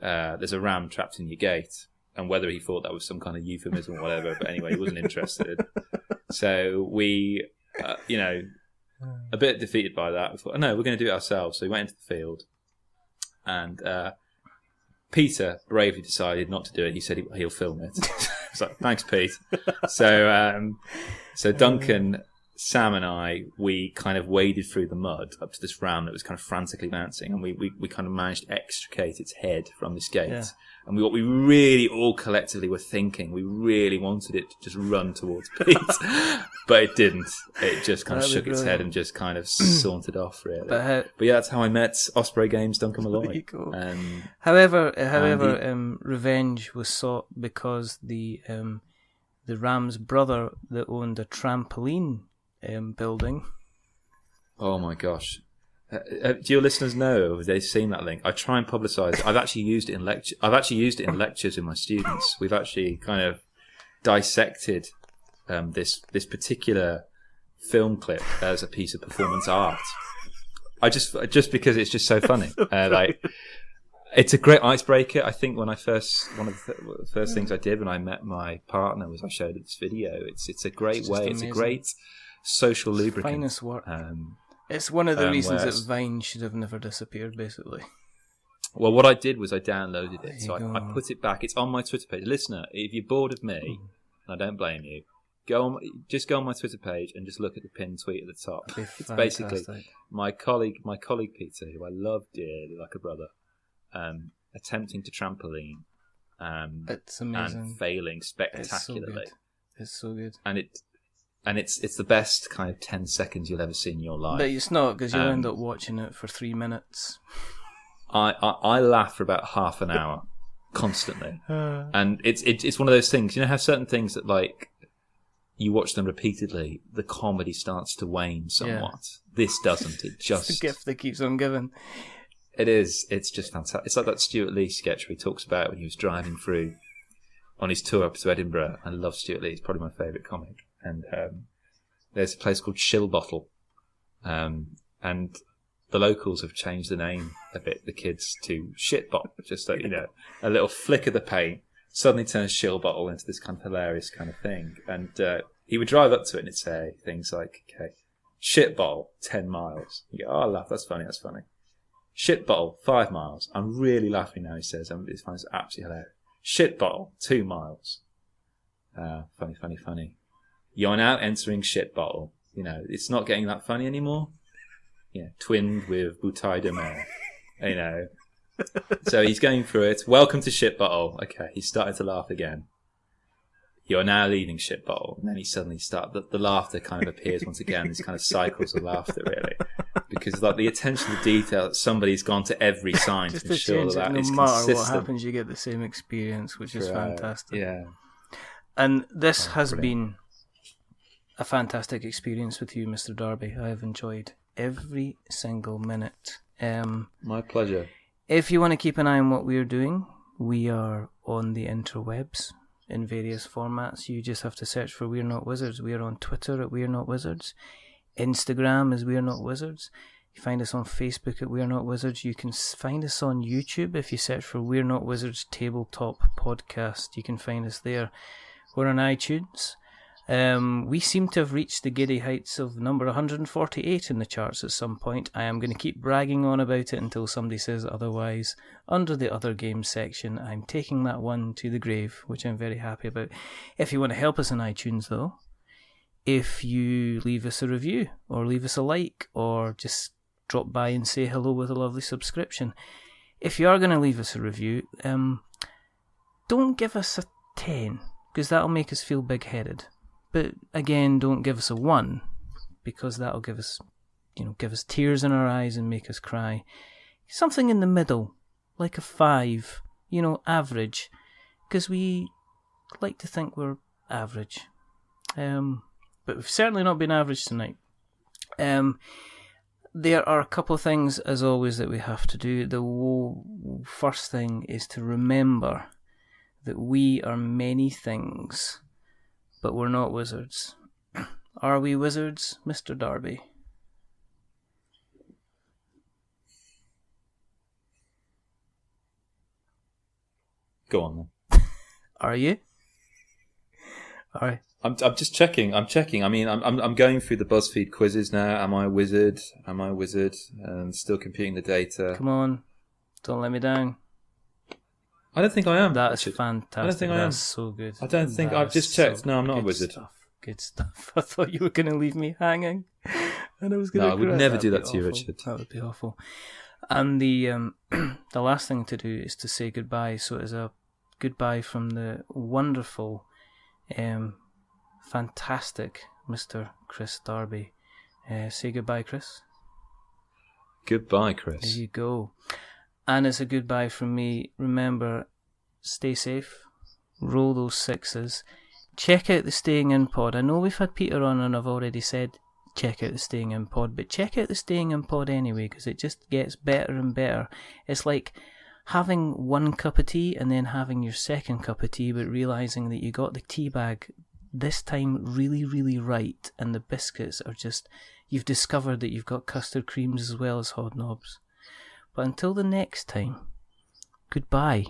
there's a ram trapped in your gate, and whether he thought that was some kind of euphemism or whatever. But anyway, he wasn't interested. So we, a bit defeated by that, we thought, no, we're going to do it ourselves. So we went into the field, and Peter bravely decided not to do it. He said he'll film it. I was like, thanks, Pete. So Duncan, Sam and I, we kind of waded through the mud up to this ram that was kind of frantically bouncing, and we kind of managed to extricate its head from this gate. Yeah. And what we really all collectively were thinking, we really wanted it to just run towards Pete, but it didn't. It just kind of shook its head and just kind of sauntered off, really. But yeah, that's how I met Osprey Games Duncan Malloy. Cool. However, revenge was sought because the ram's brother that owned a trampoline building. Oh my gosh. Do your listeners know? Have they seen that link? I try and publicise it. I've actually used it in lectures with my students. We've actually kind of dissected this particular film clip as a piece of performance art. I just because it's just so funny. It's a great icebreaker. I think one of the first things I did when I met my partner was I showed her this video. It's a great way. It's a great social lubricant. Finest work. It's one of the reasons that Vine should have never disappeared, basically. Well, what I did was I downloaded it. So I put it back. It's on my Twitter page. Listener, if you're bored of me, and I don't blame you, go on my Twitter page and just look at the pinned tweet at the top. It's basically my colleague Peter, who I love dearly like a brother, attempting to trampoline it's amazing. And failing spectacularly. It's so good. And it's the best kind of 10 seconds you'll ever see in your life. But it's not, because you'll end up watching it for 3 minutes. I laugh for about half an hour constantly, and it's one of those things. You know how certain things that like you watch them repeatedly, the comedy starts to wane somewhat. Yeah. This doesn't. It just it's the gift that keeps on giving. It is. It's just fantastic. It's like that Stuart Lee sketch where he talks about when he was driving through on his tour up to Edinburgh. I love Stuart Lee. He's probably my favourite comic. And there's a place called Shill Bottle, and the locals have changed the name a bit, the kids, to Shit Bottle. Just like, a little flick of the paint suddenly turns Shill Bottle into this kind of hilarious kind of thing. And he would drive up to it and it'd say things like, okay, Shit Bottle, 10 miles. You go, oh, I laugh, that's funny. Shit Bottle, 5 miles. I'm really laughing now, he says. It's absolutely hilarious. Shit Bottle, 2 miles. Funny. You're now entering Shit Bottle. It's not getting that funny anymore. Twinned with Bouteille de Mer. So he's going through it. Welcome to Shit Bottle. Okay, he's starting to laugh again. You're now leaving Shit Bottle. And then he suddenly the laughter kind of appears once again. This kind of cycles of laughter, really. Because like the attention to detail, somebody's gone to every sign to ensure that it's consistent. No matter what happens, you get the same experience, which is fantastic. Yeah. And this has been a fantastic experience with you, Mr. Darby. I have enjoyed every single minute. My pleasure. If you want to keep an eye on what we're doing, we are on the interwebs in various formats. You just have to search for We're Not Wizards. We are on Twitter at We're Not Wizards. Instagram is We're Not Wizards. You find us on Facebook at We're Not Wizards. You can find us on YouTube if you search for We're Not Wizards Tabletop Podcast. You can find us there. We're on iTunes. We seem to have reached the giddy heights of number 148 in the charts at some point. I am going to keep bragging on about it until somebody says otherwise. Under the other games section, I'm taking that one to the grave, which I'm very happy about. If you want to help us on iTunes, though, if you leave us a review, or leave us a like, or just drop by and say hello with a lovely subscription. If you are going to leave us a review, don't give us a 10, because that'll make us feel big-headed. But again, don't give us a 1, because that'll give us tears in our eyes and make us cry. Something in the middle, like a 5, average, because we like to think we're average. But we've certainly not been average tonight. There are a couple of things, as always, that we have to do. The first thing is to remember that we are many things, but we're not wizards. Are we wizards, Mr. Darby? Go on then. Are you? All right. I'm just checking. I'm checking. I mean, I'm going through the BuzzFeed quizzes now. Am I a wizard? Am I a wizard? And still computing the data. Come on, don't let me down. I don't think I am. That's fantastic. I don't think I am. That's so good. I don't think I've just checked. No, I'm not a wizard. Good stuff. I thought you were going to leave me hanging, and I was going to. No, I would never do that to you, Richard. That would be awful. And the the last thing to do is to say goodbye. So it is a goodbye from the wonderful, fantastic Mr. Kris Darby. Say goodbye, Kris. Goodbye, Kris. There you go. And it's a goodbye from me. Remember, stay safe. Roll those 6s. Check out the Staying In pod. I know we've had Peter on and I've already said check out the Staying In pod, but check out the Staying In pod anyway, because it just gets better and better. It's like having one cup of tea and then having your second cup of tea, but realising that you got the tea bag this time really, really right, and the biscuits are just, you've discovered that you've got custard creams as well as hobnobs. But until the next time, goodbye.